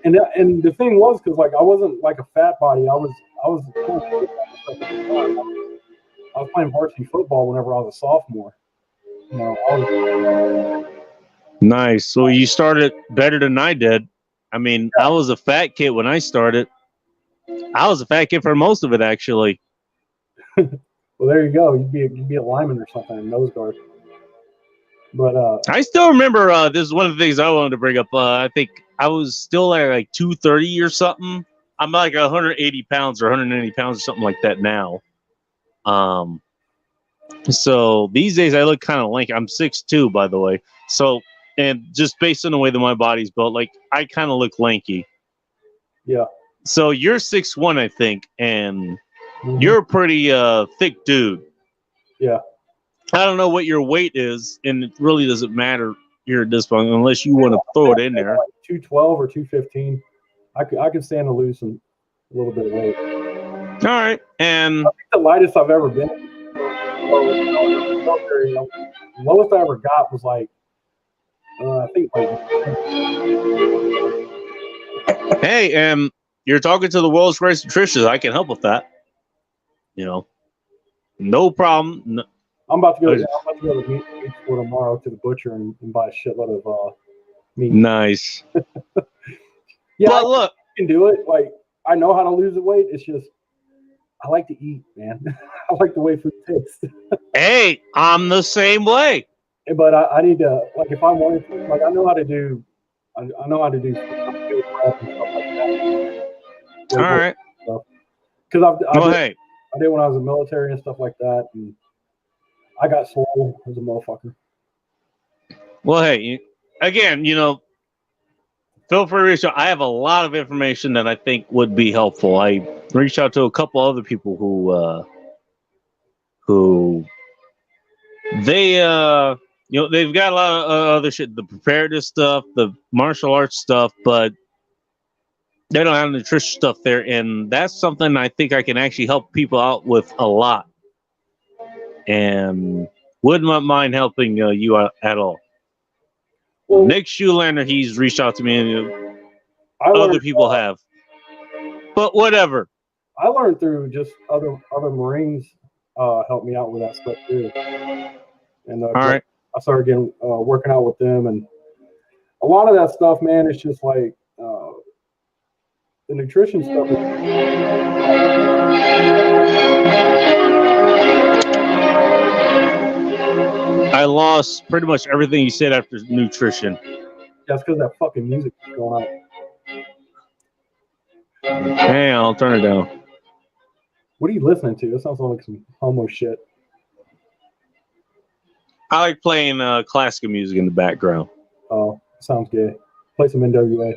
and the thing was, because like I wasn't like a fat body, I was playing varsity football whenever I was a sophomore. Nice. So you started better than I did. I mean, I was a fat kid when I started. I was a fat kid for most of it, actually. Well, there you go. You'd be a lineman or something, a nose guard. But I still remember. This is one of the things I wanted to bring up. I think I was still at like 230 or something. I'm like 180 pounds or 190 pounds or something like that now. So these days I look kind of lanky. I'm 6'2", by the way. So, and just based on the way that my body's built, like I kind of look lanky. Yeah. So you're 6'1", I think, and you're a pretty thick dude. Yeah. I don't know what your weight is, and it really doesn't matter here at this point unless you want to throw it in there. Like 212 or 215. I could stand to lose a little bit of weight. All right, and I think the lightest I've ever been. The lowest I ever got was like I think like. Hey, you're talking to the world's greatest nutritionist. I can help with that. No problem. I'm about to go. I'm about to go to the meat store tomorrow to the butcher and buy a shitload of meat. Nice. Yeah, but I look, can do it. Like I know how to lose the weight. It's just I like to eat, man. I like the way food tastes. hey, I'm the same way. But I need to like if I wanted to, like I know how to do. I know how to do stuff like that. All right. Because Hey. I did when I was in the military and stuff like that, and I got swole as a motherfucker. Well, hey, again, feel free to reach out. I have a lot of information that I think would be helpful. I reached out to a couple other people who they they've got a lot of other shit, the preparedness stuff, the martial arts stuff, but they don't have nutrition stuff there, and that's something I think I can actually help people out with a lot, and wouldn't mind helping you out at all. Well, Nick Schulander, he's reached out to me, and other people have, but whatever. I learned through just other Marines helped me out with that stuff too, and all right. I started getting working out with them, and a lot of that stuff, man, it's just like the nutrition stuff. I lost pretty much everything you said after nutrition. That's because that fucking music is going on. Hey, I'll turn it down. What are you listening to? That sounds like some homo shit. I like playing classical music in the background. Oh, sounds good. Play some NWA.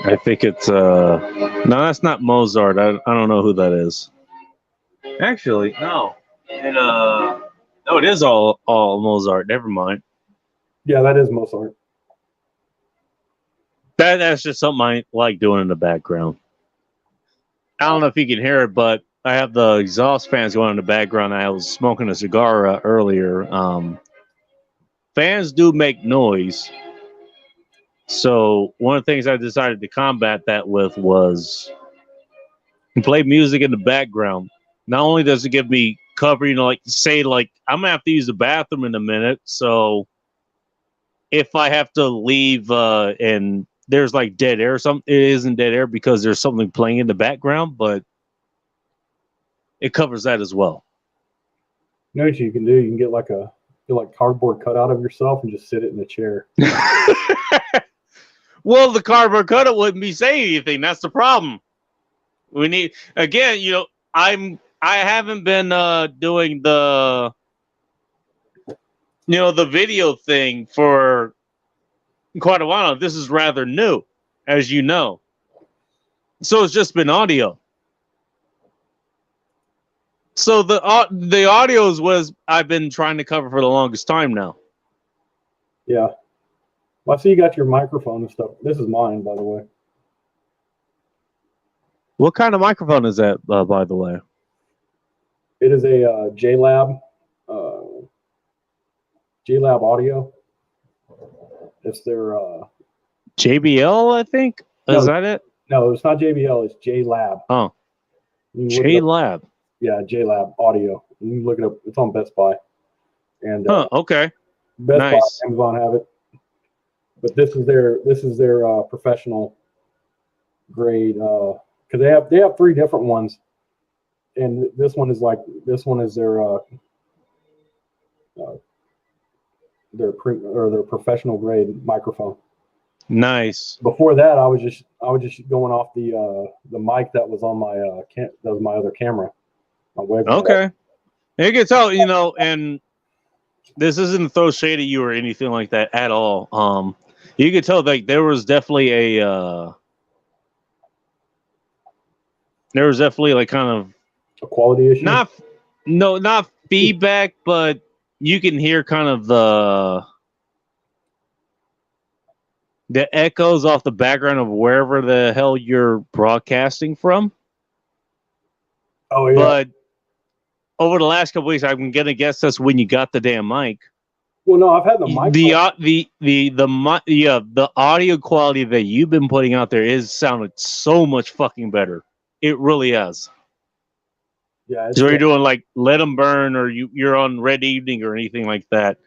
I think it's no, that's not Mozart. I don't know who that is. Actually, no. It is all Mozart. Never mind. Yeah, that is Mozart. That's just something I like doing in the background. I don't know if you can hear it, but I have the exhaust fans going in the background. I was smoking a cigar earlier. Fans do make noise. So one of the things I decided to combat that with was play music in the background. Not only does it give me cover, like say like I'm gonna have to use the bathroom in a minute. So if I have to leave and there's like dead air, it isn't dead air because there's something playing in the background, but it covers that as well. You know what you can do? You can get like cardboard cutout of yourself and just sit it in a chair. Well, the cardboard cutout wouldn't be saying anything. That's the problem. We need again. I haven't been doing the the video thing for quite a while. This is rather new, as you know. So it's just been audio. So the audio is what I've been trying to cover for the longest time now. Yeah. Well, I see you got your microphone and stuff. This is mine, by the way. What kind of microphone is that, by the way? It is a JLab audio. It's their JBL, I think. Is that it? No, it's not JBL. It's JLab. Oh, JLab. Yeah, JLab audio. You can look it up. It's on Best Buy. And okay. Best Buy, Amazon have it. But this is their professional grade because they have 3 different ones, and this one is their professional grade microphone. Nice. Before that, I was just going off the mic that was on my that was my other camera. My web okay. You can tell, and this isn't to throw shade at you or anything like that at all. You could tell like there was definitely like kind of a quality issue. Not feedback, but you can hear kind of the echoes off the background of wherever the hell you're broadcasting from. Oh yeah. But over the last couple weeks, I'm gonna guess that's when you got the damn mic. Well, no, I've had the mic. The audio quality that you've been putting out there is sounded so much fucking better. It really has. Yeah, So you're doing like Let 'Em Burn, or you're on Red Evening or anything like that.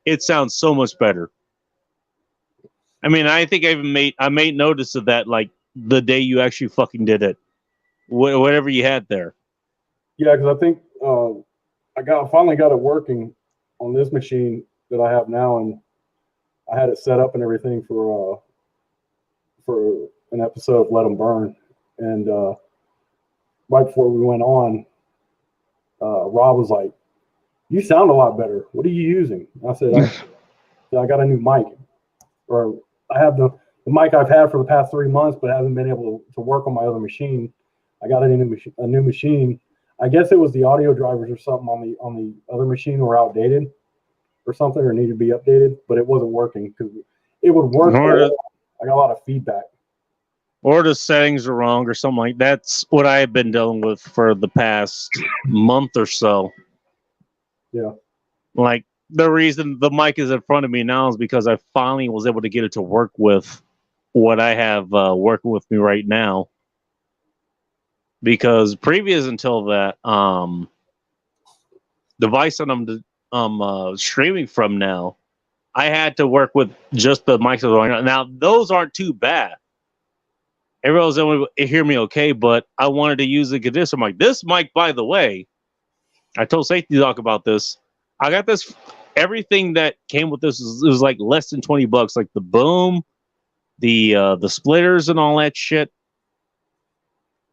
It sounds so much better. I mean, I think I made notice of that like the day you actually fucking did it, whatever you had there. yeah, because I think I finally got it working on this machine that I have now, and I had it set up and everything for an episode of Let 'Em Burn, and right before we went on, Rob was like, "You sound a lot better. What are you using?" And I said, I got a new mic, or I have the mic I've had for the past 3 months, but haven't been able to work on my other machine. I got a new machine. I guess it was the audio drivers or something on the other machine were outdated or something, or needed to be updated, but it wasn't working because it would work. I got a lot of feedback. Or the settings are wrong or something like that. That's what I've been dealing with for the past month or so. Yeah. Like the reason the mic is in front of me now is because I finally was able to get it to work with what I have working with me right now. Because previous until that, device that I'm streaming from now, I had to work with just the mics that are on. Now those aren't too bad. Everyone's able to hear me okay, but I wanted to use the condenser mic. This mic, by the way, I told Safety Doc about this. I got this. Everything that came with this was like less than $20, like the boom, the splitters, and all that shit.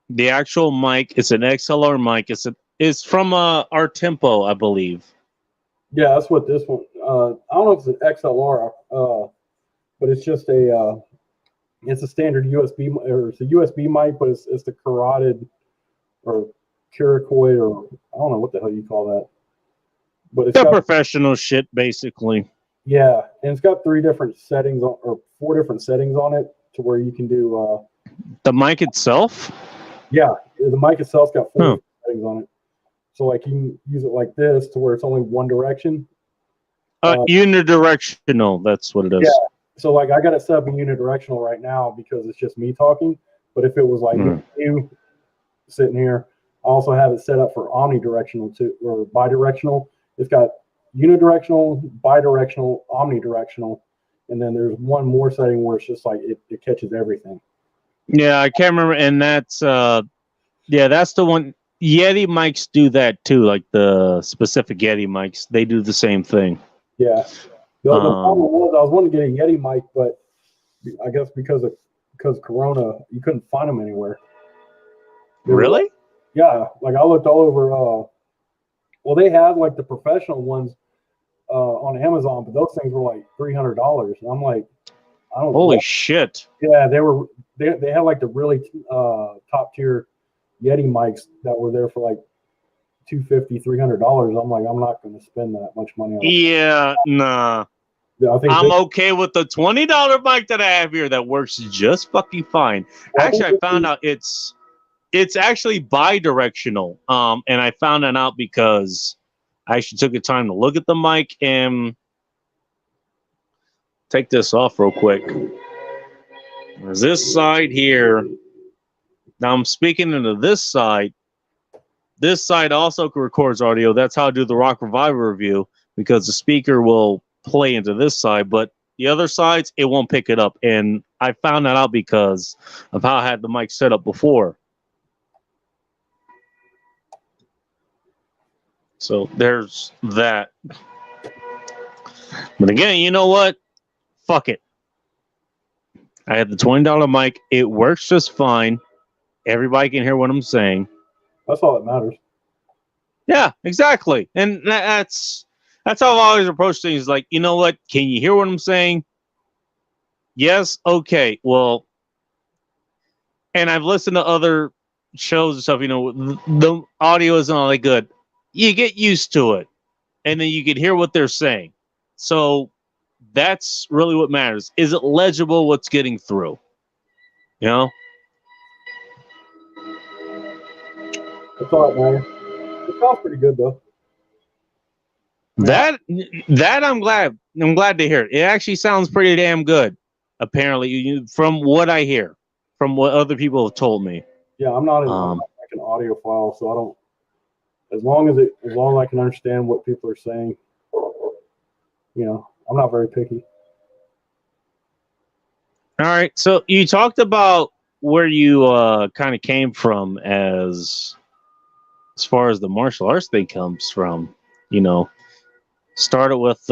The actual mic, it's an XLR mic. It's from our Tempo, I believe. Yeah, that's what this one. I don't know if it's an XLR, but it's just it's a standard USB, or it's a USB mic, but it's the carotid or curacoid, or I don't know what the hell you call that. But it's got professional shit, basically. Yeah, and it's got 3 different settings or 4 different settings on it to where you can do the mic itself. Yeah, the mic itself's got 4 settings on it. So like you can use it like this to where it's only one direction. Unidirectional, that's what it is. Yeah. So like I got it set up in unidirectional right now because it's just me talking. But if it was like you sitting here, I also have it set up for omnidirectional too, or bidirectional. It's got unidirectional, bidirectional, omnidirectional, and then there's one more setting where it's just like it catches everything. Yeah, I can't remember, and that's that's the one. Yeti mics do that too, like the specific Yeti mics. They do the same thing. Yeah. The problem was I was wanting to get a Yeti mic, but I guess because Corona, you couldn't find them anywhere. Really? Yeah. Like I looked all over. Well, they had like the professional ones on Amazon, but those things were like $300. And I'm like, I don't. Holy shit! Yeah, they had like the really top tier Yeti mics that were there for like $250, $300. I'm like, I'm not going to spend that much money on it. Yeah, nah. Yeah, I'm okay with the $20 mic that I have here that works just fucking fine. Actually, I found out it's actually bi-directional. And I found that out because I actually took the time to look at the mic and take this off real quick. There's this side here. Now I'm speaking into this side. This side also records audio. That's how I do the Rock Reviver review, because the speaker will play into this side, but the other sides, it won't pick it up. And I found that out because of how I had the mic set up before. So there's that. But again, you know what? Fuck it. I had the $20 mic. It works just fine. Everybody can hear what I'm saying. That's all that matters. Yeah, exactly. And that's how I've always approached things. Like, you know what? Can you hear what I'm saying? Yes. Okay. Well, and I've listened to other shows and stuff. You know, the audio isn't all that good. You get used to it, and then you can hear what they're saying. So that's really what matters. Is it legible what's getting through? You know? That's all that matters. It sounds pretty good though. That I'm glad to hear. It actually sounds pretty damn good. Apparently, from what I hear, from what other people have told me. Yeah, I'm not an audiophile, so as long as I can understand what people are saying, I'm not very picky. All right. So you talked about where you kind of came from as far as the martial arts thing comes from. Started with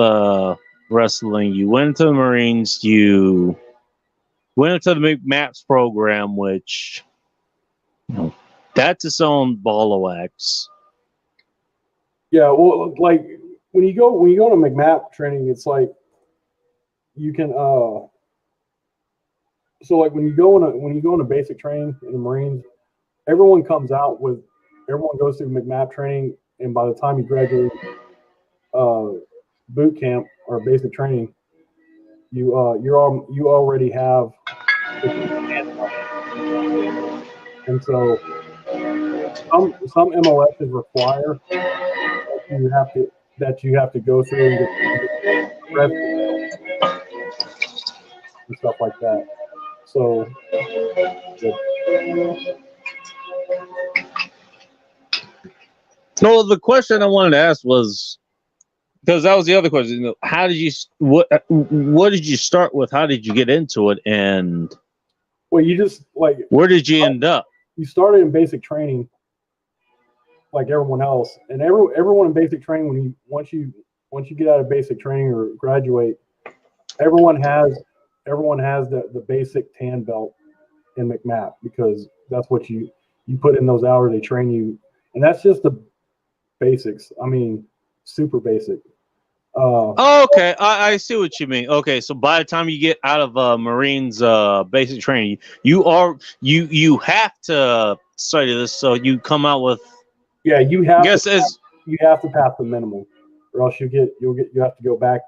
wrestling. You went into the Marines. You went into the MAPS program, which that's its own ball of wax. Yeah, well, like when you go to McMap training, it's like you can so like when you go into basic training in the Marines, everyone goes through McMap training, and by the time you graduate boot camp or basic training, you already have, and so some MOSs require that you have to go through and stuff like that. So no, the question I wanted to ask was, because that was the other question. How did you what did you start with? How did you get into it? And you just like, where did you end up? You started in basic training like everyone else, and everyone in basic training, once you get out of basic training or graduate, everyone has the basic tan belt in McMap, because that's what you put in those hours. They train you, and that's just the basics. I mean, super basic. Okay, I see what you mean. Okay, so by the time you get out of Marines basic training, you have to study this, so you come out with. Yeah, you have to pass the minimum, or else you have to go back.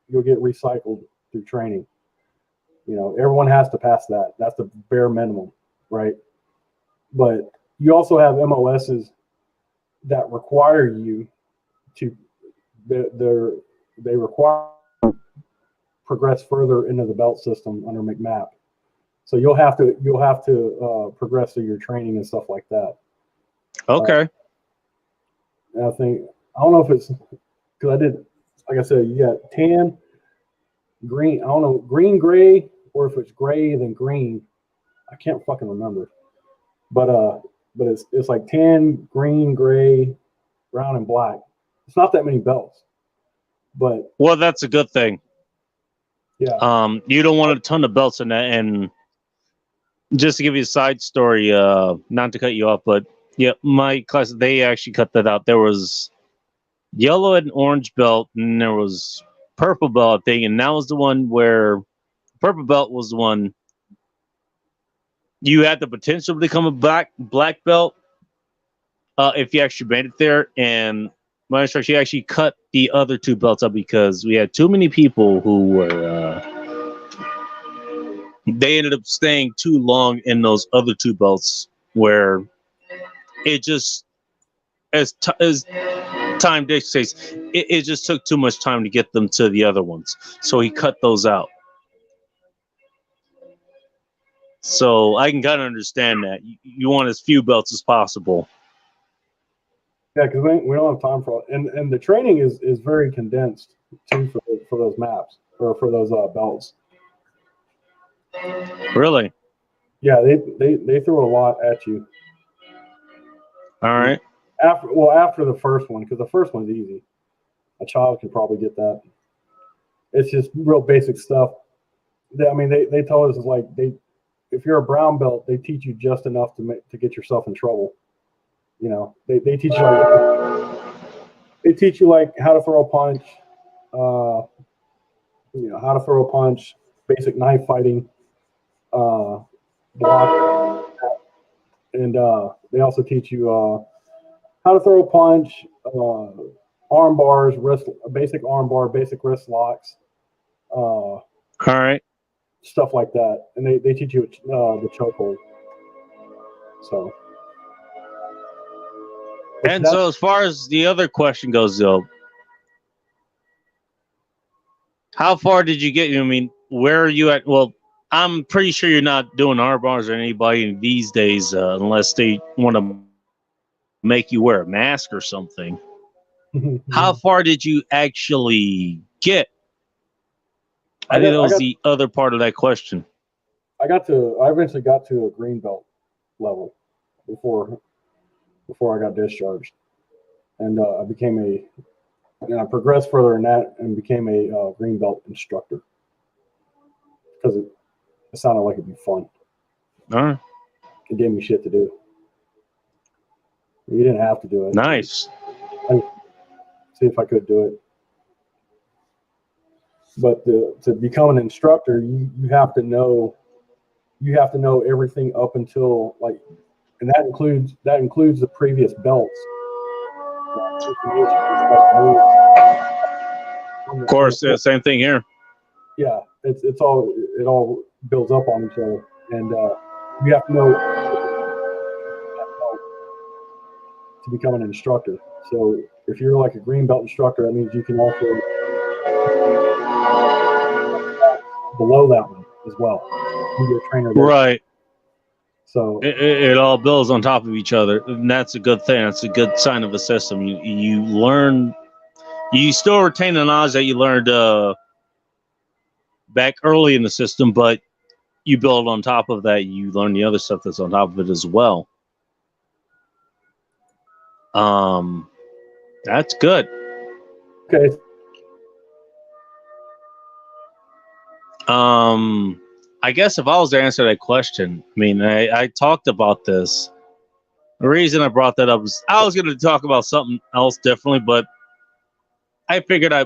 You'll get recycled through training. Everyone has to pass that. That's the bare minimum, right? But you also have MOSs that require you to. They require progress further into the belt system under McMap. So you'll have to progress through your training and stuff like that. Okay. And I don't know if it's because I did, like I said, you got tan, green. I don't know, green, gray, or if it's gray then green. I can't fucking remember. But it's like tan, green, gray, brown, and black. It's not that many belts. But well, that's a good thing. Yeah. You don't want a ton of belts in that. And just to give you a side story, not to cut you off, but yeah, my class, they actually cut that out. There was yellow and orange belt, and there was purple belt thing, and that was the one where purple belt was the one you had the potential to become a black belt if you actually made it there. And my instructor, she actually cut the other two belts up because we had too many people who were they ended up staying too long in those other two belts, where it just as time dictates, it just took too much time to get them to the other ones, so he cut those out. So I can kind of understand that you want as few belts as possible. Yeah, because we don't have time for it, and the training is very condensed too for those maps or for those belts. Really? Yeah, they throw a lot at you. All right. After the first one, because the first one's easy. A child can probably get that. It's just real basic stuff. They told us is like if you're a brown belt, they teach you just enough to get yourself in trouble. They teach you like how to throw a punch, how to throw a punch, basic knife fighting, block, and they also teach you how to throw a punch, arm bars, basic arm bar, basic wrist locks, all right, stuff like that, and they teach you the chokehold. So. And so, as far as the other question goes, though, how far did you get? I mean, where are you at? Well, I'm pretty sure you're not doing arm bars or anybody these days unless they want to make you wear a mask or something. How far did you actually get? I think that was the other part of that question. I eventually got to a green belt level before I got discharged, and I progressed further in that and became a green belt instructor because it sounded like it'd be fun. All right. It gave me shit to do. You didn't have to do it. Nice. See if I could do it. But to become an instructor, you have to know everything up until and that includes the previous belts. Of course, same thing here. Yeah, it all builds up on each other, and you have to know to become an instructor. So if you're like a green belt instructor, that means you can also below that one as well. You be a trainer there. Right. So it all builds on top of each other, and that's a good thing. That's a good sign of a system. You learn, you still retain the knowledge that you learned back early in the system, but you build on top of that. You learn the other stuff that's on top of it as well. That's good. Okay. I guess if I was to answer that question, I mean, I talked about this. The reason I brought that up is I was going to talk about something else differently, but I figured I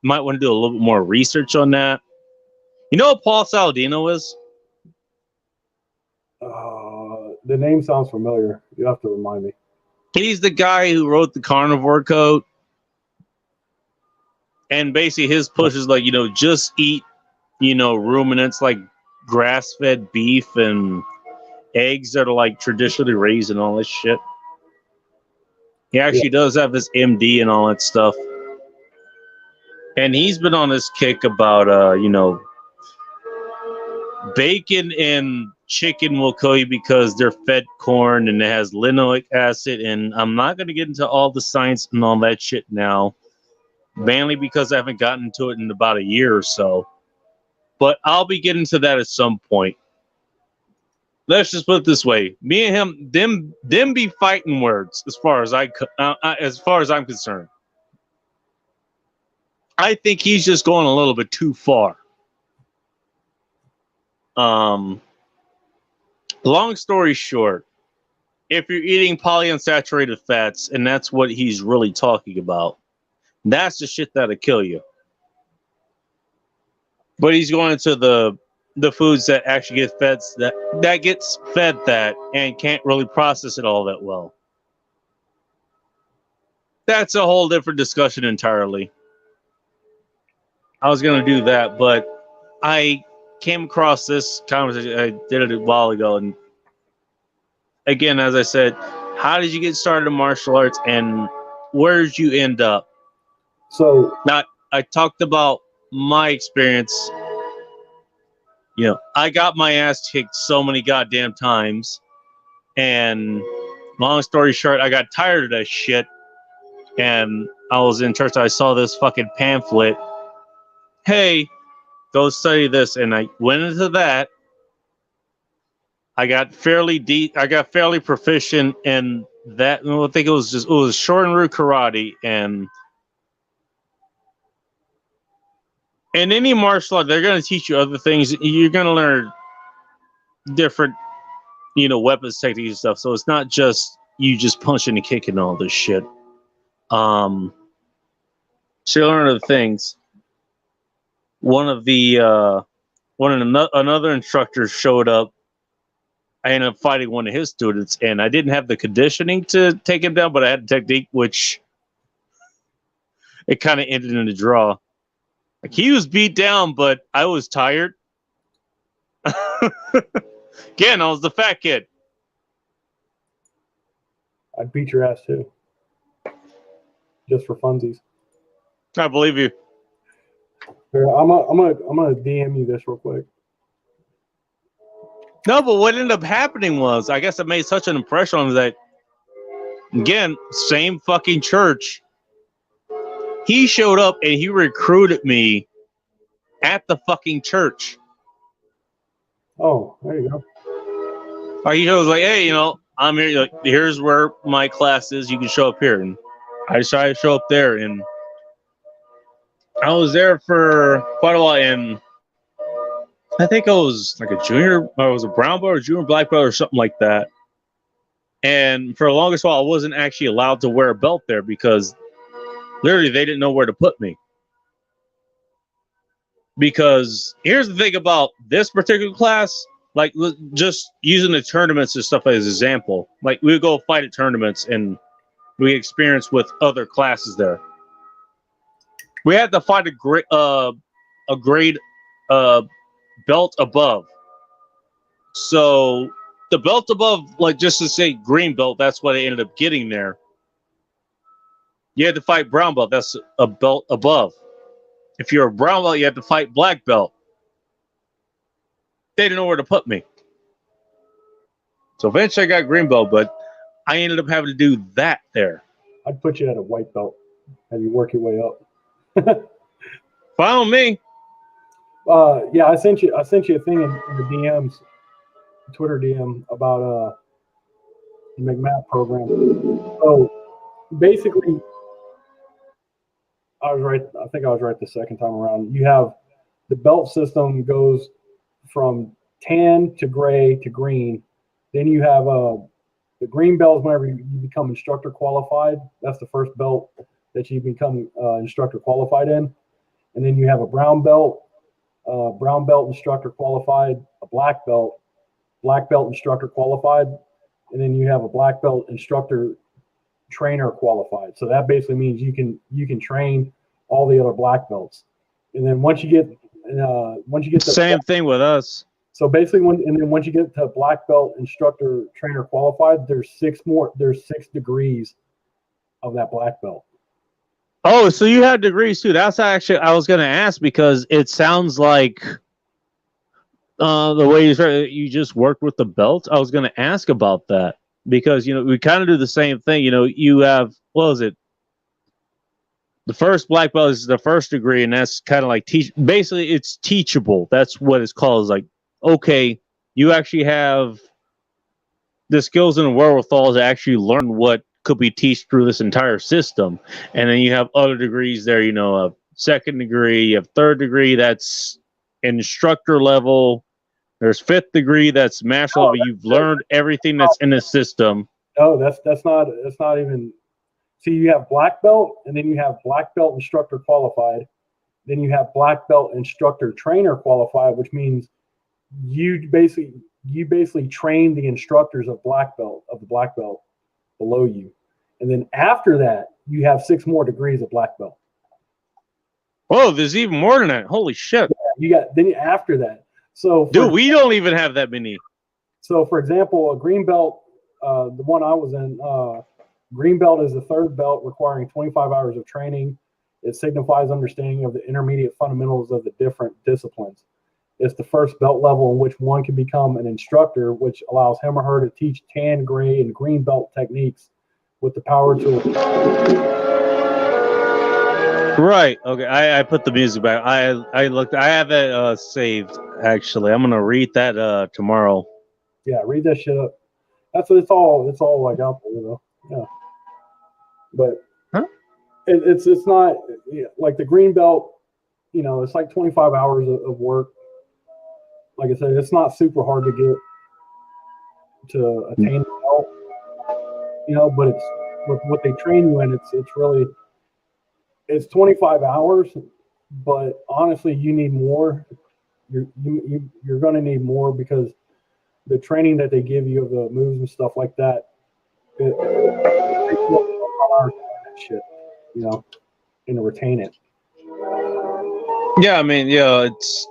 might want to do a little bit more research on that. You know what Paul Saladino is? The name sounds familiar. You have to remind me. He's the guy who wrote the Carnivore Code. And basically his push is like, just eat, ruminants like grass-fed beef and eggs that are like traditionally raised and all this shit. He actually does have his MD and all that stuff. And he's been on this kick about, bacon and chicken will kill you because they're fed corn and it has linoleic acid. And I'm not going to get into all the science and all that shit now, mainly because I haven't gotten to it in about a year or so. But I'll be getting to that at some point. Let's just put it this way: me and him, them be fighting words as far as I'm concerned. I think he's just going a little bit too far. Long story short, if you're eating polyunsaturated fats, and that's what he's really talking about, that's the shit that'll kill you. But he's going into the foods that actually get fed that gets fed that and can't really process it all that well. That's a whole different discussion entirely. I was going to do that, but I came across this conversation. I did it a while ago, and again, as I said, how did you get started in martial arts, and where did you end up? So, I talked about my experience. I got my ass kicked so many goddamn times, and long story short, I got tired of that shit, and I was in church. I saw this fucking pamphlet. Hey, go study this, and I went into that. I got fairly proficient in that. I think it was Shorin-ryu karate, and in any martial art, they're going to teach you other things. You're going to learn different, weapons, techniques, and stuff. So it's not just you just punching and kicking all this shit. So you learn other things. Another instructor showed up. I ended up fighting one of his students, and I didn't have the conditioning to take him down, but I had a technique, which it kind of ended in a draw. Like, he was beat down, but I was tired. Again, I was the fat kid. I'd beat your ass too, just for funsies. I believe you. Here, I'm gonna DM you this real quick. No, but what ended up happening was, I guess it made such an impression on him that Again, same fucking church. He showed up and he recruited me at the fucking church. Oh, there you go. He was like, hey, I'm here. Like, here's where my class is. You can show up here. And I decided to show up there. And I was there for quite a while. And I think I was like a junior. I was a brown belt or junior black belt or something like that. And for the longest while, I wasn't actually allowed to wear a belt there because literally they didn't know where to put me. Because here's the thing about this particular class. Like, just using the tournaments and stuff as an example. Like, we would go fight at tournaments, and we experience with other classes there. We had to fight a grade belt above. So, the belt above, like, just to say green belt, that's what I ended up getting there. You had to fight brown belt. That's a belt above. If you're a brown belt, you had to fight black belt. They didn't know where to put me. So eventually I got green belt, but I ended up having to do that there. I'd put you at a white belt. Have you work your way up. Fine with me. Yeah, I sent you a thing in the DMs, Twitter DM about the McMath program. So basically, I was right. I think I was right the second time around. You have the belt system goes from tan to gray to green. Then you have the green belt is whenever you become instructor qualified. That's the first belt that you become instructor qualified in. And then you have a brown belt instructor qualified, a black belt instructor qualified, and then you have a black belt instructor trainer qualified. So that basically means you can train all the other black belts. And then once you get the same thing with us. So basically, once you get to black belt instructor trainer qualified, there's 6 degrees of that black belt. Oh, so you had degrees too. That's actually I was going to ask because it sounds like the way you just worked with the belt. I was going to ask about that because we kind of do the same thing. You have what is it? The first black belt is the first degree, and that's kind of like basically it's teachable. That's what it's called. It's like, okay, you actually have the skills and the wherewithal to actually learn what could be taught through this entire system. And then you have other degrees there, a second degree, you have third degree, that's instructor level. There's fifth degree, that's master level. You've learned everything that's in the system. No, that's not even. See, you have black belt, and then you have black belt instructor qualified. Then you have black belt instructor trainer qualified, which means you basically train the instructors of the black belt below you. And then after that, you have 6 more degrees of black belt. Oh, there's even more than that. Holy shit. Yeah, after that. So dude, we don't even have that many. So for example, a green belt, the one I was in, green belt is the third belt requiring 25 hours of training. It signifies understanding of the intermediate fundamentals of the different disciplines. It's the first belt level in which one can become an instructor, which allows him or her to teach tan, gray, and green belt techniques with the power to. Right. Okay. I put the music back. I looked. I have it saved. Actually, I'm gonna read that tomorrow. Yeah, read that shit up. It's all like out there, Yeah. But it's not like the green belt. It's like 25 hours of work. Like I said, it's not super hard to get to attain the belt, but it's what they train you in. It's 25 hours, but honestly, you need more. You're going to need more because the training that they give you of the moves and stuff like that, it shit, and to retain it. Yeah, I mean, it's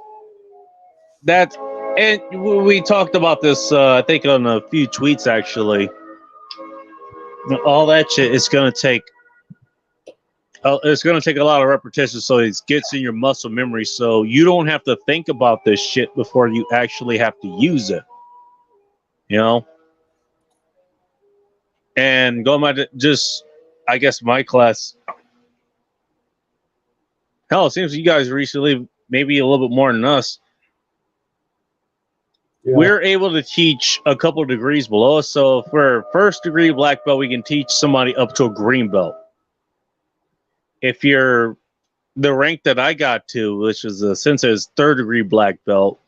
that, and we talked about this, I think, on a few tweets actually. All that shit is going to take. It's going to take a lot of repetition, so it gets in your muscle memory. So you don't have to think about this shit before you actually have to use it. And going by just, I guess, my class. Hell, it seems you guys recently maybe a little bit more than us. Yeah. We're able to teach a couple of degrees below us. So if we're first degree black belt, we can teach somebody up to a green belt. If you're the rank that I got to, which is a sensei's third degree black belt,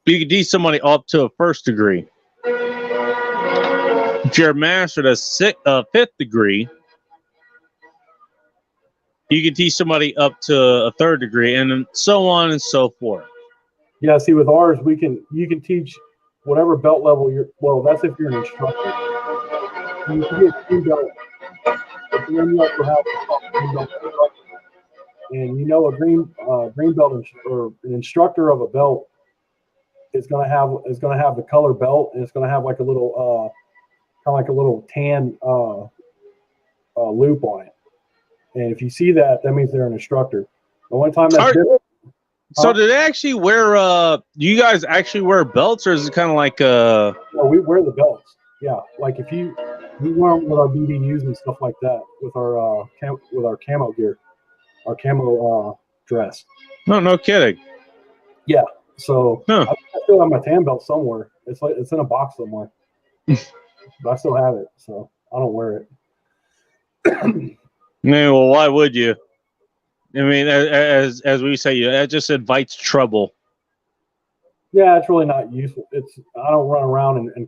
you can teach somebody up to a first degree. If you're a master that's fifth degree, you can teach somebody up to a third degree, and so on and so forth. Yeah, see, with ours, you can teach whatever belt level you're. Well, that's if you're an instructor. You can get green belt, but then you also have a green belt instructor. And you know, a green belt or an instructor of a belt is gonna have the color belt, and it's gonna have like a little kind of like a little tan loop on it. And if you see that, that means they're an instructor. The one time that's different. So do they actually wear? Do you guys actually wear belts, or is it kind of like No, we wear the belts. Yeah, like if we wear them with our BDUs and stuff like that, with our camo gear, our camo dress. No kidding. Yeah. So Huh. I still have my tan belt somewhere. It's in a box somewhere, but I still have it. So I don't wear it. No, well, why would you? I mean, as we say, that just invites trouble. Yeah, it's really not useful. I don't run around in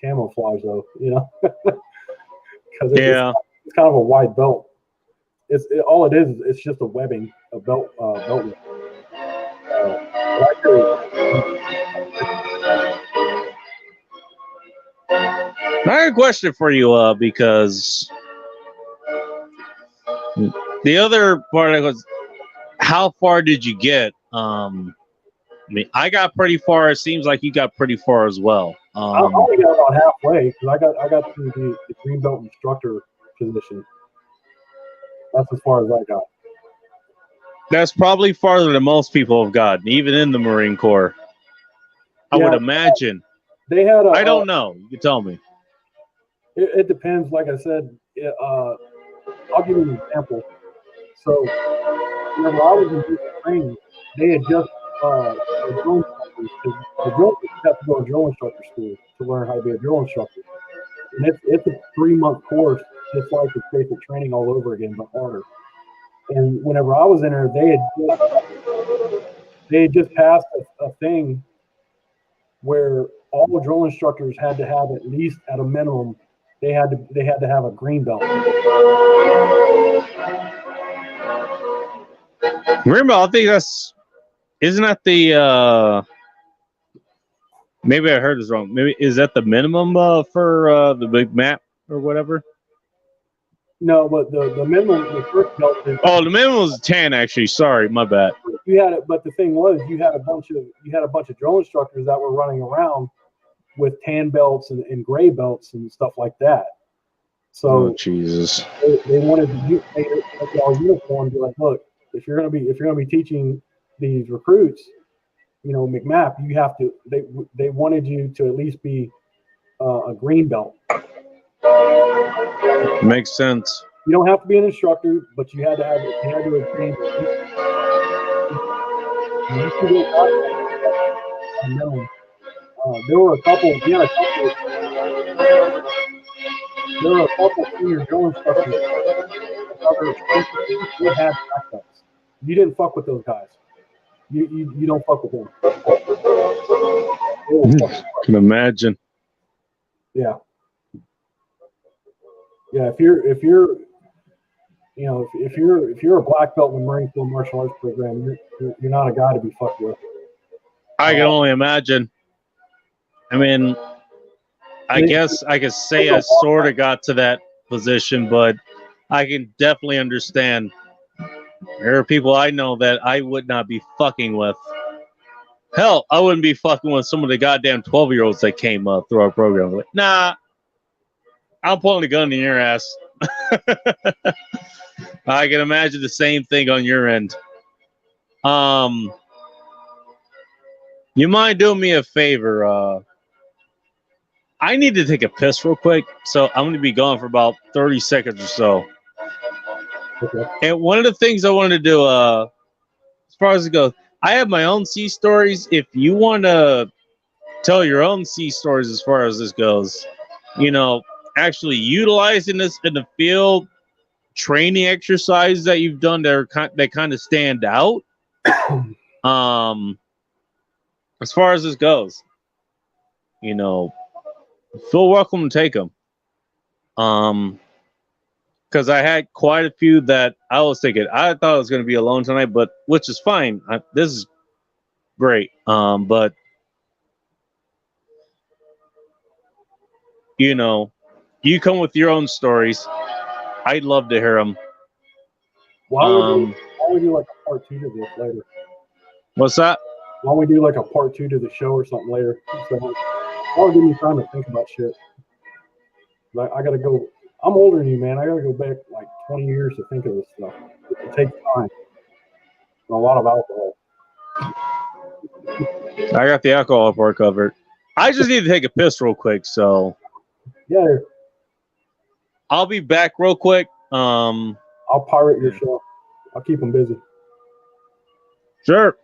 camouflage though, you know, because it's kind of a wide belt. All it is. It's just a webbing, a belt. I have a question for you, because the other part was, how far did you get? I mean, I got pretty far. It seems like you got pretty far as well. I only got about halfway because I got to the green belt instructor position. That's as far as I got. That's probably farther than most people have gotten, even in the Marine Corps. I would imagine. They had. I don't know. You can tell me. It depends. Like I said, I'll give you an example. So, whenever I was in basic training, they had just the drill instructors. The drill instructors have to go to drill instructor school to learn how to be a drill instructor, and it's a 3-month course, just like the basic training all over again, but harder. And whenever I was in there, they had just passed a thing where all the drill instructors had to have, at least at a minimum, they had to have a green belt. Green belt, I think isn't that the maybe I heard this wrong. Maybe is that the minimum for the big map or whatever? No, but the minimum, the first belt is. Oh, the minimum was 10 actually. Sorry, my bad. You had it, but the thing was, you had a bunch of drill instructors that were running around with tan belts and gray belts and stuff like that. So Jesus, they wanted to make all uniform. Be like, look, if you're gonna be teaching these recruits, you know, McMap, you have to. They wanted you to at least be a green belt. Makes sense. You don't have to be an instructor, but you had to have a green belt. There were a couple. There were a couple senior drill instructors. They had black belts. You didn't fuck with those guys. You don't fuck with them. Can imagine. Yeah. Yeah. If you're a black belt in the Marine Corps martial arts program, you're not a guy to be fucked with. I can only imagine. I mean, I guess I could say I sort of got to that position, but I can definitely understand. There are people I know that I would not be fucking with. Hell, I wouldn't be fucking with some of the goddamn 12-year-olds that came through our program. Like, nah, I'm pulling a gun in your ass. I can imagine the same thing on your end. You mind doing me a favor? I need to take a piss real quick, so I'm going to be gone for about 30 seconds or so. Okay. And one of the things I wanted to do, as far as it goes, I have my own sea stories. If you want to tell your own sea stories as far as this goes, you know, actually utilizing this in the field, training exercises that you've done that kind of stand out. As far as this goes, you know, feel welcome to take them. Because I had quite a few that I was thinking I thought I was going to be alone tonight, but which is fine. This is great. But you know, you come with your own stories. I'd love to hear them. Why don't we do like a part 2 to this later? What's that? Why don't we do like a part 2 to the show or something later? So I'll give me time to think about shit. Like I gotta go. I'm older than you, man. I gotta go back like 20 years to think of this stuff. It takes time. And a lot of alcohol. I got the alcohol part covered. I just need to take a piss real quick, so Yeah, I'll be back real quick. I'll pirate your show. I'll keep them busy. Sure.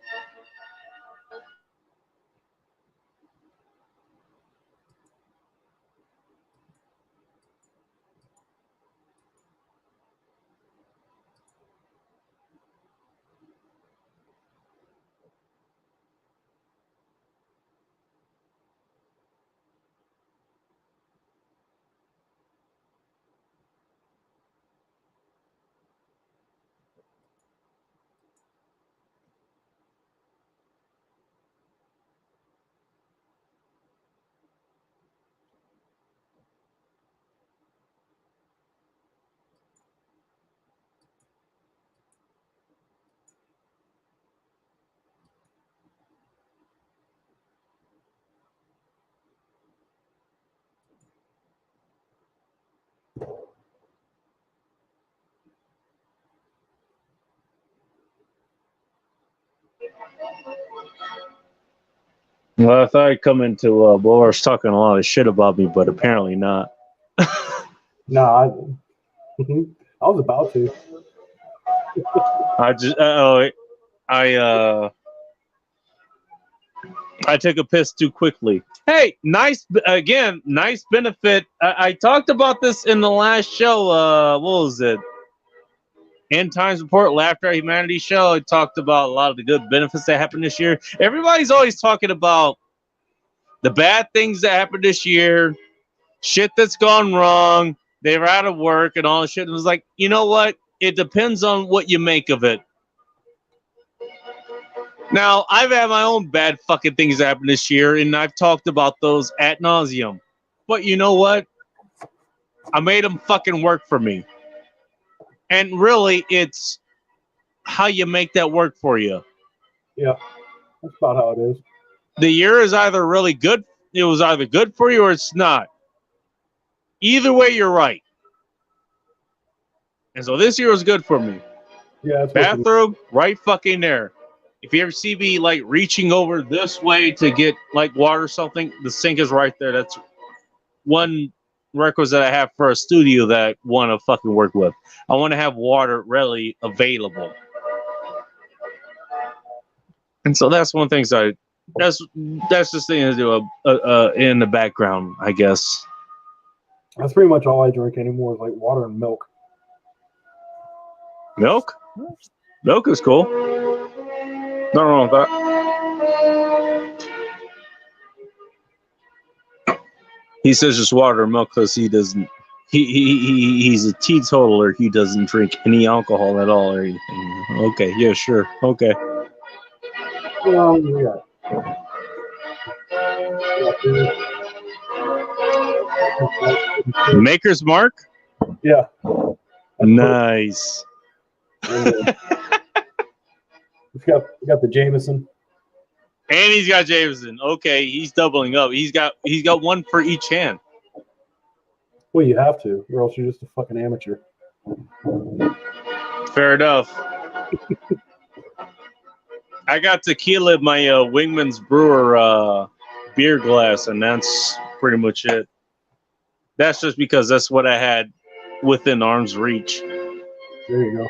Well, I thought I'd come into Boris talking a lot of shit about me, but apparently not. Nah, I was about to. I took a piss too quickly. Hey, nice benefit. I talked about this in the last show. What was it? End Times Report, Laughter at Humanity show. I talked about a lot of the good benefits that happened this year. Everybody's always talking about the bad things that happened this year, shit that's gone wrong. They were out of work and all this shit. It was like, you know what? It depends on what you make of it. Now, I've had my own bad fucking things that happened this year, and I've talked about those ad nauseum. But you know what? I made them fucking work for me. And really, it's how you make that work for you. Yeah, that's about how it is. The year is either really good, it was either good for you or it's not. Either way, you're right. And so this year was good for me. Yeah, bathroom, right fucking there. If you ever see me like reaching over this way to get like water or something, the sink is right there. That's one requisite I have for a studio that I want to fucking work with. I want to have water readily available. And so that's one thing that's just thing to do in the background, I guess. That's pretty much all I drink anymore is like water and milk. Milk? Milk is cool. Nothing wrong with that. He says just water and milk because he doesn't. He's a teetotaler. He doesn't drink any alcohol at all or anything. Okay, yeah, sure. Okay. Yeah. Maker's Mark? Yeah. Nice. We got the Jameson. And he's got Jameson. Okay, he's doubling up. He's got one for each hand. Well, you have to, or else you're just a fucking amateur. Fair enough. I got tequila in my Wingman's Brewer beer glass, and that's pretty much it. That's just because that's what I had within arm's reach. There you go.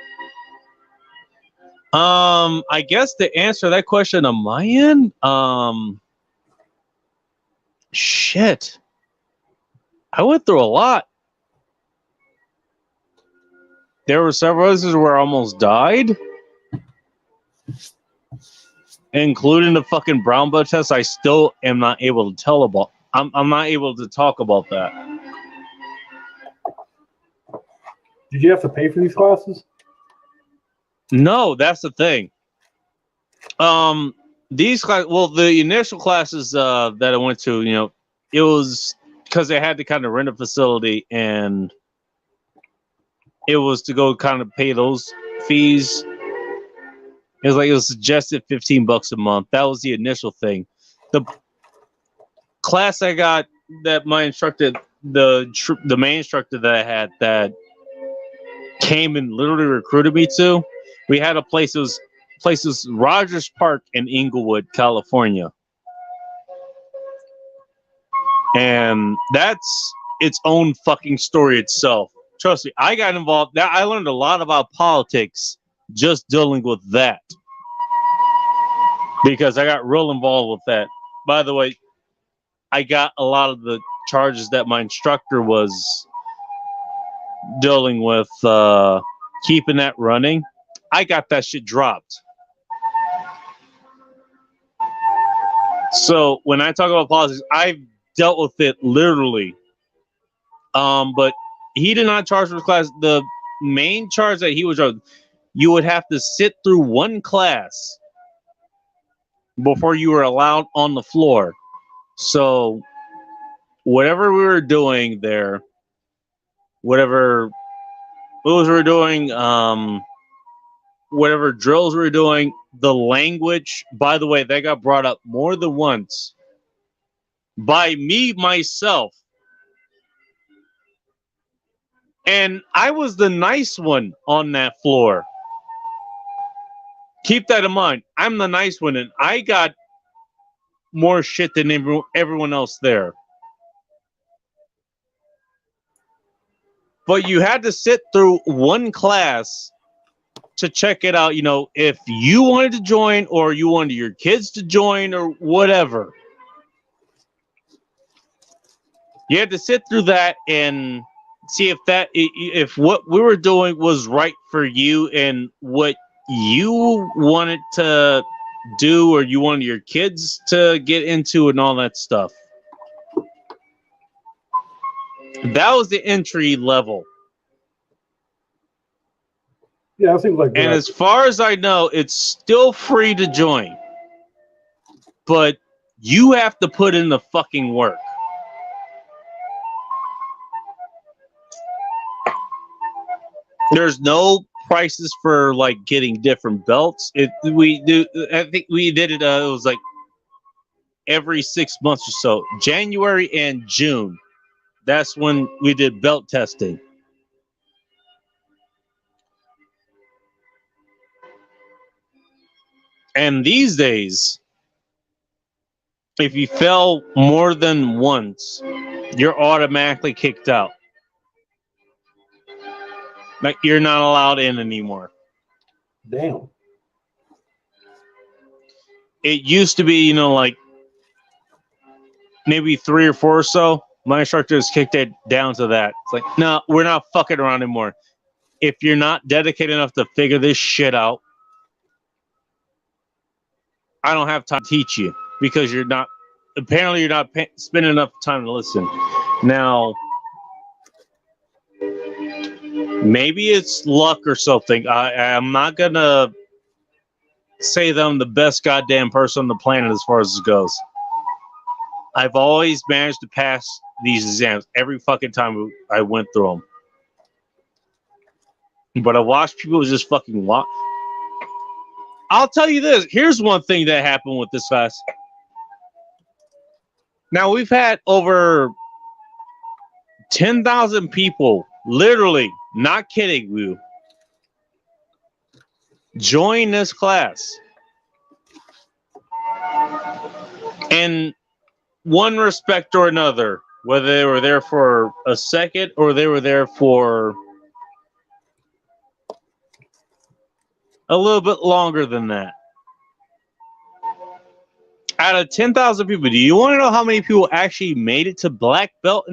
I guess to answer that question on my end, shit. I went through a lot. There were several instances where I almost died, including the fucking brown blood test. I still am not able to tell about. I'm not able to talk about that. Did you have to pay for these classes? No, that's the thing. These classes, well, the initial classes that I went to, you know, it was because they had to kind of rent a facility, and it was to go kind of pay those fees. It was suggested $15 a month. That was the initial thing. The class I got that my instructor, the main instructor that I had that came and literally recruited me to, we had a place. It was Rogers Park in Inglewood, California, and that's its own fucking story itself. Trust me, I got involved. I learned a lot about politics just dealing with that, because I got real involved with that. By the way, I got a lot of the charges that my instructor was dealing with, keeping that running. I got that shit dropped. So when I talk about politics, I've dealt with it literally. But he did not charge for class. The main charge that he was charged, you would have to sit through one class before you were allowed on the floor. So whatever we were doing there, whatever moves we were doing, whatever drills we were doing, the language, by the way, that got brought up more than once by me myself. And I was the nice one on that floor. Keep that in mind. I'm the nice one, and I got more shit than everyone else there. But you had to sit through one class to check it out, you know, if you wanted to join or you wanted your kids to join or whatever. You had to sit through that and see if what we were doing was right for you and what you wanted to do or you wanted your kids to get into and all that stuff. That was the entry level. Yeah, it seems like. And as far as I know, it's still free to join, but you have to put in the fucking work. There's no prices for like getting different belts. I think we did it. It was like every 6 months or so, January and June. That's when we did belt testing. And these days, if you fell more than once, you're automatically kicked out. Like, you're not allowed in anymore. Damn. It used to be, you know, like maybe 3 or 4 or so. My instructor has kicked it down to that. It's like, no, we're not fucking around anymore. If you're not dedicated enough to figure this shit out, I don't have time to teach you because you're not spending enough time to listen. Now, maybe it's luck or something. I'm not going to say that I'm the best goddamn person on the planet as far as this goes. I've always managed to pass these exams every fucking time I went through them. But I watched people just fucking watch. I'll tell you this. Here's one thing that happened with this class. Now, we've had over 10,000 people, literally, not kidding you, join this class. And one respect or another, whether they were there for a second or they were there for a little bit longer than that. Out of 10,000 people, do you want to know how many people actually made it to black belt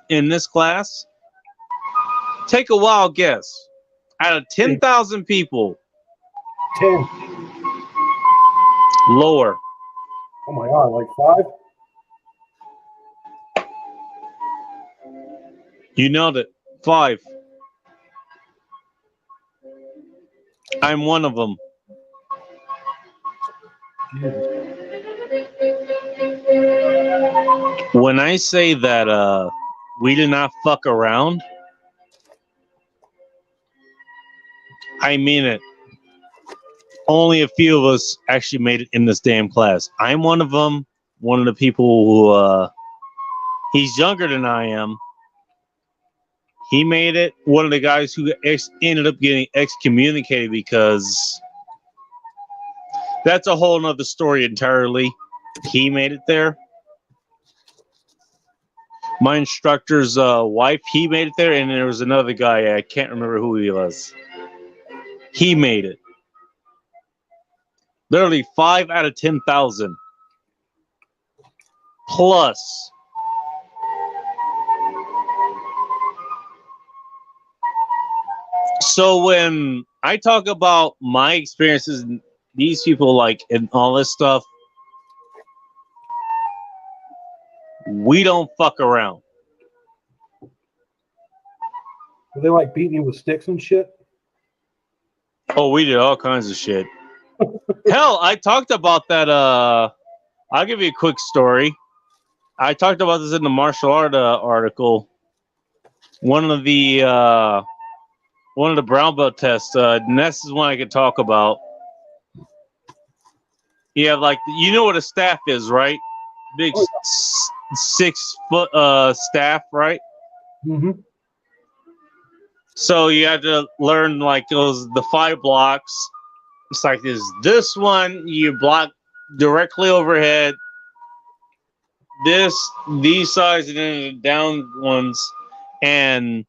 in this class? Take a wild guess. Out of 10,000 people, 10. Lower. Oh my God, like 5? You nailed it. 5. I'm one of them. Jesus. When I say that we did not fuck around, I mean it. Only a few of us actually made it in this damn class. I'm one of them. One of the people who he's younger than I am. He made it. One of the guys who ended up getting excommunicated because that's a whole nother story entirely. He made it there. My instructor's wife, he made it there, and there was another guy, I can't remember who he was. He made it. Literally 5 out of 10,000. Plus. So when I talk about my experiences, these people like and all this stuff, we don't fuck around. Were they like beating you with sticks and shit? Oh, we did all kinds of shit. Hell, I talked about that. I'll give you a quick story. I talked about this in the martial art article. One of the brown belt tests. And this is one I could talk about. Yeah, like you know what a staff is, right? Big 6 foot staff, right? Mm-hmm. So you had to learn like the 5 blocks. It's like this one you block directly overhead. These sides and then the down ones. And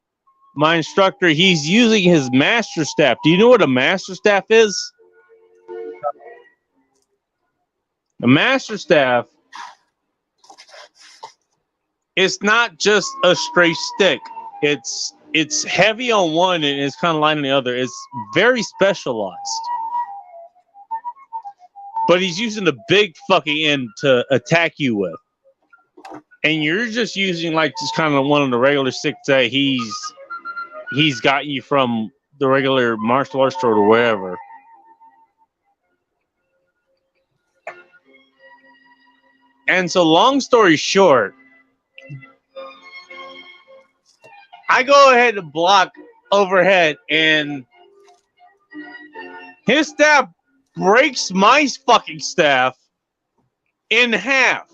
my instructor, he's using his master staff. Do you know what a master staff is? A master staff, it's not just a straight stick. It's heavy on one and it's kind of light on the other. It's very specialized. But he's using the big fucking end to attack you with. And you're just using like just kind of one of the regular sticks that he's got you from the regular martial arts store or wherever. And so long story short, I go ahead and block overhead and his staff breaks my fucking staff in half.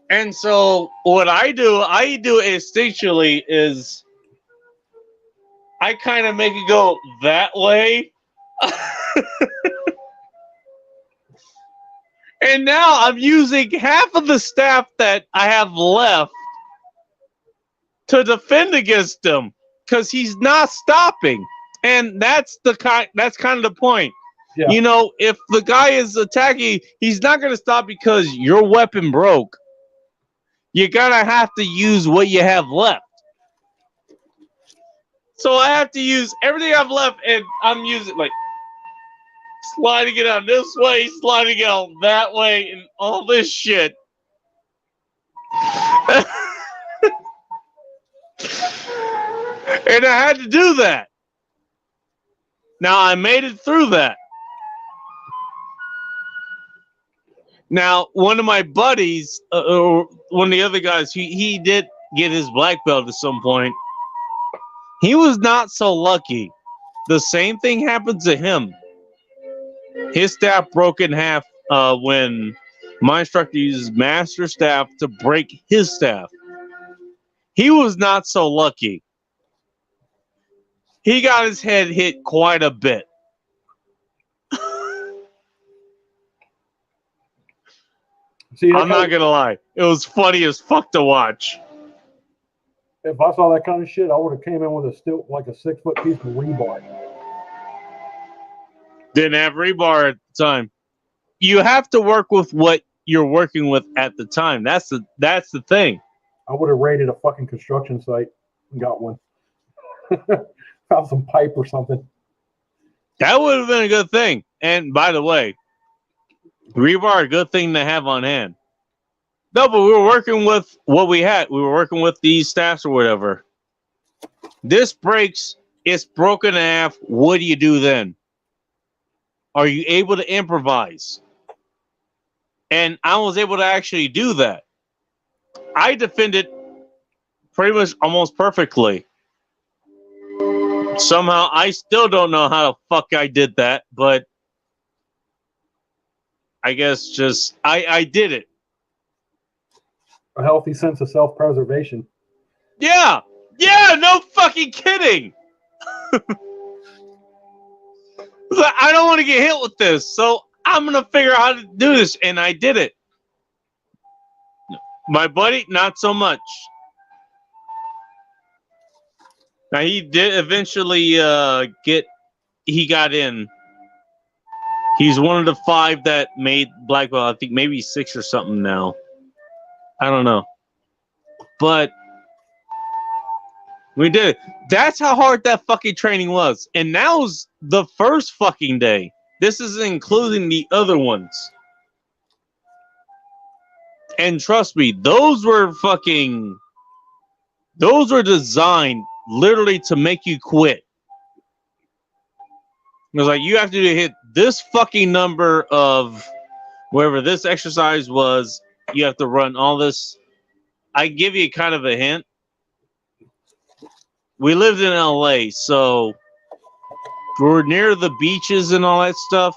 And so what I do instinctually is I kind of make it go that way. And now I'm using half of the staff that I have left to defend against him because he's not stopping. And that's kind of the point. Yeah. You know, if the guy is attacking, he's not going to stop because your weapon broke. You're going to have to use what you have left. So I have to use everything I've left, and I'm using, like, sliding it out this way, sliding it out that way, and all this shit. And I had to do that. Now, I made it through that. Now, one of my buddies, or one of the other guys, he did get his black belt at some point. He was not so lucky. The same thing happened to him. His staff broke in half when my instructor used master staff to break his staff. He was not so lucky. He got his head hit quite a bit. See, I'm not gonna lie, it was funny as fuck to watch. if I saw that kind of shit, I would have came in with a 6-foot piece of rebar. Didn't have rebar at the time. You have to work with what you're working with at the time. That's the thing. I would have raided a fucking construction site and got one. Found some pipe or something. That would have been a good thing. And by the way, rebar, a good thing to have on hand. No, but we were working with what we had. We were working with these staffs or whatever. This breaks. It's broken in half. What do you do then? Are you able to improvise? And I was able to actually do that. I defended pretty much almost perfectly. Somehow, I still don't know how the fuck I did that, but I guess just I did it. A healthy sense of self-preservation. Yeah, no fucking kidding. I don't want to get hit with this, so I'm gonna figure out how to do this, and I did it. My buddy, not so much. Now he did eventually he got in. He's one of the 5 that made black belt. I think maybe 6 or something now. I don't know. But we did. That's how hard that fucking training was. And now's the first fucking day. This is including the other ones. And trust me, those were designed literally to make you quit. It was like, you have to hit this fucking number of wherever this exercise was. You have to run all this. I give you kind of a hint. We lived in LA, so we're near the beaches and all that stuff.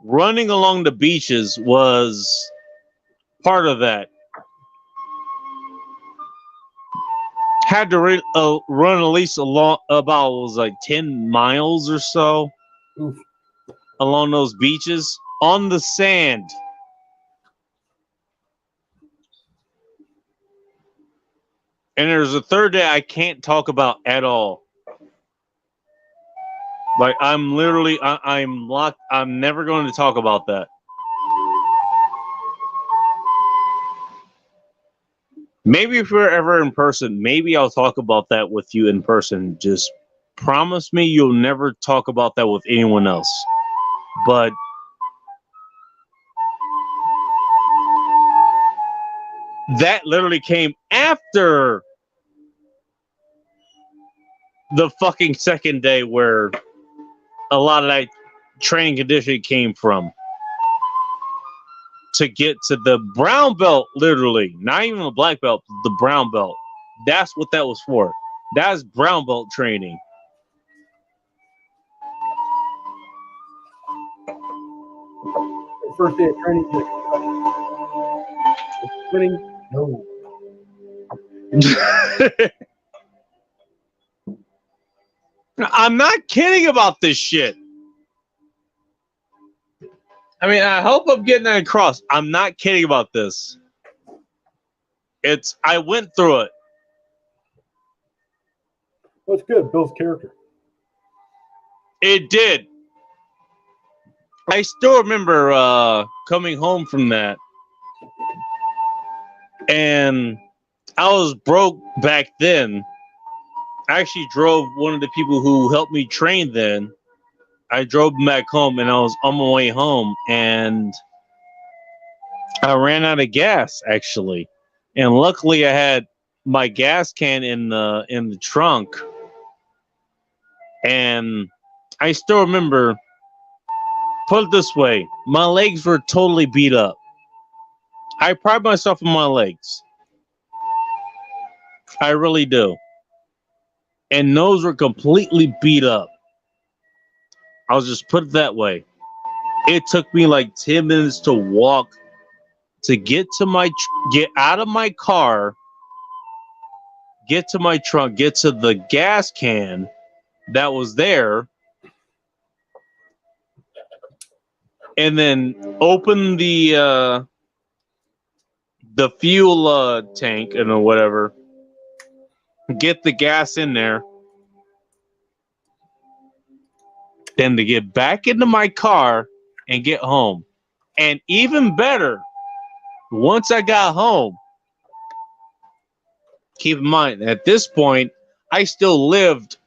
Running along the beaches was part of that. Had to run at least about 10 miles or so. Oof. Along those beaches on the sand. And there's a third day I can't talk about at all. Like, I'm literally, I'm locked. I'm never going to talk about that. Maybe if we're ever in person, maybe I'll talk about that with you in person. Just promise me you'll never talk about that with anyone else. But that literally came after the fucking second day where a lot of that training conditioning came from. To get to the brown belt, literally, not even a black belt, the brown belt. That's what that was for. That's brown belt training. First day of training, winning? No. I'm not kidding about this shit. I mean, I hope I'm getting that across. I'm not kidding about this. I went through it. Well, it's good. Builds character. It did. I still remember coming home from that. And I was broke back then. I actually drove one of the people who helped me train then. I drove back home, and I was on my way home, and I ran out of gas, actually. And luckily, I had my gas can in the trunk. And I still remember, put it this way, my legs were totally beat up. I pride myself on my legs. I really do. And those were completely beat up. I'll just put it that way. It took me like 10 minutes to walk to get out of my car, get to my trunk, get to the gas can that was there, and then open the the fuel tank and whatever, get the gas in there, then to get back into my car and get home. And even better, once I got home, keep in mind, at this point, I still lived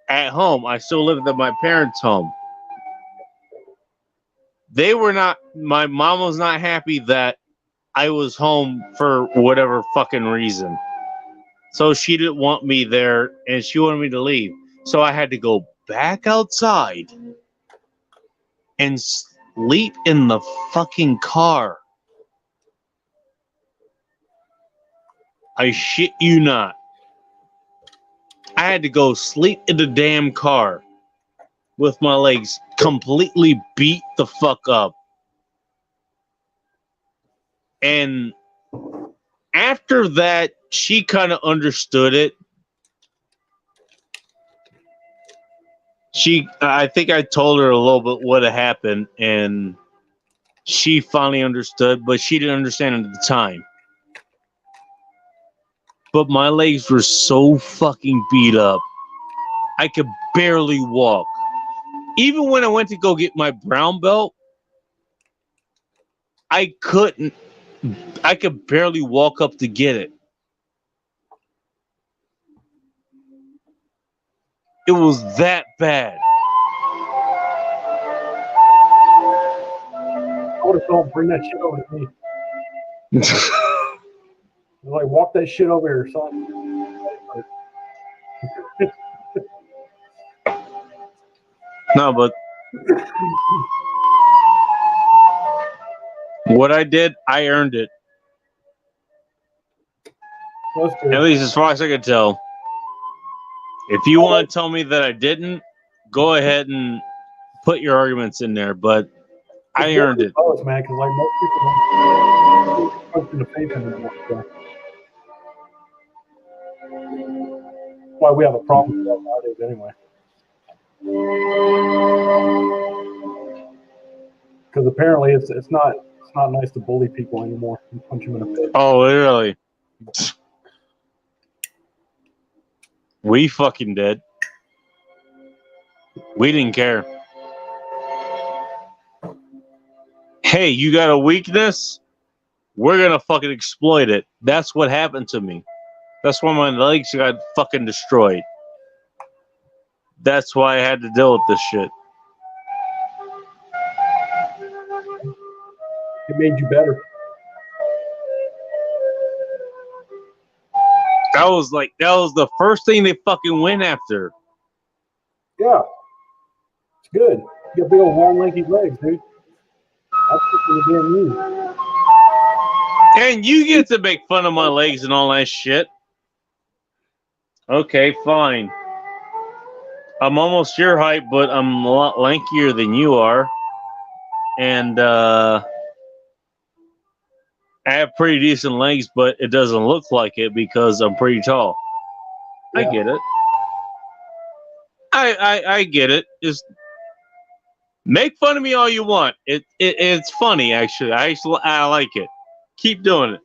at home. I still lived at my parents' home. They were not, my mom was not happy that I was home for whatever fucking reason. So she didn't want me there and she wanted me to leave. So I had to go back outside and sleep in the fucking car. I shit you not. I had to go sleep in the damn car with my legs completely beat the fuck up. And after that, she kind of understood it. I think I told her a little bit what had happened, and she finally understood, but she didn't understand it at the time. But my legs were so fucking beat up, I could barely walk. Even when I went to go get my brown belt, I couldn't. I could barely walk up to get it. It was that bad. I would have told bring that shit over to me. Like, walk that shit over here, son. No, but what I did, I earned it. That's good. At least as far as I could tell. If you want to tell me that I didn't, go ahead and put your arguments in there, but I earned it. Oh, man, because like most people don't punch in the face anymore. So. That's why we have a problem with that nowadays anyway. Because apparently it's not nice to bully people anymore and punch them in the face. Oh, really? We fucking did. We didn't care. Hey, you got a weakness? We're gonna fucking exploit it. That's what happened to me. That's why my legs got fucking destroyed. That's why I had to deal with this shit. It made you better. That was the first thing they fucking went after. Yeah. It's good. You got big old long lanky legs, dude. That's what the damn you. And you get to make fun of my legs and all that shit. Okay, fine. I'm almost your height, but I'm a lot lankier than you are. And I have pretty decent legs, but it doesn't look like it because I'm pretty tall. Yeah. I get it. I get it. Just make fun of me all you want. It's funny, actually. I like it. Keep doing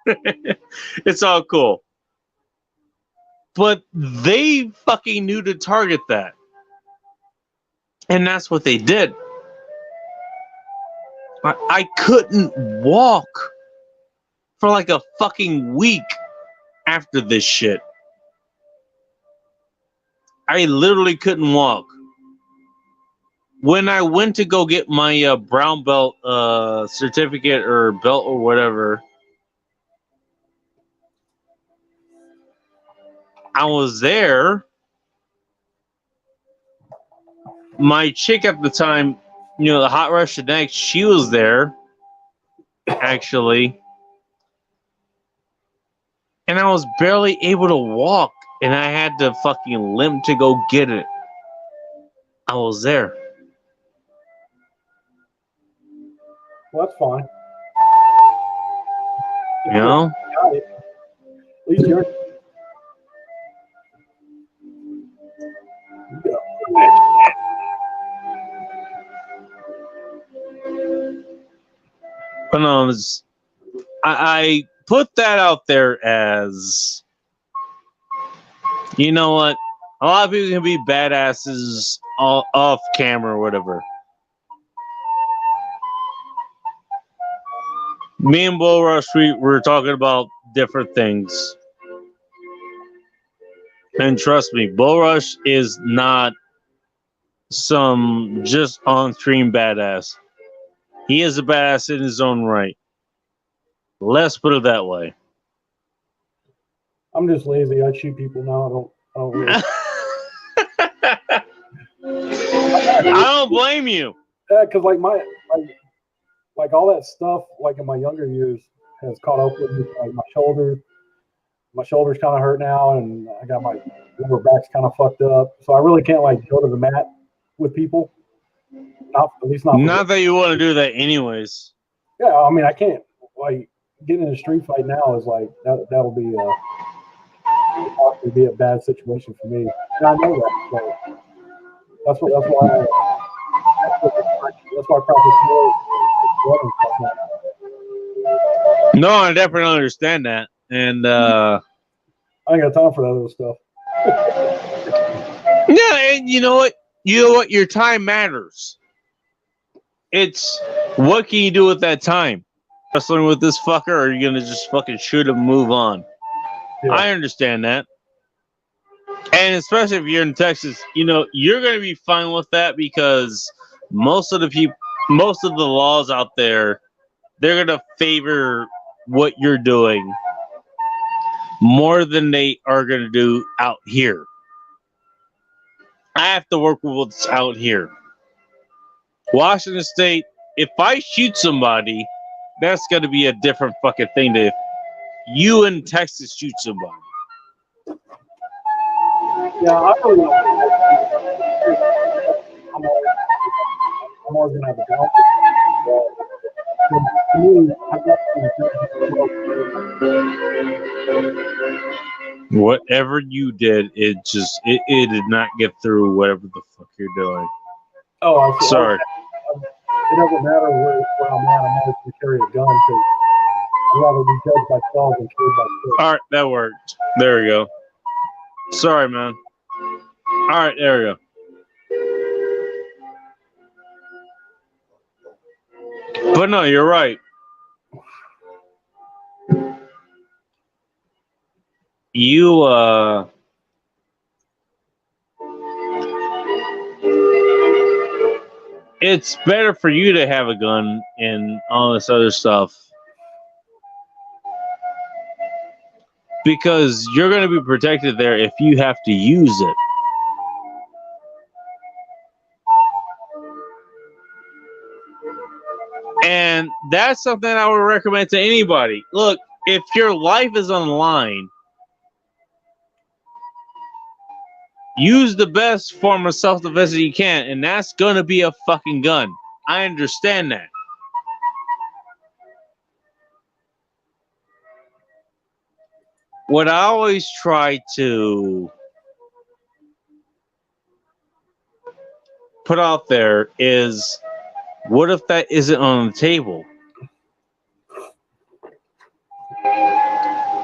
it. It's all cool. But they fucking knew to target that. And that's what they did. I couldn't walk for like a fucking week after this shit. I literally couldn't walk. When I went to go get my brown belt certificate or belt or whatever, I was there. My chick at the time, the Hot Russian X, she was there, actually. And I was barely able to walk, and I had to fucking limp to go get it. I was there. Well, that's fine. You know? Got it. At least you're. But no, I put that out there as, you know what? A lot of people can be badasses off camera or whatever. Me and Bull Rush, we were talking about different things. And trust me, Bull Rush is not some just on-screen badass. He is a badass in his own right. Let's put it that way. I'm just lazy. I shoot people now. I don't really. I don't blame you. Yeah, because like all that stuff, like in my younger years, has caught up with me. Like my shoulders kind of hurt now, and I got my lower back's kind of fucked up. So I really can't like go to the mat with people. At least not. Not that you want to do that, anyways. Yeah, I mean I can't like getting in a street fight now is like that'll be possibly be a bad situation for me, and I know that. So that's why I practice more. No, I definitely understand that, and I ain't got time for that other stuff. yeah, and you know what? Your time matters. It's what can you do with that time? Wrestling with this fucker, or are you gonna just fucking shoot him and move on? Yeah. I understand that. And especially if you're in Texas, you're gonna be fine with that because most of the laws out there, they're gonna favor what you're doing more than they are gonna do out here. I have to work with what's out here. Washington State, if I shoot somebody, that's gonna be a different fucking thing than if you in Texas shoot somebody. Yeah, I don't know. I'm always gonna have a gun. To me, whatever you did, it did not get through whatever the fuck you're doing. Oh, sorry. It doesn't matter where I'm at. I'm always gonna carry a gun because I'd rather be judged by 12 than killed by 6. All right, that worked. There we go. Sorry, man. All right, there we go. But no, you're right. It's better for you to have a gun and all this other stuff because you're going to be protected there if you have to use it. And that's something I would recommend to anybody. Look, if your life is on the line, use the best form of self-defense that you can, and that's going to be a fucking gun. I understand that. What I always try to put out there is, what if that isn't on the table?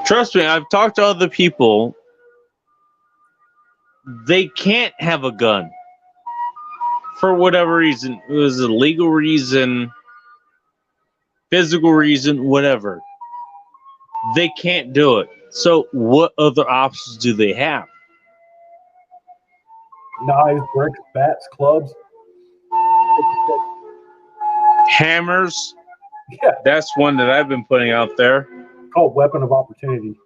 Trust me, I've talked to other people. They can't have a gun for whatever reason. It was a legal reason, physical reason, whatever. They can't do it. So what other options do they have? Knives, bricks, bats, clubs. Hammers. Yeah. That's one that I've been putting out there. Called weapon of opportunity.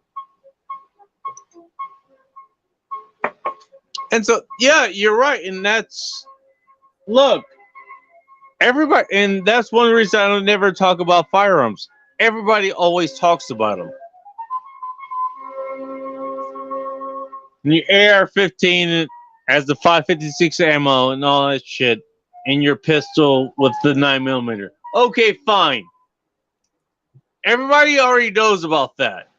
And so, yeah, you're right. And look, everybody, and that's one reason I don't never talk about firearms. Everybody always talks about them. And your AR-15 has the 5.56 ammo and all that shit, and your pistol with the 9mm. Okay, fine. Everybody already knows about that.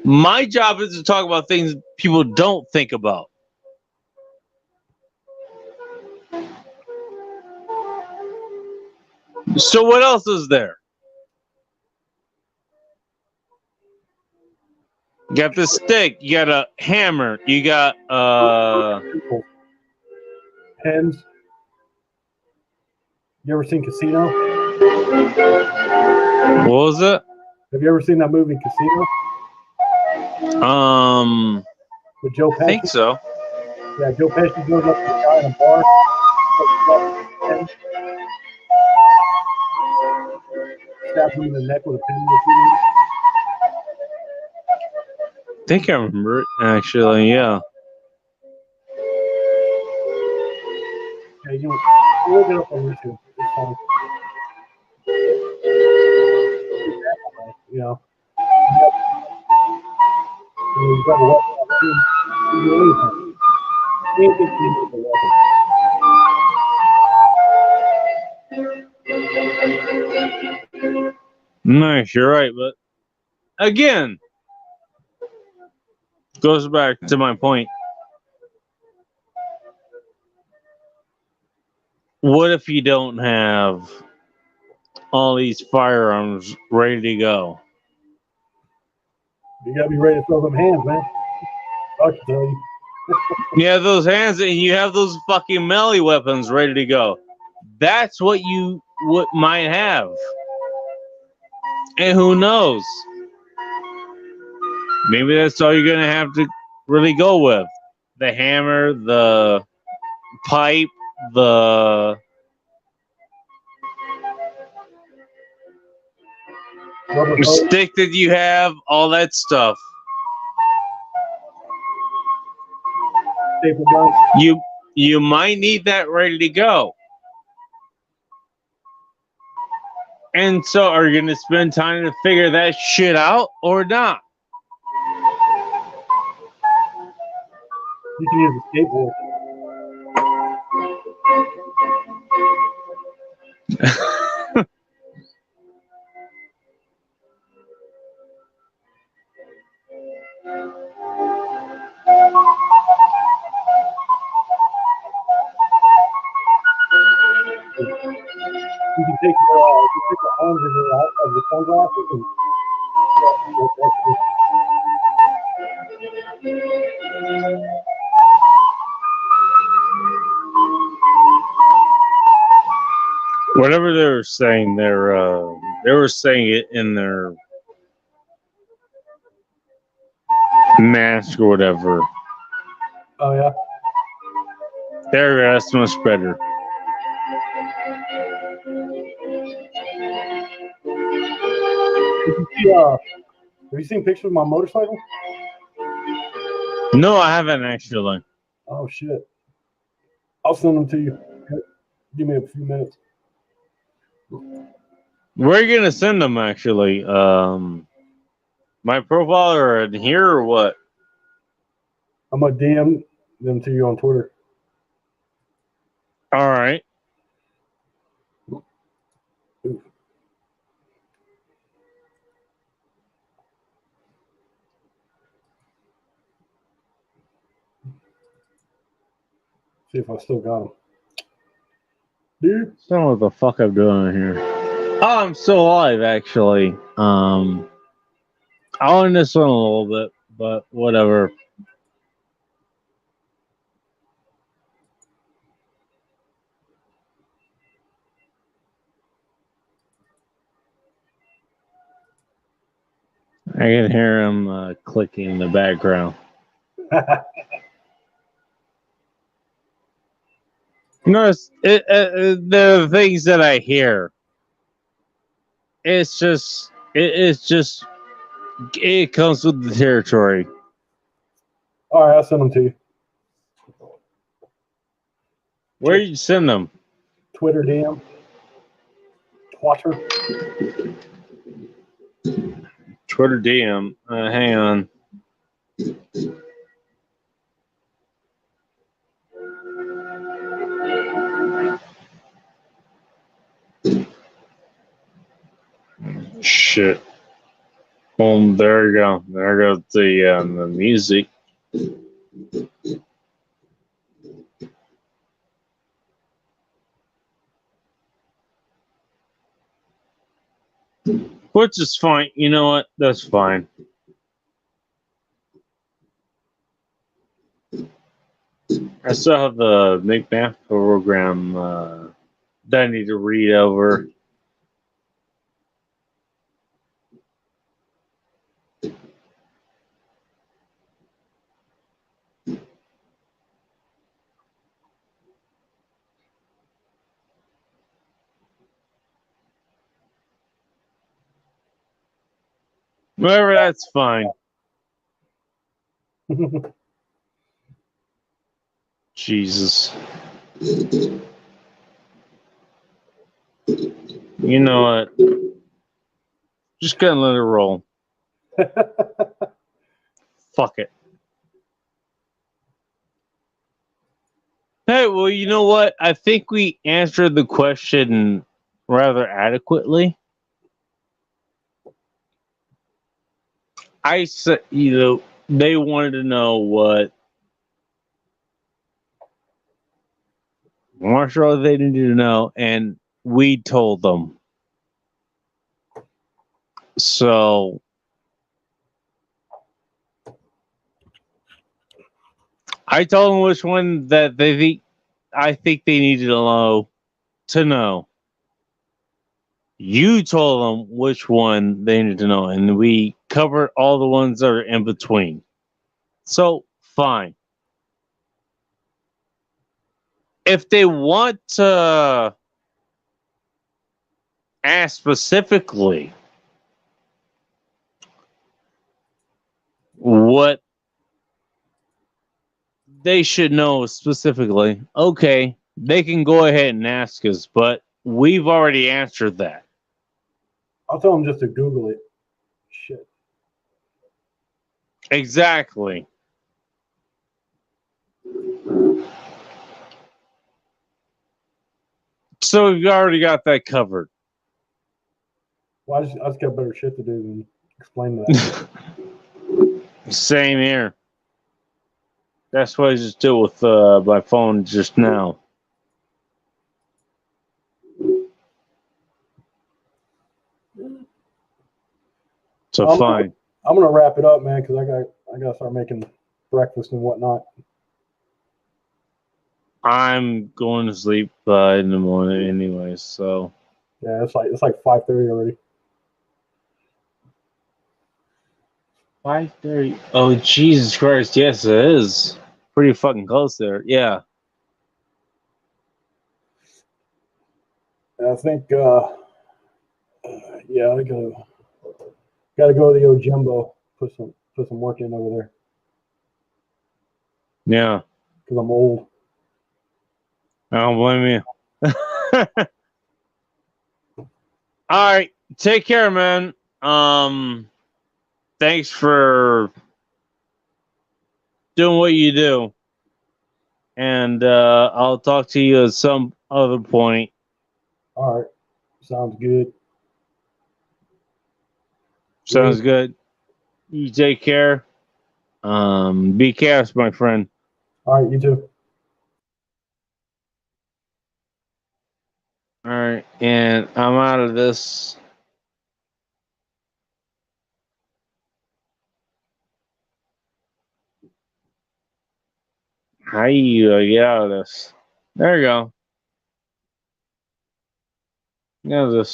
My job is to talk about things people don't think about. So what else is there? got the stick, you got a hammer, you got pens. You ever seen Casino? what was it? Have you ever seen that movie Casino with Joe Pesci? I think so. Yeah, Joe Pesci goes up to the guy in a bar. Stabs him in the neck with a pen. I think I remember it, actually, yeah. Yeah, you look it up on YouTube. It's fun. You know. You got a weapon. You do anything. Anything you need with a weapon. Nice, you're right, but again, goes back to my point. What if you don't have all these firearms ready to go? You gotta be ready to throw them hands, man. I can tell you. You have those hands and you have those fucking melee weapons ready to go. That's what you might have. And who knows? Maybe that's all you're gonna have to really go with. The hammer, the pipe, the stick that you have, all that stuff. Staple gun. You might need that ready to go. And so are you gonna spend time to figure that shit out or not? You can use a skateboard. You can take the arms of your sunglasses and whatever they were saying, they were saying it in their mask or whatever. oh yeah. There, that's much better. Have you seen pictures of my motorcycle? No, I haven't actually. Oh shit. I'll send them to you. Give me a few minutes. Where are you gonna send them actually? My profile or in here or what? I'm gonna DM them to you on Twitter. All right. See if I still got them. Dude. I don't know what the fuck I'm doing here. Oh, I'm still alive actually. I on this one a little bit, but whatever. I can hear him clicking in the background. No, the things that I hear. It's just, it comes with the territory. All right, I'll send them to you. Where you send them? Twitter DM. Twitter. Twitter DM. Hang on. Shit. Boom, there you go. There goes the music. Which is fine. You know what? That's fine. I still have the McMath program that I need to read over. Whatever, that's fine. Jesus. You know what? Just gonna let it roll. Fuck it. Hey, well, you know what? I think we answered the question rather adequately. I said, they wanted to know what Marshall they needed to know, and we told them. So I told them which one that I think they needed to know. You told them which one they needed to know, and we covered all the ones that are in between. So fine. If they want to ask specifically what they should know specifically, okay, they can go ahead and ask us, but we've already answered that. I'll tell them just to Google it. Shit. Exactly. So we've already got that covered. Well, I just got better shit to do than explain that. Same here. That's why I just did with my phone just now. So fine. I'm gonna wrap it up, man, because I gotta start making breakfast and whatnot. I'm going to sleep in the morning anyway, so Yeah, it's like 5:30 already. 5:30. Oh Jesus Christ! Yes, it is pretty fucking close there. Yeah. And I think, yeah, I gotta go to the Ojimbo, put some work in over there Yeah. because I'm old. I don't blame you. All right. Take care, man. Thanks for doing what you do. And I'll talk to you at some other point. All right, sounds good. Sounds good. You take care. Be careful, my friend. All right, you too. All right, and I'm out of this. How you get out of this? There you go. Now this.